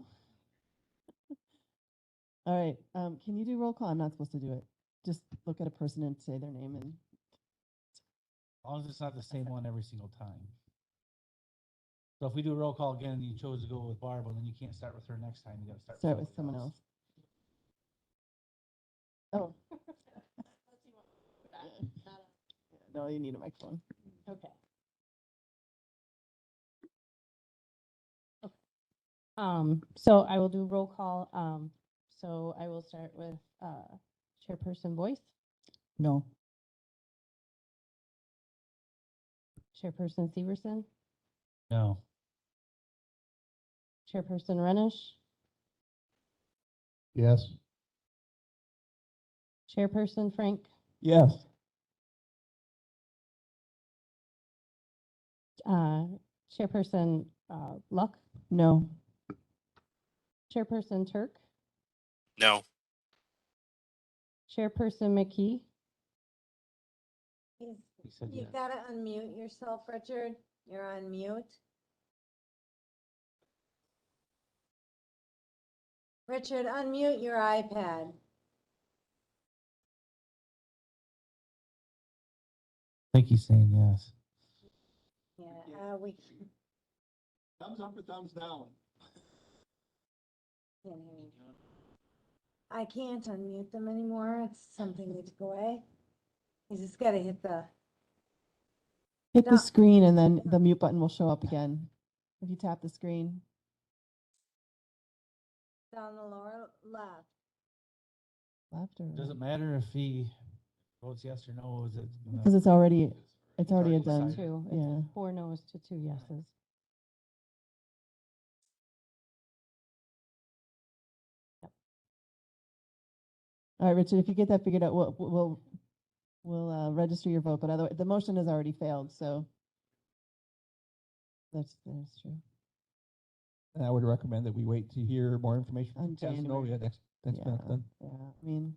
All right, can you do roll call? I'm not supposed to do it. Just look at a person and say their name and. As long as it's not the same one every single time. So if we do a roll call again and you chose to go with Barb, well, then you can't start with her next time. You gotta start. Start with someone else. Oh. No, you need a microphone. Okay. So I will do roll call. So I will start with Chairperson Boyce, No. Chairperson Severson, No. Chairperson Renish, Yes. Chairperson Frank, Yes. Chairperson Luck, No. Chairperson Turk, No. Chairperson McKee, He said yes. You've got to unmute yourself, Richard. You're on mute. Richard, unmute your iPad. I think he's saying yes. Yeah, we Thumbs up or thumbs down? can't hear you. I can't unmute them anymore. It's something needs to go away. You just got to hit the. Hit the No. screen and then the mute button will show up again. If you tap the screen. Down the lower left. Left or Does it matter if he votes yes or no? Is it? because it's already a already done. decided. two. Yeah. It's 4 no's to 2 yeses. All right, Richard, if you get that figured out, we'll register your vote, but otherwise, the motion has already failed, so that's true. And I would recommend that we wait to hear more information On from Casino. January. Yeah, next Yeah, month then. yeah, I mean,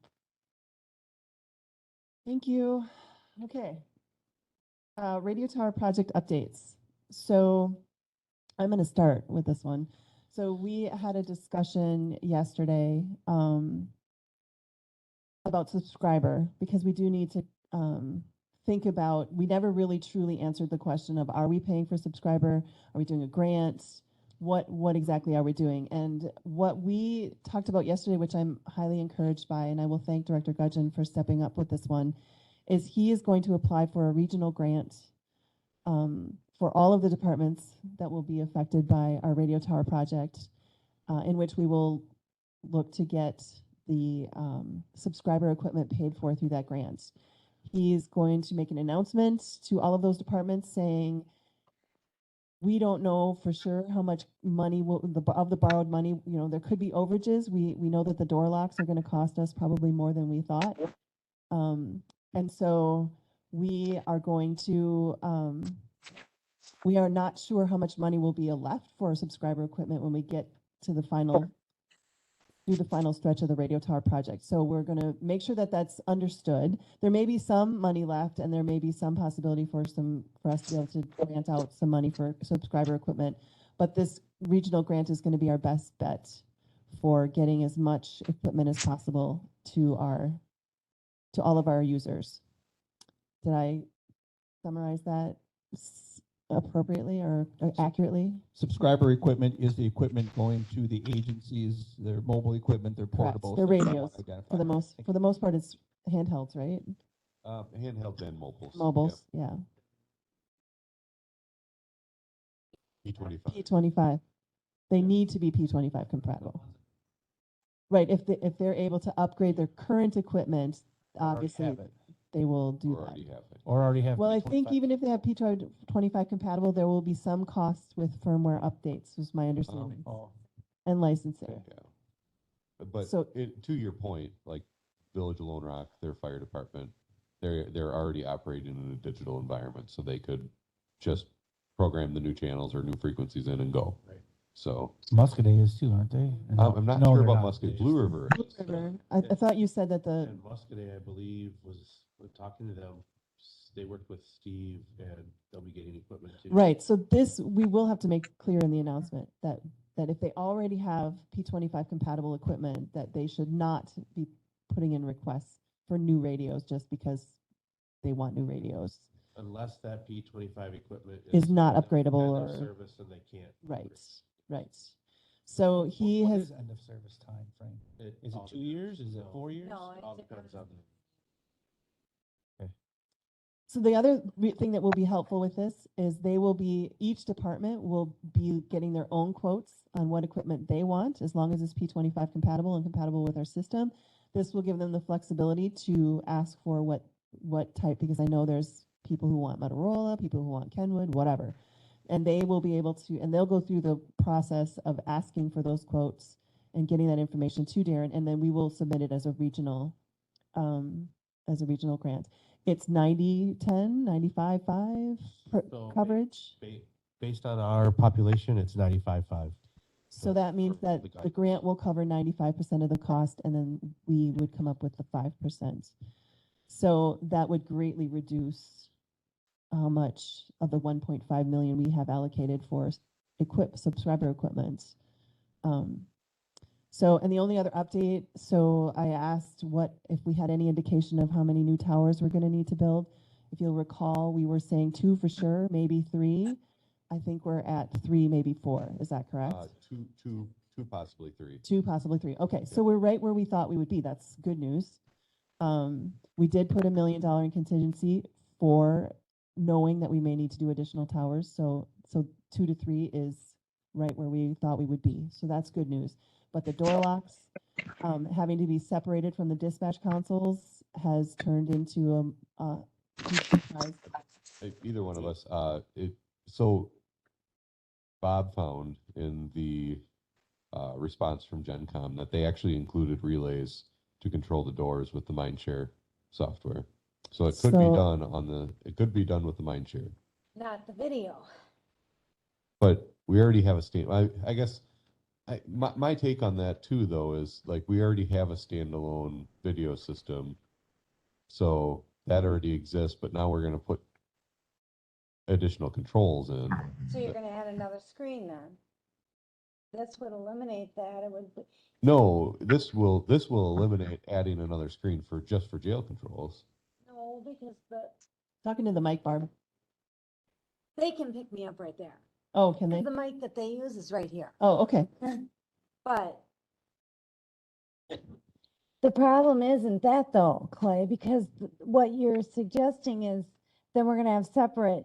thank you. Okay. Radio tower project updates. So I'm going to start with this one. So we had a discussion yesterday about subscriber because we do need to think about, we never really truly answered the question of, are we paying for subscriber? Are we doing a grant? What exactly are we doing? And what we talked about yesterday, which I'm highly encouraged by, and I will thank Director Gudgeon for stepping up with this one, is he is going to apply for a regional grant for all of the departments that will be affected by our radio tower project, in which we will look to get the subscriber equipment paid for through that grant. He's going to make an announcement to all of those departments saying, we don't know for sure how much money of the borrowed money, there could be overages. We know that the door locks are going to cost us probably more than we thought. And so we are going to, we are not sure how much money will be left for subscriber equipment when we get to the final stretch of the radio tower project. So we're going to make sure that that's understood. There may be some money left, and there may be some possibility for us to be able to grant out some money for subscriber equipment. But this regional grant is going to be our best bet for getting as much equipment as possible to all of our users. Did I summarize that appropriately or accurately? Subscriber equipment is the equipment going to the agencies, their mobile equipment, their Correct. portables. Their that they radios. want to identify. For the most part, it's handhelds, right? Handhelds and mobiles. Mobiles, yeah. P25. P25. They need to be P25 compatible. Right, if they're able to upgrade their current equipment, obviously have it. they will do Or that. already have it. Or already have. Well, I think P25. even if they have P25 compatible, there will be some costs with firmware updates, is my understanding, Oh, and licensing. Yeah. But So- to your point, like Village of Lone Rock, their fire department, they're already operating in a digital environment, so they could just program the new channels or new frequencies in and go. Right. So Muscadet is too, aren't they? I'm not No, sure they're about not. Musket. Blue River. River, I thought you said that the, And Muscadet, I believe, was talking to them. They worked with Steve, and they'll be getting equipment too. right, so this, we will have to make clear in the announcement that if they already have P25 compatible equipment, that they should not be putting in requests for new radios just because they want new radios. Unless that P25 equipment Is not upgradable end of or- service, and they can't. Right. So he What has, is end of service time frame? It Is it all 2 years? Is it no. 4 years? No, All depends on. so the other thing that will be helpful with this is each department will be getting their own quotes on what equipment they want, as long as it's P25 compatible and compatible with our system. This will give them the flexibility to ask for what type, because I know there's people who want Motorola, people who want Kenwood, whatever. And they will be able to, and they'll go through the process of asking for those quotes and getting that information to Darren, and then we will submit it as a regional as a regional grant. It's 90-10, 95-5 So, coverage. Based on our population, it's 95.5. So that means that the the grant will cover 95% of the cost, and then we would come up with the 5%. So that would greatly reduce how much of the 1.5 million we have allocated for subscriber equipment. So, and the only other update, so I asked if we had any indication of how many new towers we're going to need to build. If you'll recall, we were saying 2 for sure, maybe 3. I think we're at 3, maybe 4. Is that correct? Two, possibly 3. 2, possibly 3. Okay, so we're right where we thought we would be. That's good news. We did put $1 million in contingency for knowing that we may need to do additional towers. So 2 to 3 is right where we thought we would be. So that's good news. But the door locks, having to be separated from the dispatch consoles has turned into Either one of us. So Bob found in the response from GenCom that they actually included relays to control the doors with the Mindshare software. So it could be done with the Mindshare. Not the video. But we already have I guess my take on that too, though, is like we already have a standalone video system. So that already exists, but now we're going to put additional controls in. So you're going to add another screen then? This would eliminate that. It would. No, this will eliminate adding another screen for jail controls. No, because talking to the mic, Barb. they can pick me up right there. Oh, can they? The mic that they use is right here. Oh, okay. But the problem isn't that though, Clay, because what you're suggesting is then we're going to have separate,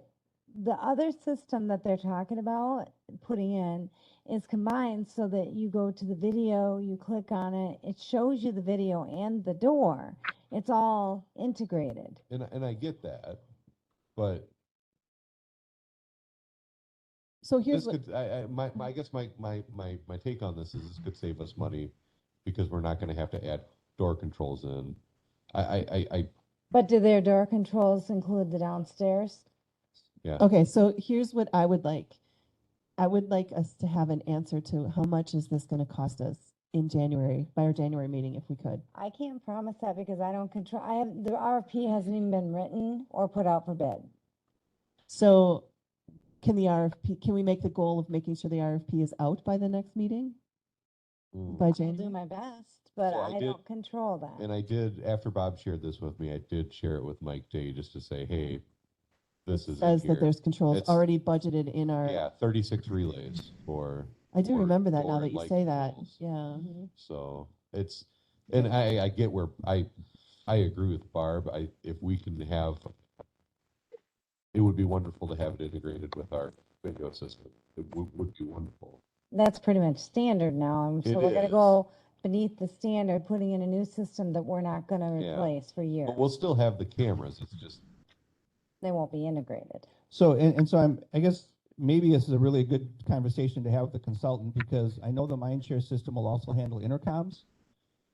the other system that they're talking about putting in is combined so that you go to the video, you click on it, it shows you the video and the door. It's all integrated. And I get that, but so here's this could, I guess my take on this is this could save us money because we're not going to have to add door controls in. But do their door controls include the downstairs? Yeah. Okay, so here's what I would like. I would like us to have an answer to how much is this going to cost us in January, by our January meeting, if we could. I can't promise that because I don't control, the RFP hasn't even been written or put out for bid. So can we make the goal of making sure the RFP is out by the next meeting? By I'll January? do my best, but I don't control that. And I did, after Bob shared this with me, I did share it with Mike Day just to say, hey, this is says that there's controls already budgeted in our. Yeah, 36 relays for. I do remember that now for that you light say that. controls. Yeah. So it's, and I get where I agree with Barb. If we can have, it would be wonderful to have it integrated with our video system. It would be wonderful. That's pretty much standard now. So we're going to go beneath the standard, putting in a new system that we're not going to replace for years. But we'll still have the cameras. It's just. They won't be integrated. So, and so I guess maybe this is a really good conversation to have with the consultant because I know the Mindshare system will also handle intercoms.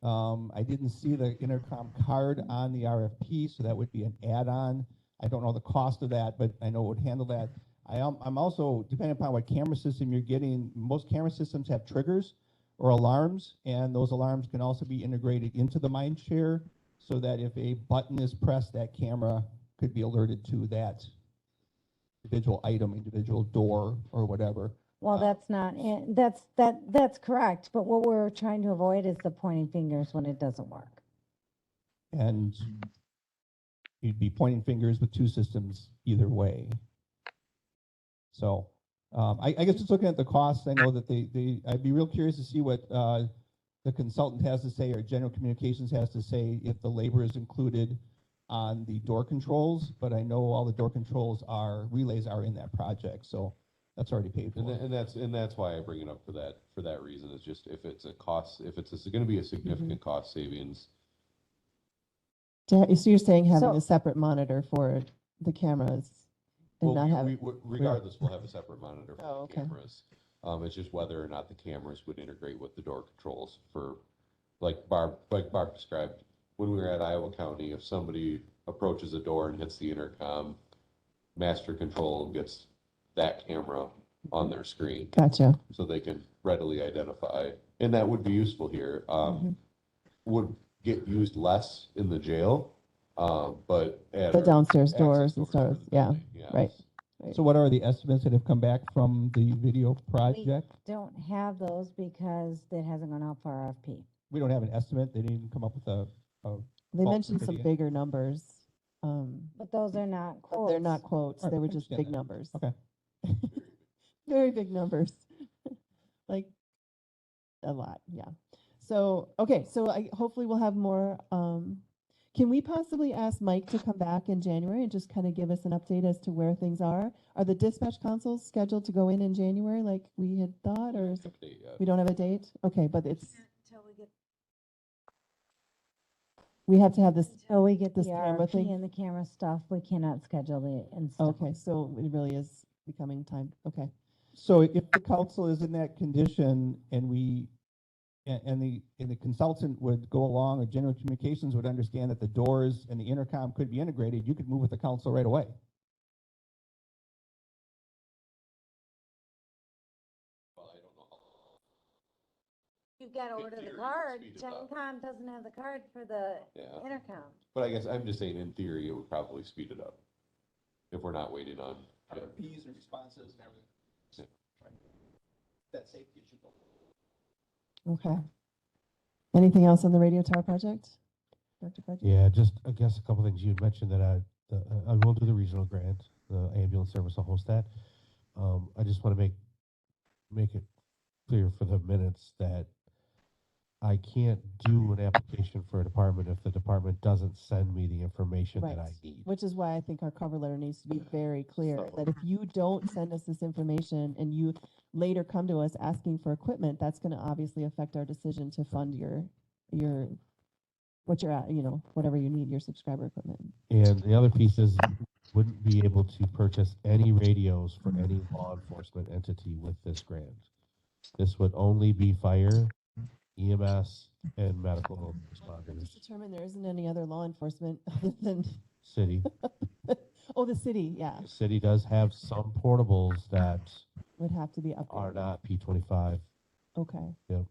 I didn't see the intercom card on the RFP, so that would be an add-on. I don't know the cost of that, but I know it would handle that. I'm also, depending upon what camera system you're getting, most camera systems have triggers or alarms, and those alarms can also be integrated into the Mindshare so that if a button is pressed, that camera could be alerted to that individual item, individual door, or whatever. Well, that's not, that's correct. But what we're trying to avoid is the pointing fingers when it doesn't work. And you'd be pointing fingers with 2 systems either way. So I guess just looking at the costs, I know that I'd be real curious to see what the consultant has to say or General Communications has to say if the labor is included on the door controls, but I know all the door controls relays are in that project, so that's already paid for. And that's why I bring it up for that reason. It's just if it's going to be a significant cost savings. So you're saying having a separate monitor for the cameras and not having. Regardless, we'll have a separate monitor for the okay. cameras. It's just whether or not the cameras would integrate with the door controls for, like Barb described. when we were at Iowa County, if somebody approaches a door and hits the intercom, master control gets that camera on their screen. Gotcha. So they can readily identify, and that would be useful here. Would get used less in the jail, but at The our downstairs access doors and for stuff, the yeah, building, yes. right. So what are the estimates that have come back from the video project? We don't have those because it hasn't gone out for RFP. We don't have an estimate. They didn't come up with a They fault mentioned some certificate? bigger numbers. But those are not But quotes. they're not quotes, Right, they were I just understand big that. numbers. Okay. Very big numbers. Like, a lot, yeah. So, okay, so hopefully we'll have more, can we possibly ask Mike to come back in January and just kind of give us an update as to where things are? Are the dispatch consoles scheduled to go in January like we had thought, or is it, we don't have a date? Okay, but it's, we have to have this, Until we get the this camera RFP thing? and the camera stuff, we cannot schedule the install. Okay, so it really is becoming time, okay. So if the council is in that condition and the consultant would go along, or general communications would understand that the doors and the intercom could be integrated, you could move with the council right away. Well, I don't know how. You've got to In order the theory, card. speed it up. GenCom doesn't have the card for the Yeah. intercom. But I guess I'm just saying, in theory, it would probably speed it up if we're not waiting on. RFPs and responses and everything. Yeah. That safety issue. Okay. Anything else on the radio tower project? Dr. Fudge? Yeah, just, I guess, a couple things. You had mentioned that I will do the regional grant, the ambulance service will host that. I just want to make it clear for the minutes that I can't do an application for a department if the department doesn't send me the information that I Right. need. Which is why I think our cover letter needs to be very clear, So- that if you don't send us this information and you later come to us asking for equipment, that's gonna obviously affect our decision to fund your, what you're at, whatever you need, your subscriber equipment. And the other piece is, wouldn't be able to purchase any radios for any law enforcement entity with this grant. This would only be fire, EMS, and medical Just responders. determine there isn't any other law enforcement other than, City. oh, the city, yeah, The city does have some portables that would have to be are upgraded. not P25. Okay. Yep.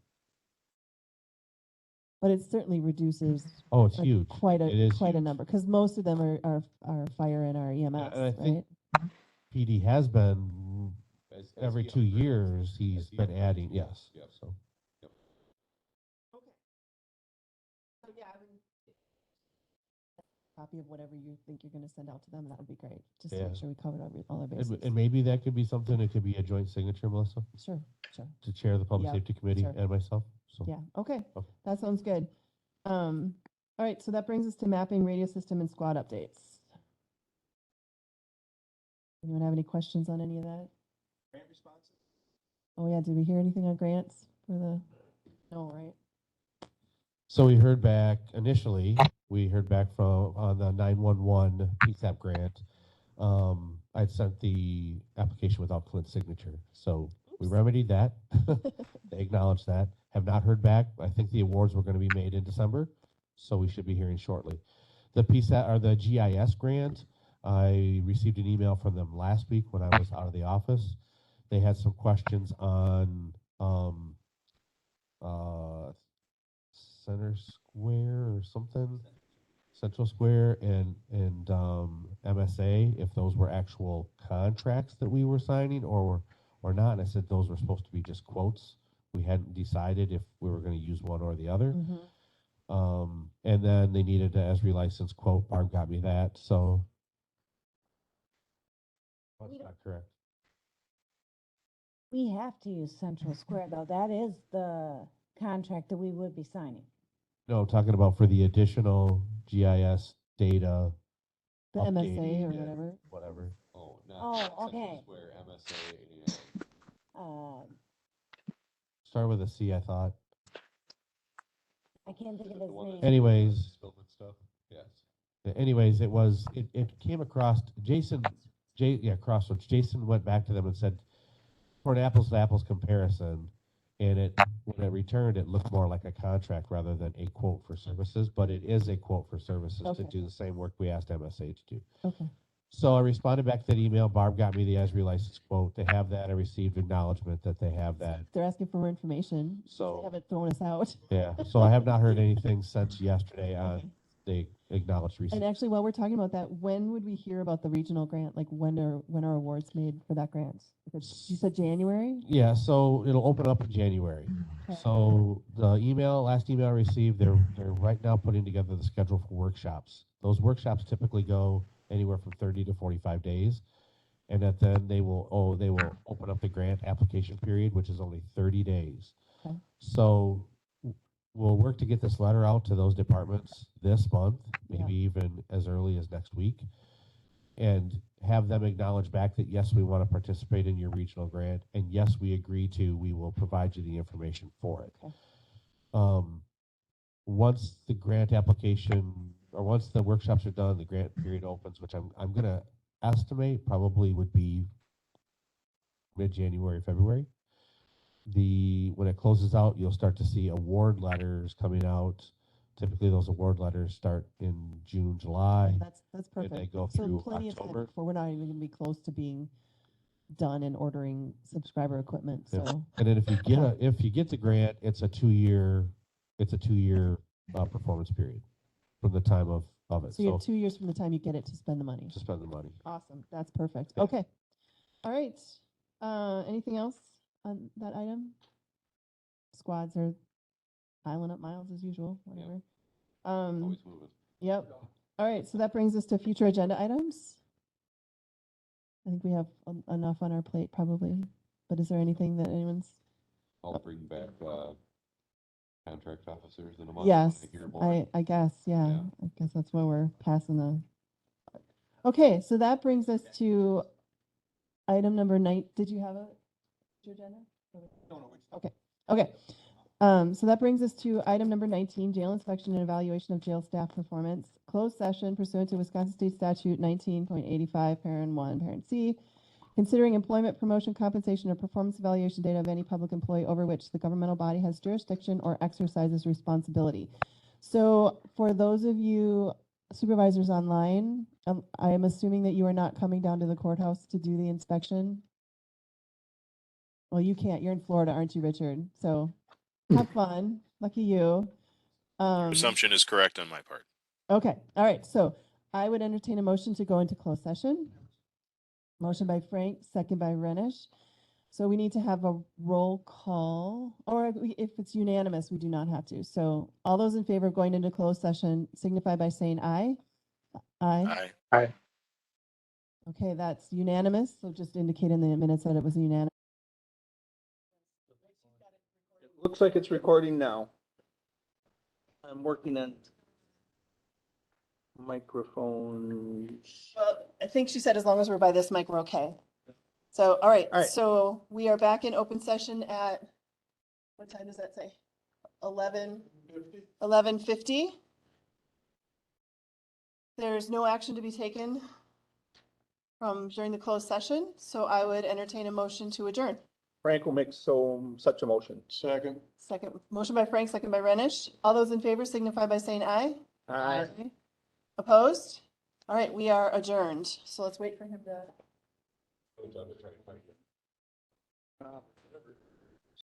But it certainly reduces Oh, it's huge. quite It is a huge. number, because most of them are fire and our EMS, And I think right? PD has been, As every he 2 upgrades, years, he's as he been upgrades, adding, yes. yep. So, So, yeah, I would copy of whatever you think you're gonna send out to them, that would be great, just to Yeah. make sure we covered all our bases. and maybe that could be something, it could be a joint signature, Melissa, Sure, sure, to chair the Public Yep, Safety Committee sure. and myself. So, yeah, okay, Okay. that sounds good. All right, so that brings us to mapping, radio system, and squad updates. Anyone have any questions on any of that? Grant responses? Oh, yeah, did we hear anything on grants for the, no, right? So we heard back, initially, we heard back on the 911 PSAP grant. I'd sent the application without Clint's signature, so we remedied that. They acknowledged that. Have not heard back. I think the awards were going to be made in December, so we should be hearing shortly. The PSAP, or the GIS grant, I received an email from them last week when I was out of the office. They had some questions on Center Square or something, Central Square and MSA, if those were actual contracts that we were signing or not. And I said those were supposed to be just quotes. We hadn't decided if we were going to use one or the other. And then they needed an ESRI license quote. Barb got me that, so that's not correct. We have to use Central Square, though. That is the contract that we would be signing. No, talking about for the additional GIS data. The MSA updating or and whatever. Whatever. Oh, not Oh, Central okay. Square, MSA 89. Start with a C, I thought. I can't think of The his one name. that's Anyways. Spillman stuff, yes. Anyways, it came across, Crossroads. Jason went back to them and said, for an apples to apples comparison, And when it returned, it looked more like a contract rather than a quote for services, but it is a quote for services to Okay. do the same work we asked MSA to do. Okay. So I responded back to that email. Barb got me the Esri license quote. They have that. I received acknowledgement that they have that. They're asking for more information. So They haven't thrown us out. yeah, so I have not heard anything since yesterday on the acknowledged receipt. And actually, while we're talking about that, when would we hear about the regional grant? Like when are awards made for that grant? If it's, you said January? Yeah, so it'll open up in January. Okay. So the last email I received, they're right now putting together the schedule for workshops. Those workshops typically go anywhere from 30 to 45 days. And that then they will open up the grant application period, which is only 30 days. Okay. So we'll work to get this letter out to those departments this month, maybe even as early as next week, and have them acknowledge back that, yes, we want to participate in your regional grant, and yes, we agree we will provide you the information for it. Okay. Once the grant application, or once the workshops are done, the grant period opens, which I'm going to estimate probably would be mid-January, February. When it closes out, you'll start to see award letters coming out. Typically, those award letters start in June, July. That's perfect. And they go So through plenty of time October. before we're not even going to be close to being done and ordering subscriber equipment. Yeah. So And then if you get the grant, it's a 2-year performance period from the time of it. so you have 2 years from the time you get it to spend the money. To spend the money. Awesome. That's perfect. Yeah. Okay. All right. Anything else on that item? Squads are piling up miles as usual, whatever. Always moving. Yep. All right. So that brings us to future agenda items. I think we have enough on our plate probably, but is there anything that anyone's? I'll bring back, contract officers in a month. Yes, I hear more. I guess, yeah. Yeah. I guess that's why we're passing the. Okay, so that brings us to item number 9. Did you have your agenda? No. Okay, okay. So that brings us to item number 19, jail inspection and evaluation of jail staff performance. Closed session pursuant to Wisconsin State Statute 19.85, parent 1, parent C. Considering employment, promotion, compensation, or performance evaluation data of any public employee over which the governmental body has jurisdiction or exercises responsibility. So for those of you supervisors online, I am assuming that you are not coming down to the courthouse to do the inspection. Well, you can't. You're in Florida, aren't you, Richard? So have fun. Lucky you. Your assumption is correct on my part. Okay. All right. So I would entertain a motion to go into closed session. Motion by Frank, second by Renish. So we need to have a roll call, or if it's unanimous, we do not have to. So all those in favor of going into closed session signify by saying aye. Aye. Aye. Okay, that's unanimous. So just indicate in the minutes that it was unanimous. Looks like it's recording now. I'm working on microphones. Well, I think she said as long as we're by this mic, we're okay. So, all right. All right. So we are back in open session at, what time does that say? 11:50. There's no action to be taken during the closed session, so I would entertain a motion to adjourn. Frank will make such a motion. Second. Second, motion by Frank, second by Renish. All those in favor signify by saying aye. Aye. Opposed? All right, we are adjourned. So let's wait for him to.